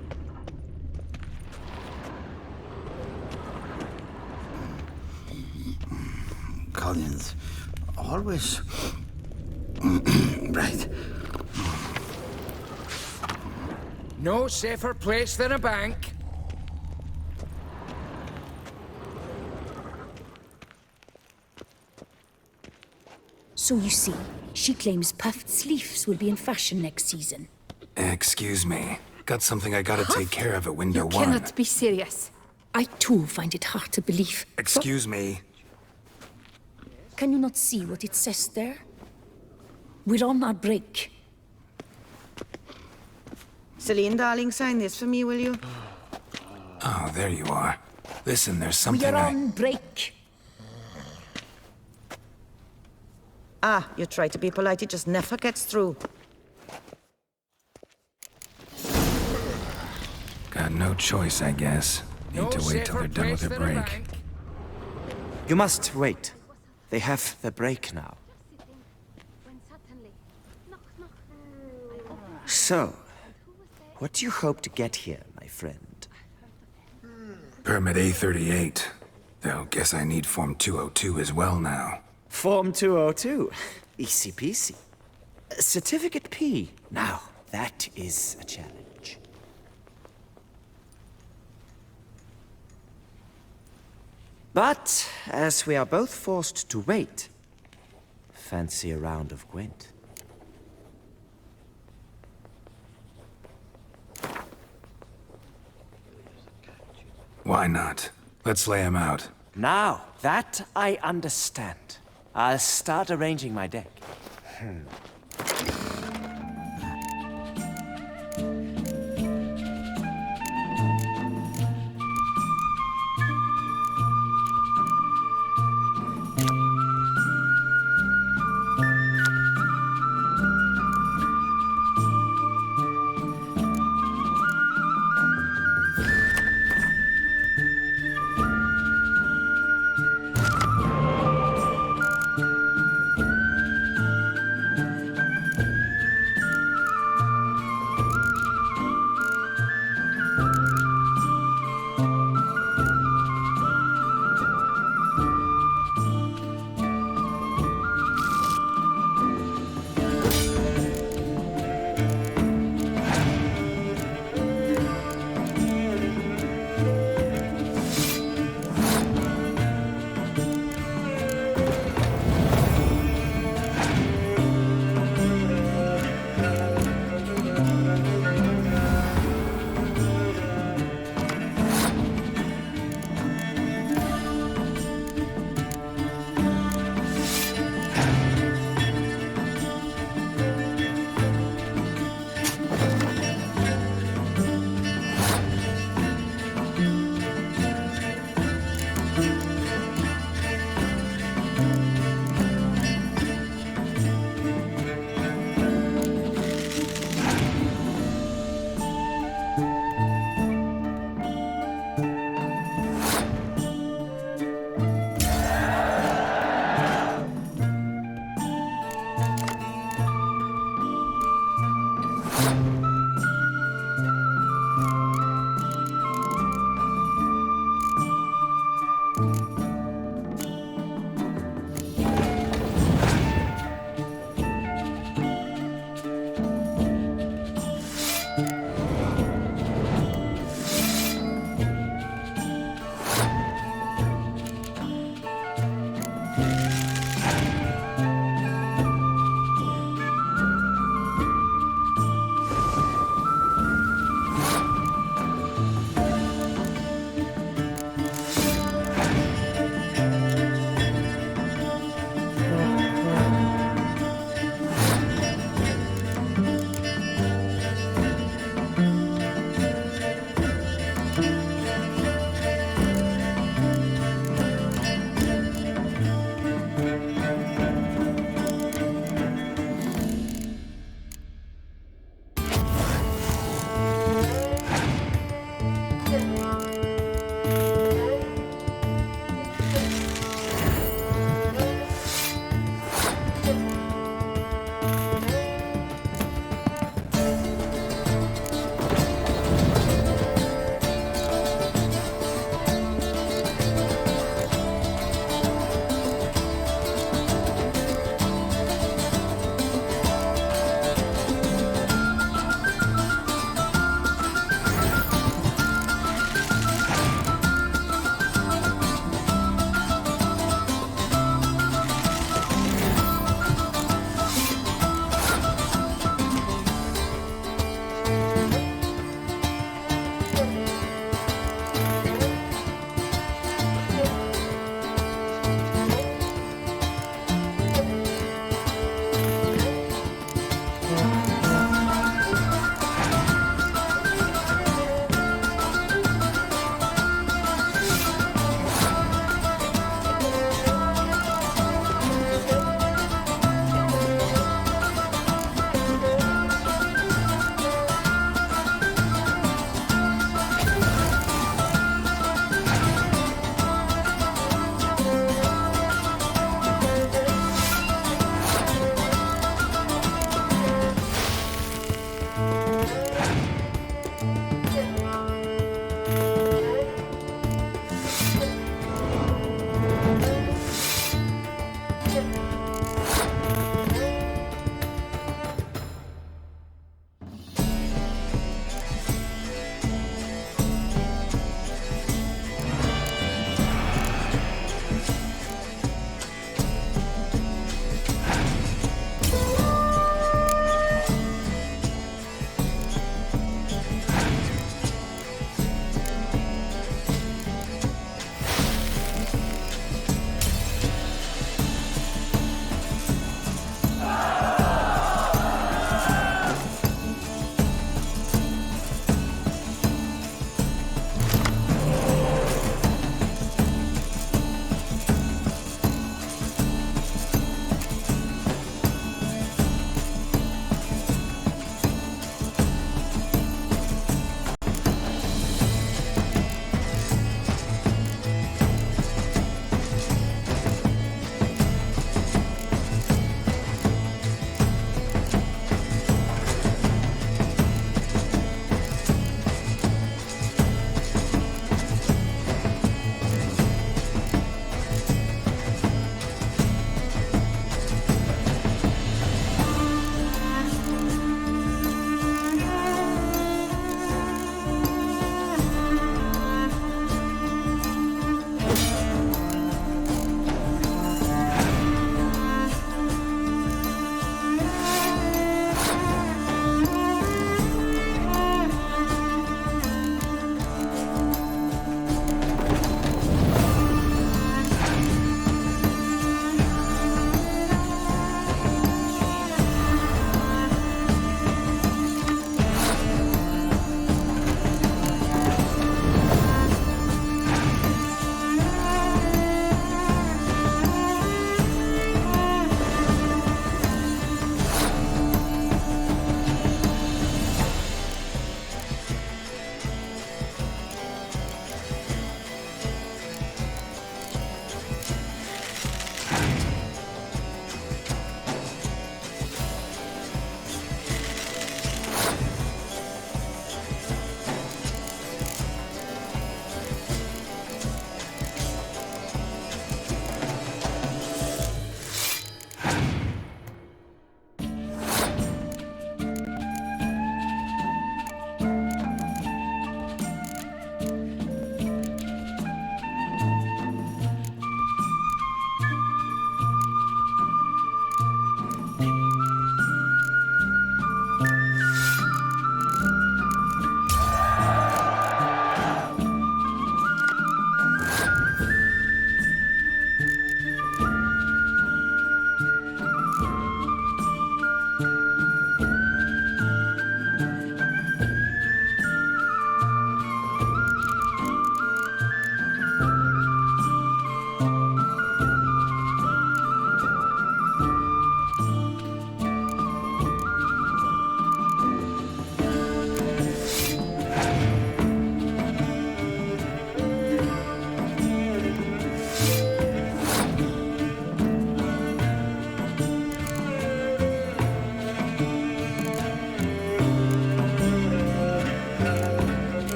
Speaker 6: Collins, always... right.
Speaker 17: No safer place than a bank.
Speaker 5: So you see, she claims puffed sleeves will be in fashion next season.
Speaker 2: Excuse me. Got something I gotta take care of at window
Speaker 5: You
Speaker 2: one.
Speaker 5: cannot
Speaker 23: be serious.
Speaker 5: I too find it hard to believe.
Speaker 2: Excuse me.
Speaker 5: Can you not see what it says there? We're on our break.
Speaker 10: Celine, darling, sign this for me, will you?
Speaker 2: Oh, there you are. Listen, there's
Speaker 5: We
Speaker 2: something
Speaker 5: are on break.
Speaker 10: Ah, you try to be polite, it just never gets through.
Speaker 2: Got no choice, I guess. Need to wait till they're done with their break.
Speaker 3: You must wait. They have the break now. So, what do you hope to get here, my friend?
Speaker 2: Permit A38. Though, guess I need Form 202 as well now.
Speaker 3: Form 202. Easy peasy. Certificate P. Now, that is a challenge. But, as we are both forced to wait, fancy a round of Gwent.
Speaker 2: Why not? Let's lay him out.
Speaker 3: Now, that I understand. I'll start arranging my deck.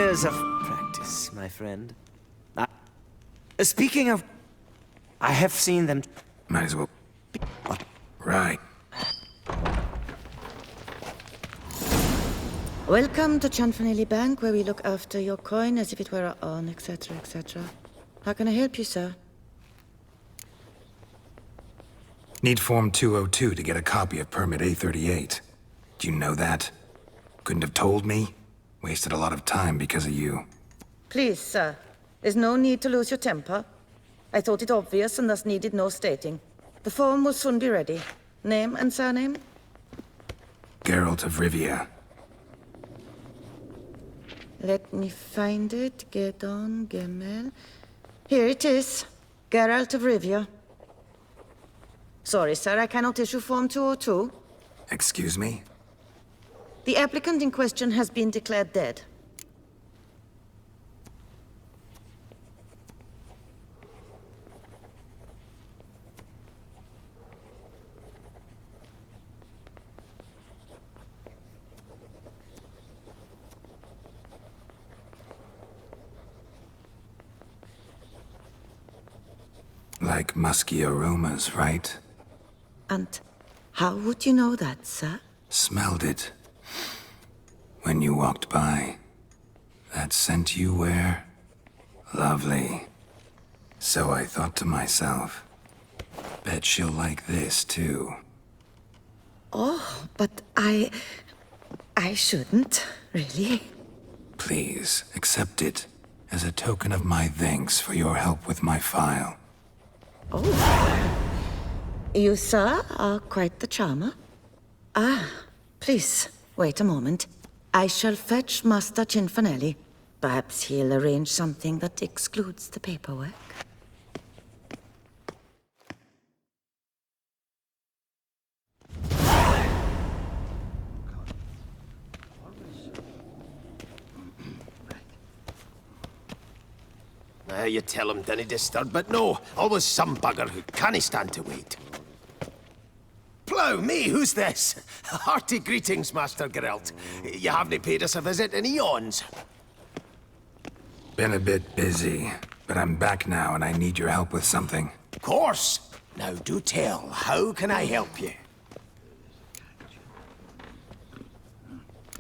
Speaker 3: years of practice, my friend. Speaking of... I have seen them...
Speaker 2: Might as well... Right.
Speaker 10: Welcome to Chanfanelli Bank, where we look after your coin as if it were our own, etc., etc. How can I help you, sir?
Speaker 2: Need Form 202 to get a copy of Permit A38. Do you know that? Couldn't have told me? Wasted a lot of time because of you.
Speaker 10: Please, sir. There's no need to lose your temper. I thought it obvious and thus needed no stating. The form will soon be ready. Name and surname?
Speaker 2: Geralt of Rivia.
Speaker 10: Let me find it. Gedon, Gemel. Here it is. Geralt of Rivia. Sorry, sir, I cannot issue Form 202.
Speaker 2: Excuse me?
Speaker 10: The applicant in question has been declared dead.
Speaker 2: Like musky aromas, right?
Speaker 10: And how would you know that, sir?
Speaker 2: Smelled it. When you walked by. That scent you wear? Lovely. So I thought to myself, bet she'll like this too.
Speaker 10: Oh, but I shouldn't, really.
Speaker 2: Please, accept it as a token of my thanks for your help with my file.
Speaker 10: Oh. You, sir, are quite the charmer. Ah, please, wait a moment. I shall fetch Master Cinfanelli. Perhaps he'll arrange something that excludes the paperwork.
Speaker 15: You tell him, dinna disturb, but no, always some bugger who can't stand to wait. Plough me, who's this? Hearty greetings, Master Geralt. You haven't paid us a visit in eons.
Speaker 2: Been a bit busy, but I'm back now and I need your help with something.
Speaker 15: Of course. Now do tell, how can I help you?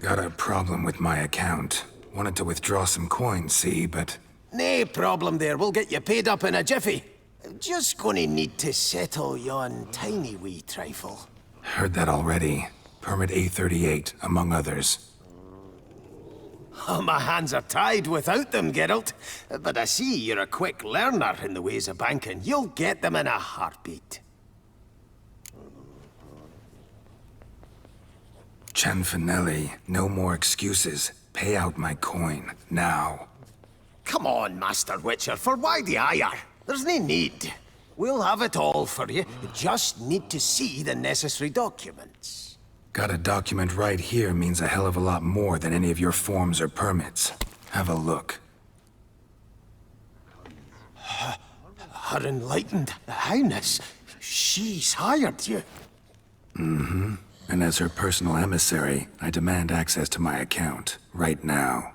Speaker 2: Got a problem with my account. Wanted to withdraw some coins, see, but...
Speaker 15: Nae problem there, we'll get you paid up in a jiffy. Just gonna need to settle yon tiny wee trifle.
Speaker 2: Heard that already. Permit A38, among others.
Speaker 15: Oh, my hands are tied without them, Geralt. But I see you're a quick learner in the ways of banking. You'll get them in a heartbeat.
Speaker 2: Chanfanelli, no more excuses. Pay out my coin, now.
Speaker 15: Come on, Master Witcher, for why the ire? There's no need. We'll have it all for you. Just need to see the necessary documents.
Speaker 2: Got a document right here means a hell of a lot more than any of your forms or permits. Have a look.
Speaker 15: Her Enlightened Highness, she's hired you.
Speaker 2: Mm-hmm. And as her personal emissary, I demand access to my account, right now.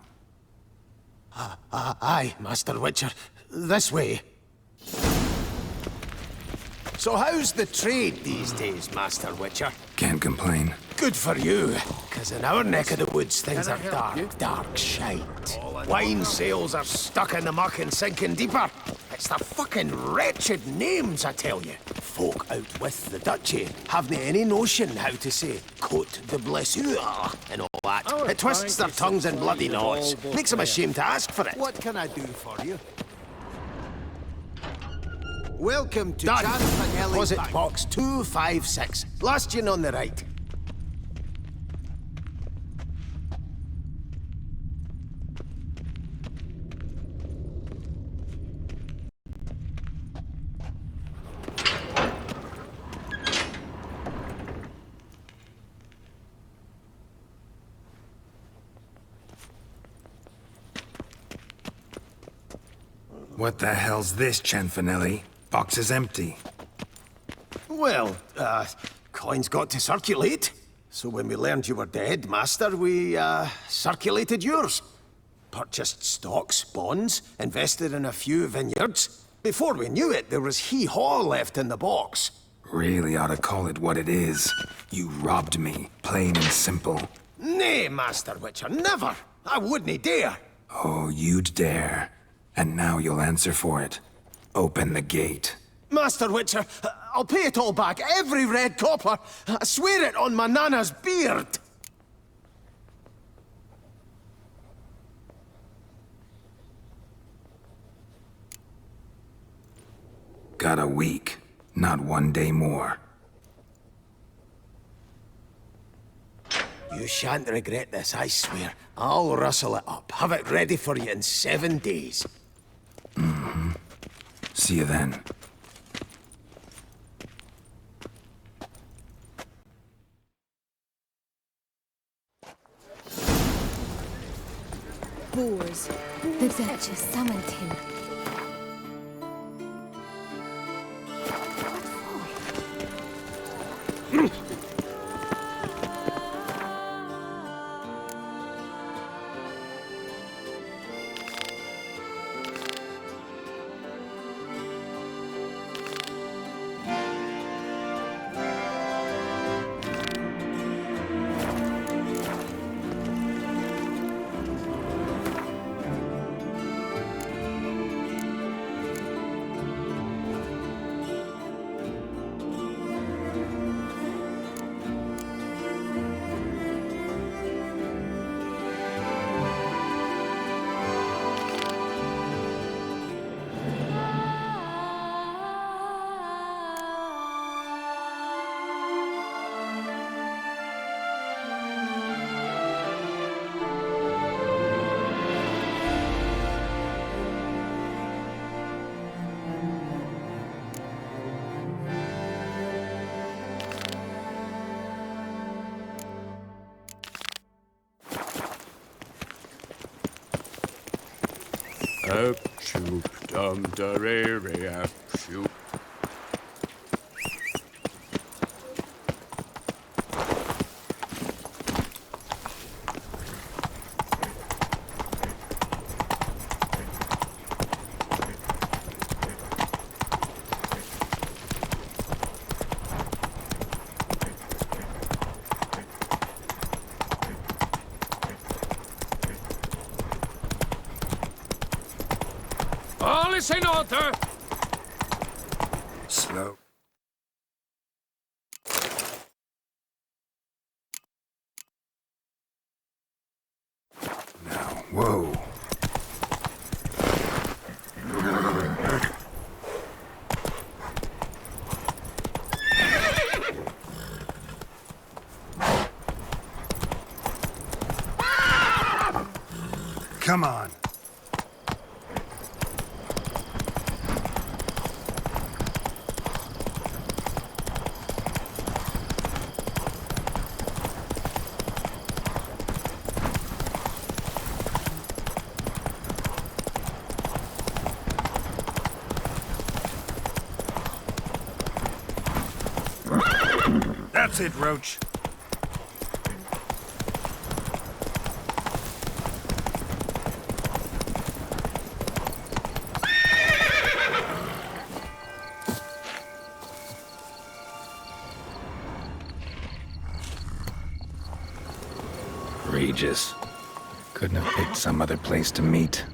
Speaker 15: Aye, Master Witcher. This way. So how's the trade these days, Master Witcher?
Speaker 2: Can't complain.
Speaker 15: Good for you, because in our neck of the woods things are dark shite. Wine sales are stuck in the muck and sinking deeper. It's the fucking wretched names, I tell you. Folk out with the duchy haven't any notion how to say Côte de Blessure and all that. It twists their tongues in bloody knots. Makes them ashamed to ask for it.
Speaker 6: What can I do for you? Welcome to
Speaker 15: Done.
Speaker 6: Chanfanelli
Speaker 15: Deposit
Speaker 6: Bank.
Speaker 15: box 256. Last one on the right.
Speaker 2: What the hell's this, Chanfanelli? Box is empty.
Speaker 15: Well, coins got to circulate. So when we learned you were dead, Master, we, circulated yours. purchased stocks, bonds, invested in a few vineyards. Before we knew it, there was hee-haw left in the box.
Speaker 2: Really ought to call it what it is. You robbed me, plain and simple.
Speaker 15: Nay, Master Witcher, never! I wouldn't dare!
Speaker 2: Oh, you'd dare. And now you'll answer for it. Open the gate.
Speaker 15: Master Witcher, I'll pay it all back, every red copper. I swear it on my nana's beard.
Speaker 2: Got a week, not 1 day more.
Speaker 15: You shan't regret this, I swear. I'll rustle it up, have it ready for you in 7 days.
Speaker 2: Mm-hmm. See you then.
Speaker 22: Boars. The Duchess summoned him.
Speaker 12: Up, shoop, dum, da, re, re, up, shoop.
Speaker 17: All is in order!
Speaker 2: Slow. Now, whoa.
Speaker 9: Come on. That's it, Roach.
Speaker 2: Regis. Couldn't have picked some other place to meet.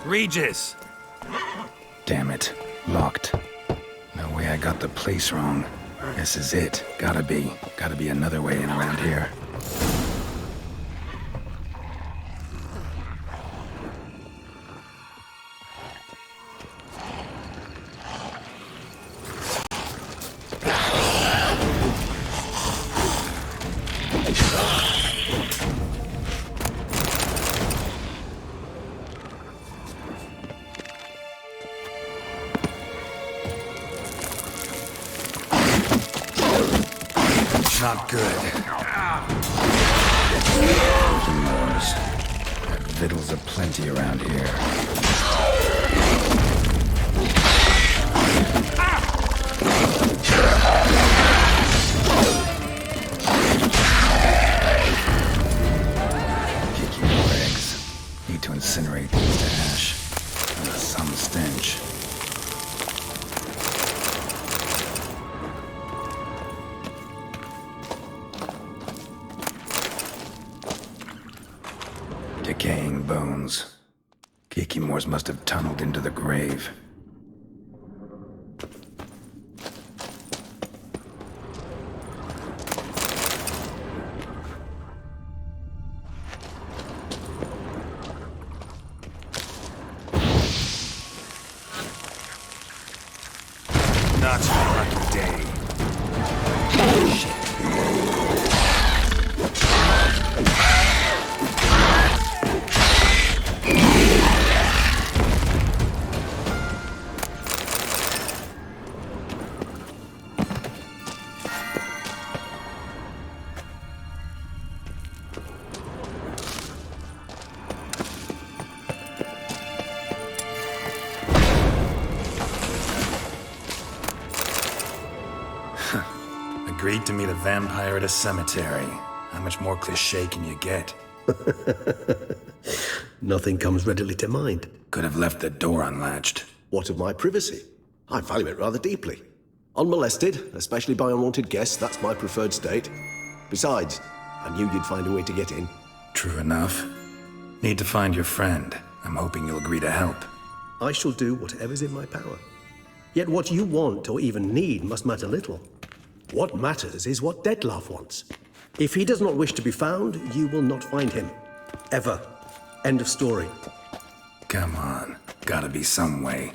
Speaker 9: Regis!
Speaker 2: Damn it. Locked. No way I got the place wrong. This is it. Gotta be. Gotta be another way in around here. Not good. Frozen moors. Got victuals aplenty around here. Kick your legs. Need to incinerate these to ash. Some stench. Decaying bones. Kikimores must have tunneled into the grave.
Speaker 9: Not your lucky day.
Speaker 2: Agreed to meet a vampire at a cemetery. How much more cliché can you get?
Speaker 11: Nothing comes readily to mind.
Speaker 2: Could have left the door unlatched.
Speaker 11: What of my privacy? I value it rather deeply. Unmolested, especially by unwanted guests, that's my preferred state. Besides, I knew you'd find a way to get in.
Speaker 2: True enough. Need to find your friend. I'm hoping you'll agree to help.
Speaker 11: I shall do whatever's in my power. Yet what you want or even need must matter little. What matters is what Detlef wants. If he does not wish to be found, you will not find him. Ever. End of story.
Speaker 2: Come on. Gotta be some way.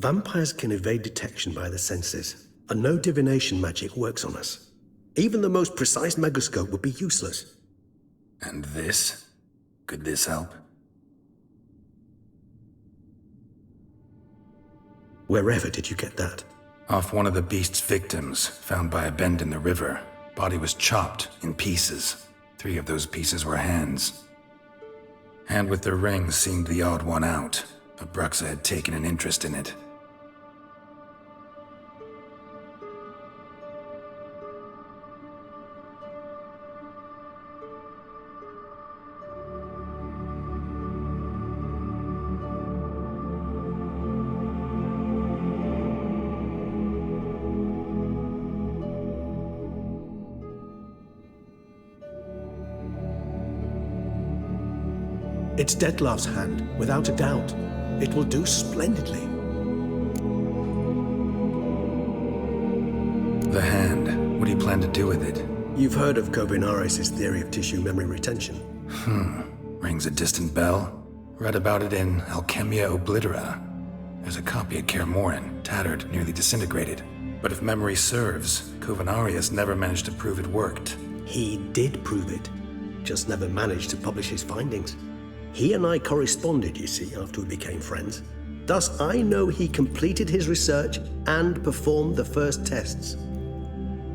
Speaker 11: Vampires can evade detection by the senses, and no divination magic works on us. Even the most precise megascope would be useless.
Speaker 2: And this? Could this help?
Speaker 11: Wherever did you get that?
Speaker 2: Off one of the beast's victims, found by a bend in the river. Body was chopped in pieces. 3 of those pieces were hands. Hand with the ring seemed the odd one out, but Bruxa had taken an interest in it.
Speaker 11: It's Detlef's hand, without a doubt. It will do splendidly.
Speaker 2: The hand. What do you plan to do with it?
Speaker 11: You've heard of Kobinaris' theory of tissue memory retention.
Speaker 2: Rings a distant bell. Read about it in Alchemia Oblitera. There's a copy at Kaer Morhen, tattered, nearly disintegrated. But if memory serves, Kobinarius never managed to prove it worked.
Speaker 11: He did prove it, just never managed to publish his findings. He and I corresponded, you see, after we became friends. Thus, I know he completed his research and performed the first tests.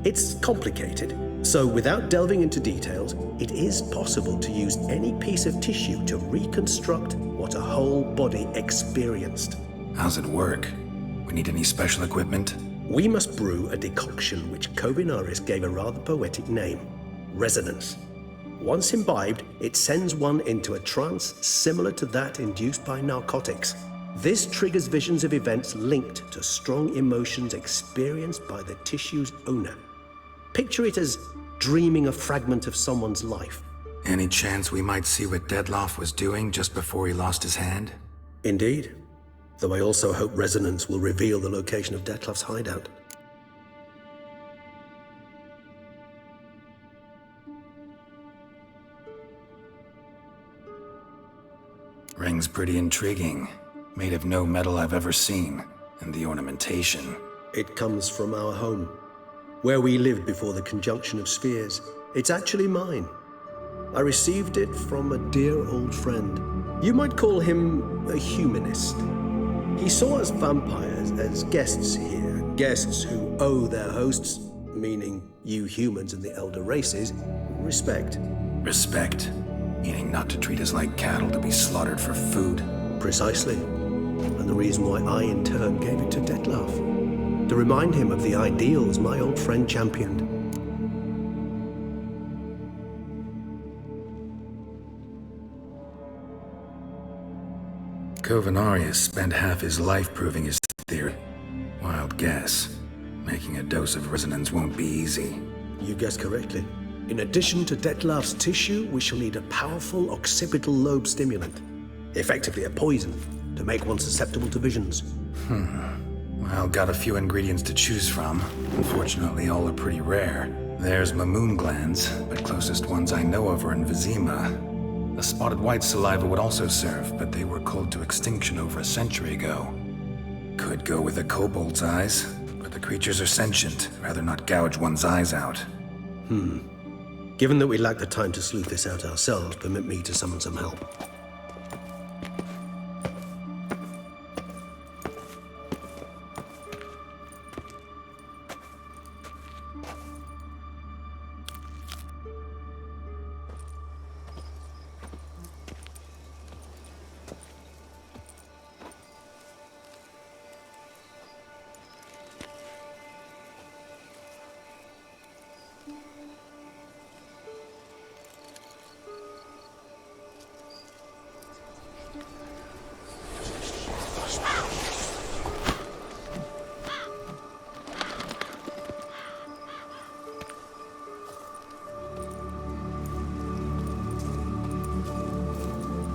Speaker 11: It's complicated, so without delving into details, it is possible to use any piece of tissue to reconstruct what a whole body experienced.
Speaker 2: How's it work? We need any special equipment?
Speaker 11: We must brew a decoction which Kobinaris gave a rather poetic name, resonance. Once imbibed, it sends one into a trance similar to that induced by narcotics. This triggers visions of events linked to strong emotions experienced by the tissue's owner. Picture it as dreaming a fragment of someone's life.
Speaker 2: Any chance we might see what Detlef was doing just before he lost his hand?
Speaker 11: Indeed. Though I also hope resonance will reveal the location of Detlef's hideout.
Speaker 2: Ring's pretty intriguing. Made of no metal I've ever seen. And the ornamentation.
Speaker 11: It comes from our home, where we lived before the conjunction of spheres. It's actually mine. I received it from a dear old friend. You might call him a humanist. He saw us vampires as guests here, guests who owe their hosts, meaning you humans and the elder races, respect.
Speaker 2: Respect? Meaning not to treat us like cattle to be slaughtered for food?
Speaker 11: Precisely. And the reason why I, in turn, gave it to Detlef. To remind him of the ideals my old friend championed.
Speaker 2: Covenarius spent half his life proving his theory. Wild guess. Making a dose of resonance won't be easy.
Speaker 11: You guessed correctly. In addition to Detlef's tissue, we shall need a powerful occipital lobe stimulant. Effectively a poison, to make one susceptible to visions.
Speaker 2: Well, got a few ingredients to choose from. Unfortunately, all are pretty rare. There's mamoon glands, but closest ones I know of are in Vizima. The spotted white saliva would also serve, but they were culled to extinction over a century ago. Could go with a kobold's eyes, but the creatures are sentient. Rather not gouge one's eyes out.
Speaker 11: Given that we lack the time to sleuth this out ourselves, permit me to summon some help.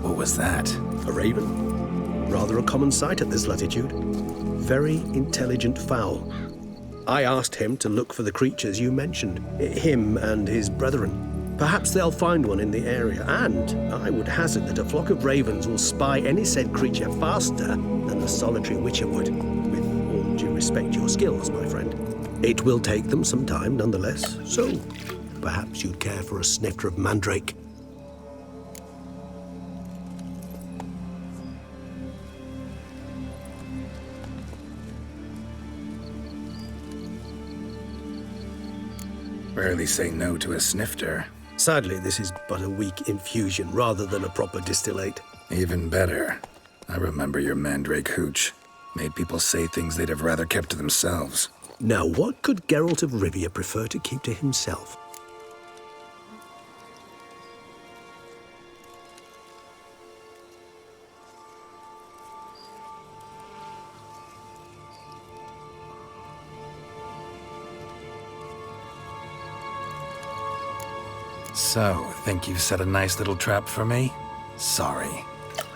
Speaker 2: What was that?
Speaker 11: A raven. Rather a common sight at this latitude. Very intelligent fowl. I asked him to look for the creatures you mentioned, him and his brethren. Perhaps they'll find one in the area, and I would hazard that a flock of ravens will spy any said creature faster than the solitary witcher would, with all due respect to your skills, my friend. It will take them some time, nonetheless, so perhaps you'd care for a snifter of mandrake.
Speaker 2: Rarely say no to a snifter.
Speaker 11: Sadly, this is but a weak infusion rather than a proper distillate.
Speaker 2: Even better. I remember your mandrake hooch. Made people say things they'd have rather kept to themselves.
Speaker 11: Now, what could Geralt of Rivia prefer to keep to himself?
Speaker 2: So, think you've set a nice little trap for me? Sorry.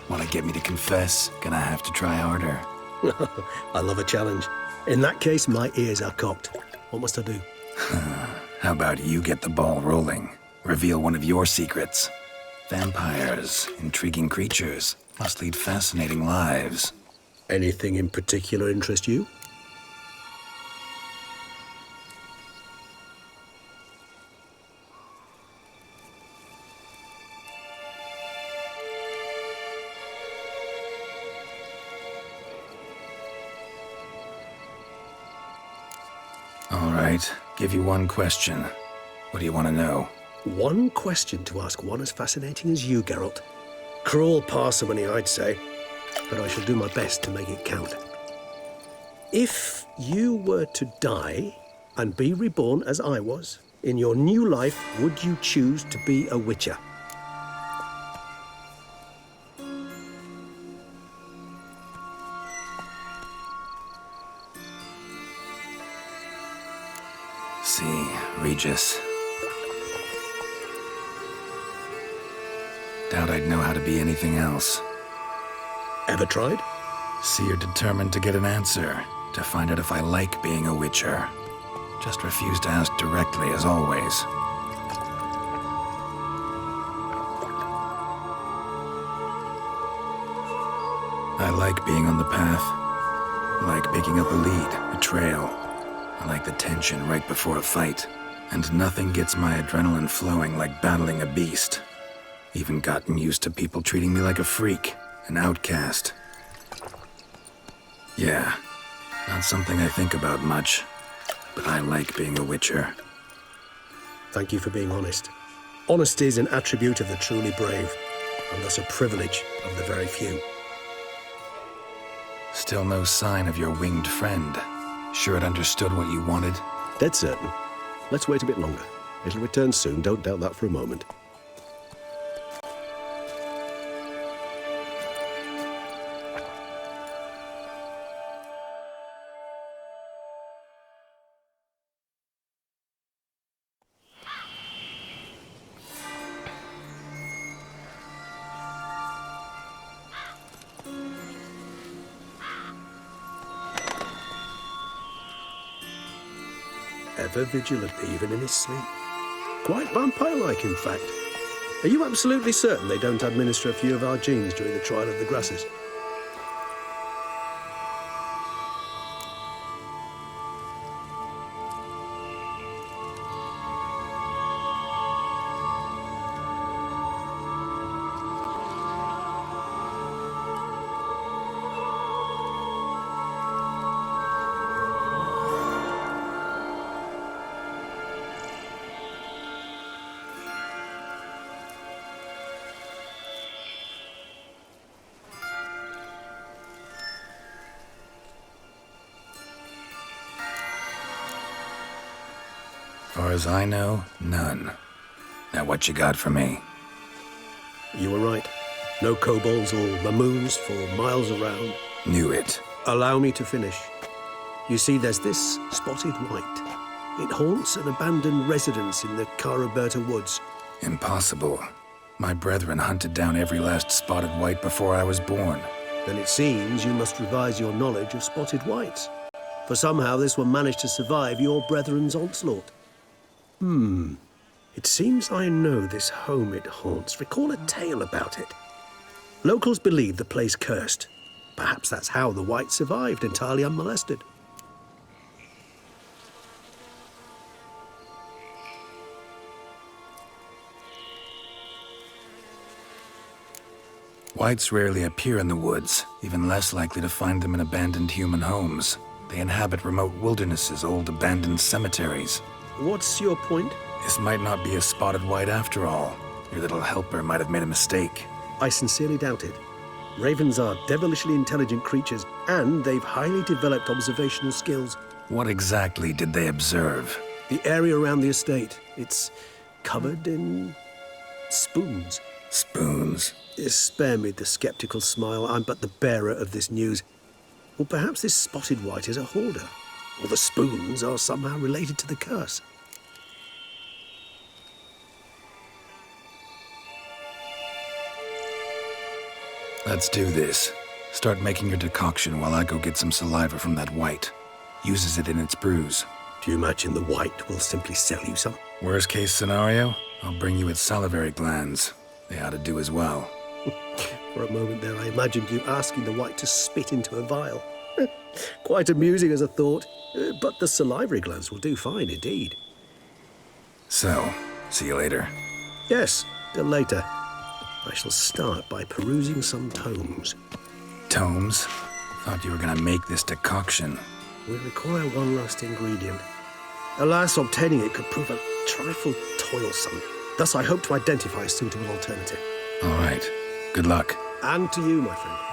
Speaker 2: Want to get me to confess? Gonna have to try harder.
Speaker 11: I love a challenge. In that case, my ears are cocked. What must I do?
Speaker 2: How about you get the ball rolling? Reveal one of your secrets. Vampires, intriguing creatures, must lead fascinating lives.
Speaker 11: Anything in particular interest you?
Speaker 2: All right, give you one question. What do you want to know?
Speaker 11: One question to ask one as fascinating as you, Geralt. Cruel parsimony, I'd say, but I shall do my best to make it count. If you were to die and be reborn as I was, in your new life, would you choose to be a witcher?
Speaker 2: See, Regis. Doubt I'd know how to be anything else.
Speaker 11: Ever tried?
Speaker 2: See, you're determined to get an answer, to find out if I like being a witcher. Just refuse to ask directly, as always. I like being on the path. I like picking up a lead, a trail. I like the tension right before a fight. And nothing gets my adrenaline flowing like battling a beast. Even gotten used to people treating me like a freak, an outcast. Yeah, not something I think about much, but I like being a witcher.
Speaker 11: Thank you for being honest. Honesty is an attribute of the truly brave, and thus a privilege of the very few.
Speaker 2: Still no sign of your winged friend. Sure it understood what you wanted?
Speaker 11: Dead certain. Let's wait a bit longer. It'll return soon, don't doubt that for a moment. Ever vigilant, even in his sleep. Quite vampire-like, in fact. Are you absolutely certain they don't administer a few of our genes during the trial of the grasses?
Speaker 2: Far as I know, none. Now what you got for me?
Speaker 11: You were right. No kobolds or mamoons for miles around.
Speaker 2: Knew it.
Speaker 11: Allow me to finish. You see, there's this spotted white. It haunts an abandoned residence in the Caraberta woods.
Speaker 2: Impossible. My brethren hunted down every last spotted white before I was born.
Speaker 11: Then it seems you must revise your knowledge of spotted whites. For somehow this one managed to survive your brethren's onslaught. It seems I know this home it haunts. Recall a tale about it. Locals believe the place cursed. Perhaps that's how the white survived entirely unmolested.
Speaker 2: Whites rarely appear in the woods, even less likely to find them in abandoned human homes. They inhabit remote wildernesses, old abandoned cemeteries.
Speaker 11: What's your point?
Speaker 2: This might not be a spotted white after all. Your little helper might have made a mistake.
Speaker 11: I sincerely doubt it. Ravens are devilishly intelligent creatures, and they've highly developed observational skills.
Speaker 2: What exactly did they observe?
Speaker 11: The area around the estate. It's covered in spoons.
Speaker 2: Spoons?
Speaker 11: Spare me the skeptical smile. I'm but the bearer of this news. Or perhaps this spotted white is a hoarder. Or the spoons are somehow related to the curse.
Speaker 2: Let's do this. Start making your decoction while I go get some saliva from that white. Uses it in its brews.
Speaker 11: Do you imagine the white will simply sell you some?
Speaker 2: Worst case scenario, I'll bring you its salivary glands. They ought to do as well.
Speaker 11: For a moment there, I imagined you asking the white to spit into a vial. Quite amusing as a thought, but the salivary glands will do fine indeed.
Speaker 2: So, see you later.
Speaker 11: Yes, till later. I shall start by perusing some tomes.
Speaker 2: Tomes? Thought you were gonna make this decoction.
Speaker 11: We require one last ingredient. Alas, obtaining it could prove a trifle toilsome. Thus, I hope to identify a suitable alternative.
Speaker 2: All right. Good luck.
Speaker 11: And to you, my friend.